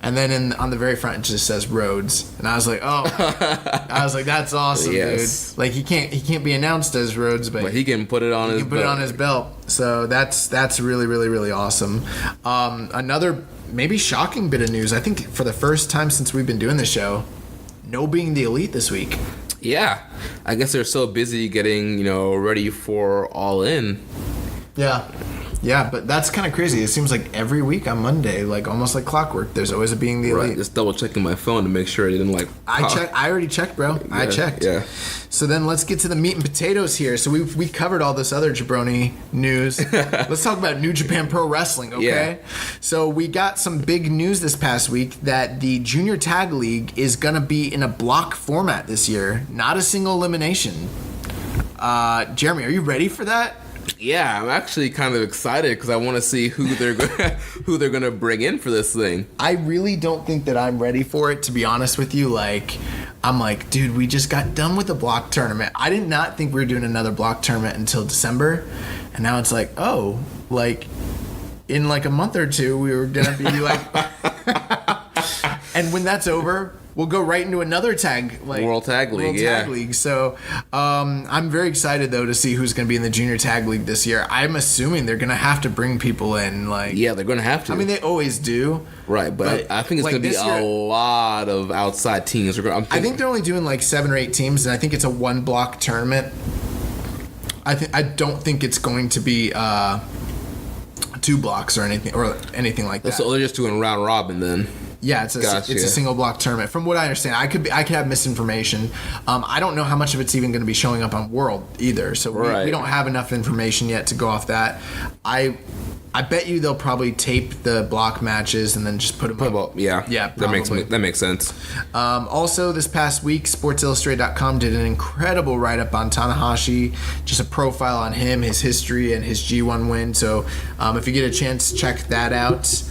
And then on the very front it just says Rhodes, and I was like, that's awesome, yes. dude. Like he can't be announced as Rhodes, but he can put it on his belt. Put it on his belt. So that's really, really, really awesome. Another maybe shocking bit of news. I think for the first time since we've been doing this show, no being the elite this week. Yeah, I guess they're so busy getting ready for All In. Yeah, but that's kind of crazy. It seems like every week on Monday, like almost like clockwork, there's always a being the elite. Right, just double checking my phone to make sure I didn't I already checked, bro. Yeah, I checked. Yeah. So then let's get to the meat and potatoes here. So we covered all this other jabroni news. Let's talk about New Japan Pro Wrestling, okay? Yeah. So we got some big news this past week that the Junior Tag League is going to be in a block format this year, not a single elimination. Jeremy, are you ready for that? Yeah, I'm actually kind of excited because I want to see who they're gonna bring in for this thing. I really don't think that I'm ready for it, to be honest with you. I'm like, dude, we just got done with the block tournament. I did not think we were doing another block tournament until December, and now it's like, oh, like in like a month or two we were gonna be like, and when that's over, we'll go right into another World Tag League. So I'm very excited though to see who's going to be in the Junior Tag League this year. I'm assuming they're going to have to bring people in. Yeah, they're going to have to. I mean, they always do. Right, but I think it's going to be a lot of outside teams. I think they're only doing like 7 or 8 teams, and I think it's a 1-block tournament. I don't think it's going to be 2 blocks or anything like that. So they're just doing round robin then. Yeah, it's a single block tournament. From what I understand, I could have misinformation. I don't know how much of it's even going to be showing up on World either. So we don't have enough information yet to go off that. I bet you they'll probably tape the block matches and then just put them up. Yeah, that makes sense. Also, this past week, SportsIllustrated.com did an incredible write-up on Tanahashi, just a profile on him, his history, and his G1 win. So if you get a chance, check that out.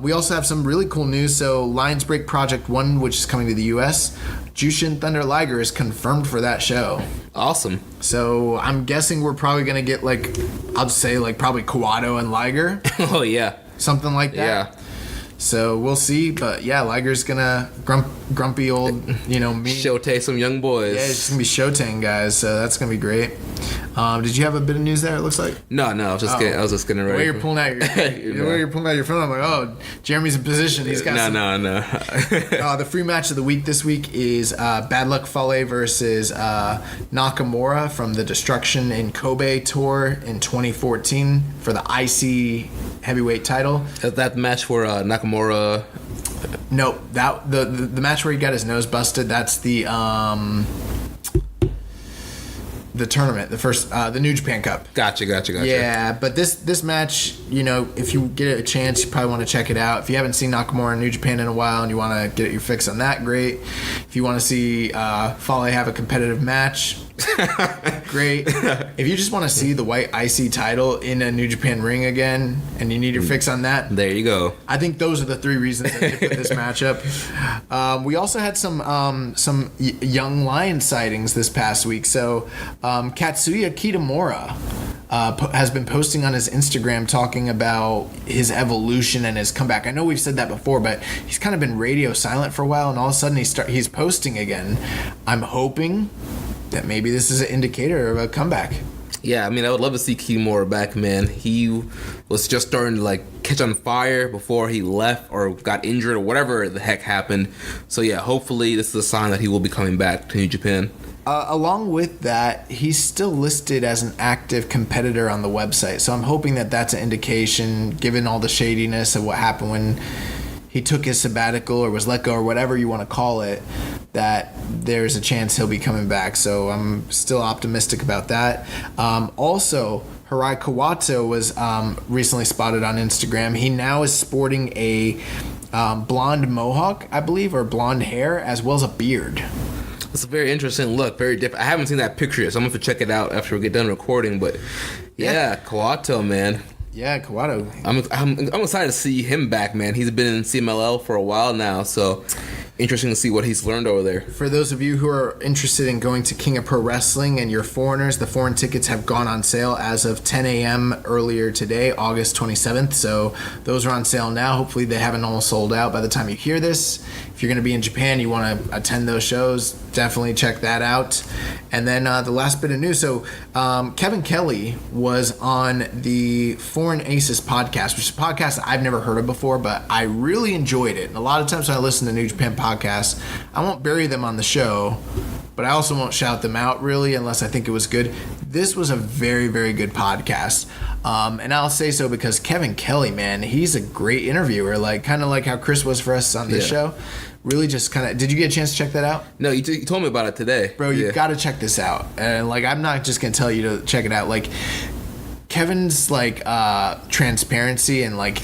We also have some really cool news. So Lions Break Project 1, which is coming to the U.S., Jushin Thunder Liger is confirmed for that show. Awesome. So I'm guessing we're probably going to get probably Kawato and Liger. Oh, yeah. Something like that. Yeah. So we'll see. But yeah, Liger's going to grumpy old, me. Showtay some young boys. Yeah, it's going to be Showtang guys. So that's going to be great. Did you have a bit of news there, it looks like? No, I was just getting ready. The way you're pulling out your phone, I'm like, oh, Jeremy's in position. He's got No. The free match of the week this week is Bad Luck Fale versus Nakamura from the Destruction in Kobe tour in 2014 for the IC heavyweight title. Is that match for Nakamura? Nope. That the match where he got his nose busted, that's the tournament, the first, the New Japan Cup. Gotcha. Yeah, but this match, if you get a chance, you probably want to check it out. If you haven't seen Nakamura in New Japan in a while and you want to get your fix on that, great. If you want to see Fale have a competitive match, great. If you just want to see the white IC title in a New Japan ring again and you need your fix on that, there you go. I think those are the 3 reasons that they put this matchup. We also had some young lion sightings this past week. So Katsuya Kitamura has been posting on his Instagram talking about his evolution and his comeback. I know we've said that before, but he's kind of been radio silent for a while, and all of a sudden he's posting again. I'm hoping that maybe this is an indicator of a comeback. Yeah, I mean, I would love to see Kitamura back, man. He was just starting to catch on fire before he left or got injured or whatever the heck happened. So yeah, hopefully this is a sign that he will be coming back to New Japan. Along with that, he's still listed as an active competitor on the website. So I'm hoping that that's an indication, given all the shadiness of what happened when he took his sabbatical or was let go or whatever you want to call it, that there's a chance he'll be coming back. So I'm still optimistic about that. Also, Hirai Kawato was recently spotted on Instagram. He now is sporting a blonde mohawk, I believe, or blonde hair, as well as a beard. It's a very interesting look, very different. I haven't seen that picture yet, so I'm going to check it out after we get done recording. But yeah, Kawato, man. Yeah, Kawato. I'm excited to see him back, man. He's been in CMLL for a while now, so interesting to see what he's learned over there. For those of you who are interested in going to King of Pro Wrestling and you're foreigners, the foreign tickets have gone on sale as of 10 a.m. earlier today, August 27th. So those are on sale now. Hopefully they haven't all sold out by the time you hear this. If you're going to be in Japan, you want to attend those shows, definitely check that out. And then the last bit of news. So Kevin Kelly was on the Foreign Aces podcast, which is a podcast that I've never heard of before, but I really enjoyed it. And a lot of times when I listen to New Japan podcasts, I won't bury them on the show, but I also won't shout them out really unless I think it was good. This was a very, very good podcast. And I'll say so because Kevin Kelly, man, he's a great interviewer, like kind of like how Chris was for us on this show. Really just kind of... Did you get a chance to check that out? No, you told me about it today. Bro, you got to check this out. And, like, I'm not just going to tell you to check it out. Like, Kevin's, like, transparency and, like,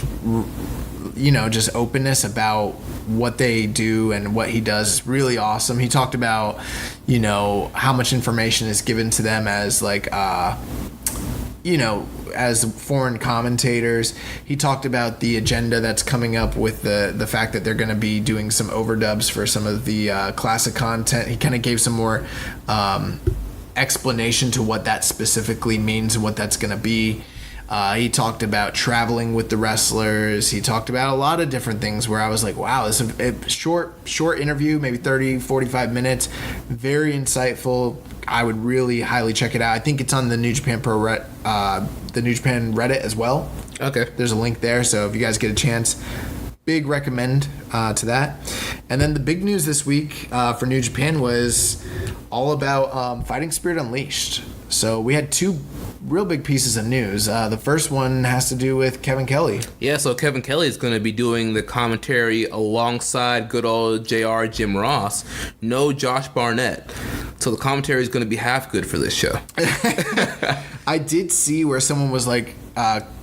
you know, just openness about what they do and what he does is really awesome. He talked about, you know, how much information is given to them as, like, you know, as foreign commentators. He talked about the agenda that's coming up with the fact that they're going to be doing some overdubs for some of the classic content. He kind of gave some more explanation to what that specifically means and what that's going to be. He talked about traveling with the wrestlers. He talked about a lot of different things where I was like, wow, this is a short interview, maybe 30, 45 minutes. Very insightful. I would really highly check it out. I think it's on the New Japan the New Japan Reddit as well. Okay. There's a link there, so if you guys get a chance, big recommend to that. And then the big news this week for New Japan was all about Fighting Spirit Unleashed. So we had two real big pieces of news. The first one has to do with Kevin Kelly. Yeah, so Kevin Kelly is going to be doing the commentary alongside good old JR Jim Ross. No Josh Barnett. So the commentary is going to be half good for this show. I did see where someone was like,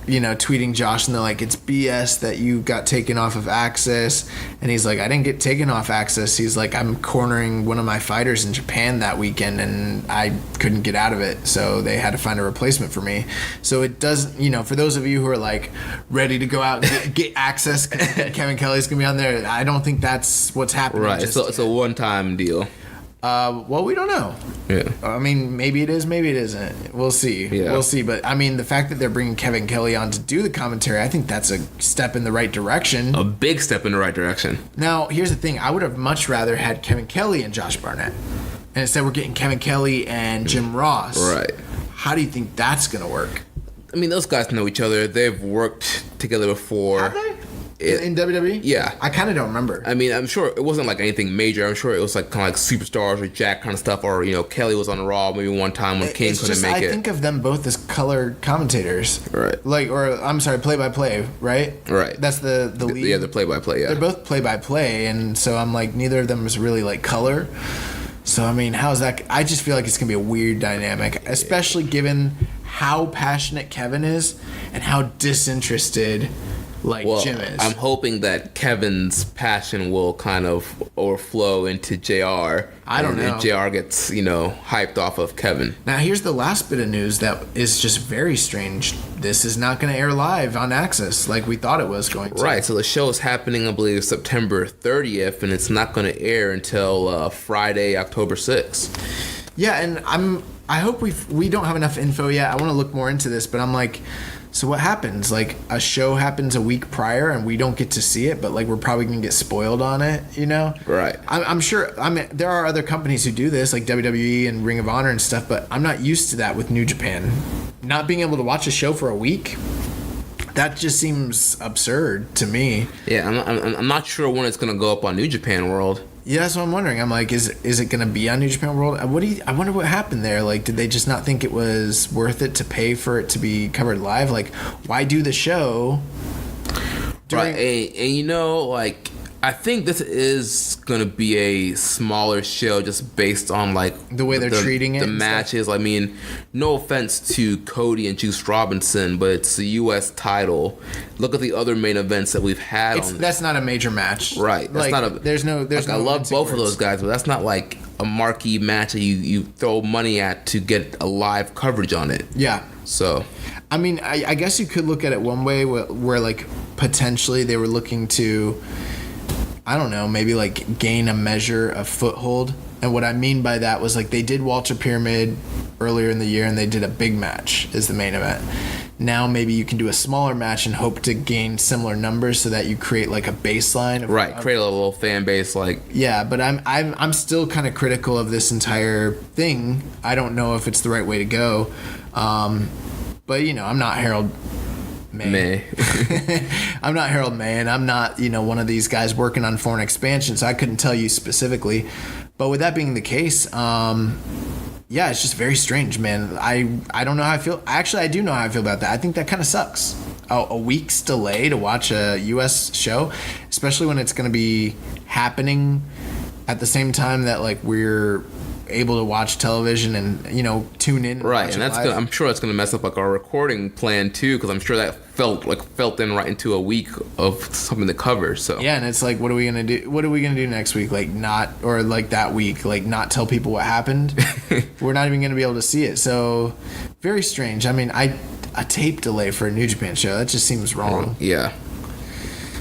you know, tweeting Josh, and they're like, it's BS that you got taken off of Access. And he's like, I didn't get taken off Access. He's like, I'm cornering one of my fighters in Japan that weekend, and I couldn't get out of it. So they had to find a replacement for me. So it does, you know, for those of you who are like ready to go out and get Access, Kevin Kelly's going to be on there. I don't think that's what's happening. Right. It's a one-time deal. Well, we don't know. Yeah. I mean, maybe it is, maybe it isn't. We'll see. Yeah. We'll see. But, I mean, the fact that they're bringing Kevin Kelly on to do the commentary, I think that's a step in the right direction. A big step in the right direction. Now, here's the thing. I would have much rather had Kevin Kelly and Josh Barnett. And instead we're getting Kevin Kelly and Jim Ross. Right. How do you think that's going to work? I mean, those guys know each other. They've worked together before. Have they? In WWE? Yeah. I kind of don't remember. I mean, I'm sure it wasn't like anything major. I'm sure it was like kind of like Superstars or Jack kind of stuff. Or, you know, Kelly was on Raw maybe one time when King couldn't make it. I think of them both as color commentators. Right. Like, or, I'm sorry, play-by-play, right? Right. That's the lead. Yeah, the play-by-play, yeah. They're both play-by-play, and so I'm like, neither of them is really like color. So, I mean, how's that? I just feel like it's going to be a weird dynamic, especially given how passionate Kevin is and how disinterested Jim is. I'm hoping that Kevin's passion will kind of overflow into JR. I don't know. And JR gets, you know, hyped off of Kevin. Now, here's the last bit of news that is just very strange. This is not going to air live on Access like we thought it was going to. Right, so the show is happening, I believe, September 30th, and it's not going to air until Friday, October 6th. Yeah, and I hope we don't have enough info yet. I want to look more into this, but I'm like, so what happens? Like, a show happens a week prior and we don't get to see it, but like we're probably gonna get spoiled on it, you know? Right. I'm sure. I mean, there are other companies who do this, like WWE and Ring of Honor and stuff, but I'm not used to that with New Japan. Not being able to watch a show for a week, that just seems absurd to me. Yeah, I'm not sure when it's gonna go up on New Japan World. Yeah, that's what I'm wondering. I'm like, is it going to be on New Japan World? I wonder what happened there. Like, did they just not think it was worth it to pay for it to be covered live? Like, why do the show? Right, and you know, like, I think this is going to be a smaller show just based on like the way they're treating it. The matches. I mean, no offense to Cody and Juice Robinson, but it's a U.S. title. Look at the other main events that we've had. That's not a major match, right? That's like, not a. There's no. I love both of those guys, but that's not like a marquee match that you throw money at to get a live coverage on it. Yeah. So, I mean, I guess you could look at it one way where like potentially they were looking to, I don't know, maybe like gain a measure of foothold. And what I mean by that was like they did Walter Pyramid earlier in the year and they did a big match as the main event. Now maybe you can do a smaller match and hope to gain similar numbers so that you create like a baseline. Create a little fan base like. Yeah, but I'm still kind of critical of this entire thing. I don't know if it's the right way to go. But you know, I'm not Harold May. I'm not Harold May, and I'm not, you know, one of these guys working on foreign expansion, so I couldn't tell you specifically. But with that being the case, yeah, it's just very strange, man. I don't know how I feel. Actually, I do know how I feel about that. I think that kind of sucks. A week's delay to watch a U.S. show, especially when it's going to be happening at the same time that like we're able to watch television and, you know, tune in. Right, and I'm sure that's gonna mess up like our recording plan too, because I'm sure that felt in right into a week of something to cover. So yeah, and it's like, what are we gonna do? What are we gonna do next week? Like not, or like that week, like not tell people what happened. We're not even gonna be able to see it. So very strange. I mean, a tape delay for a New Japan show, that just seems wrong. Yeah.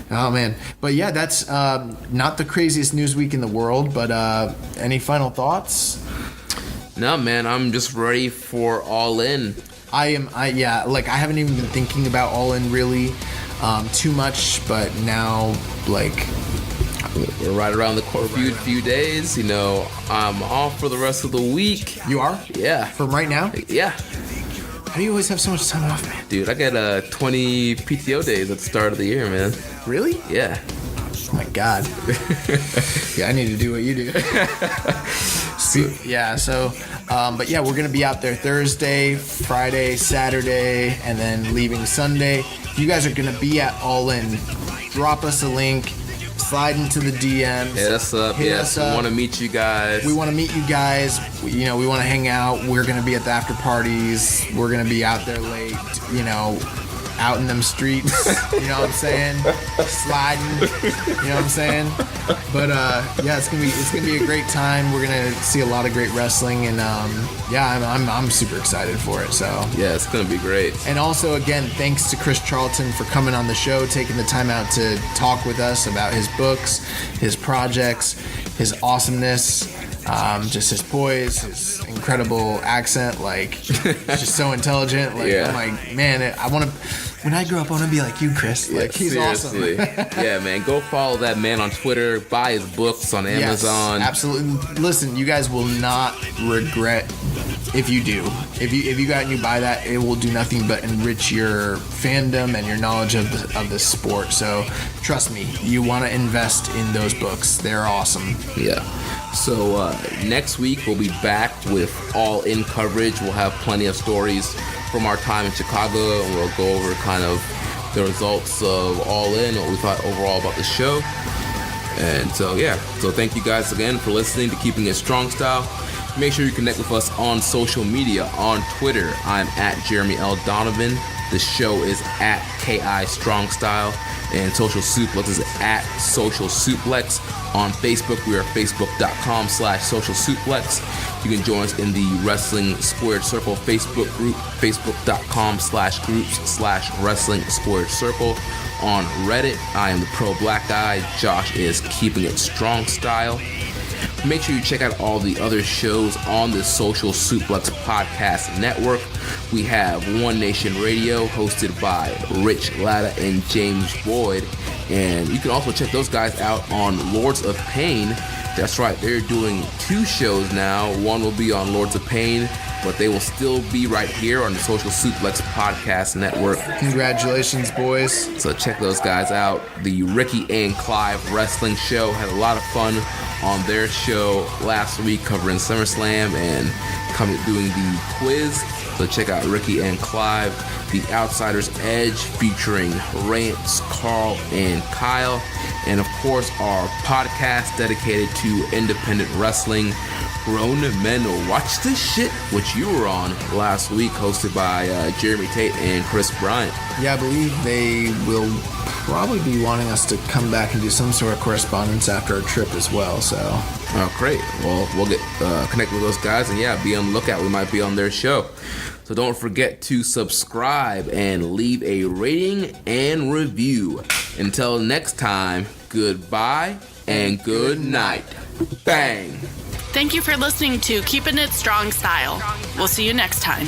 Oh man, but yeah, that's not the craziest news week in the world. But any final thoughts? No, man, I'm just ready for All In. I haven't even been thinking about All In really too much, but now like we're right around the corner. Few days, you know, I'm off for the rest of the week. You are? Yeah. From right now? Yeah. How do you always have so much time off, man? Dude, I get 20 PTO days at the start of the year, man. Really? Yeah. Oh my God. Yeah, I need to do what you do. But yeah, we're going to be out there Thursday, Friday, Saturday, and then leaving Sunday. If you guys are going to be at All In, drop us a link. Slide into the DMs. Hit us up. Yes, we want to meet you guys. We want to meet you guys. We want to hang out. We're going to be at the after parties. We're going to be out there late, you know, out in them streets. You know what I'm saying? Sliding. You know what I'm saying? But yeah, it's gonna be a great time. We're gonna see a lot of great wrestling, and yeah, I'm super excited for it. So yeah, it's gonna be great. And also, again, thanks to Chris Charlton for coming on the show, taking the time out to talk with us about his books, his projects, his awesomeness. Just his poise, his incredible accent, like he's just so intelligent. Like, yeah. I'm like, man, when I grow up, I want to be like you, Chris. Like, he's seriously. Awesome. Yeah, man, go follow that man on Twitter. Buy his books on Amazon. Yes, absolutely. Listen, you guys will not regret if you do. If you go out and you buy that, it will do nothing but enrich your fandom and your knowledge of the sport. So trust me, you want to invest in those books. They're awesome. Yeah. So next week we'll be back with All In coverage. We'll have plenty of stories from our time in Chicago, and we'll go over kind of the results of All In, what we thought overall about the show. And so yeah, so thank you guys again for listening to Keeping It Strong Style. Make sure you connect with us on social media. On Twitter, I'm at Jeremy L. Donovan. The show is at KI Strong Style, and Social Suplex is at Social Suplex. On Facebook, we are facebook.com/Social Suplex. You can join us in the Wrestling Squared Circle Facebook group, facebook.com/groups/Wrestling Squared Circle. On Reddit, I am the Pro Black Guy. Josh is Keeping It Strong Style. Make sure you check out all the other shows on the Social Suplex Podcast Network. We have One Nation Radio, hosted by Rich Latta and James Boyd. And you can also check those guys out on Lords of Pain. That's right, they're doing 2 shows now. One will be on Lords of Pain, but they will still be right here on the Social Suplex Podcast Network. Congratulations, boys. So check those guys out. The Ricky and Clive Wrestling Show had a lot of fun on their show last week covering SummerSlam and doing the quiz. So check out Ricky and Clive, The Outsider's Edge, featuring Rance, Carl, and Kyle. And of course, our podcast dedicated to independent wrestling, Grown Men Watch This Shit, which you were on last week, hosted by Jeremy Tate and Chris Bryant. Yeah, I believe they will probably be wanting us to come back and do some sort of correspondence after our trip as well, so. Oh, great. Well, we'll get connected with those guys, and yeah, be on the lookout. We might be on their show. So don't forget to subscribe and leave a rating and review. Until next time, goodbye and good night. Bang. Thank you for listening to Keepin' It Strong Style. We'll see you next time.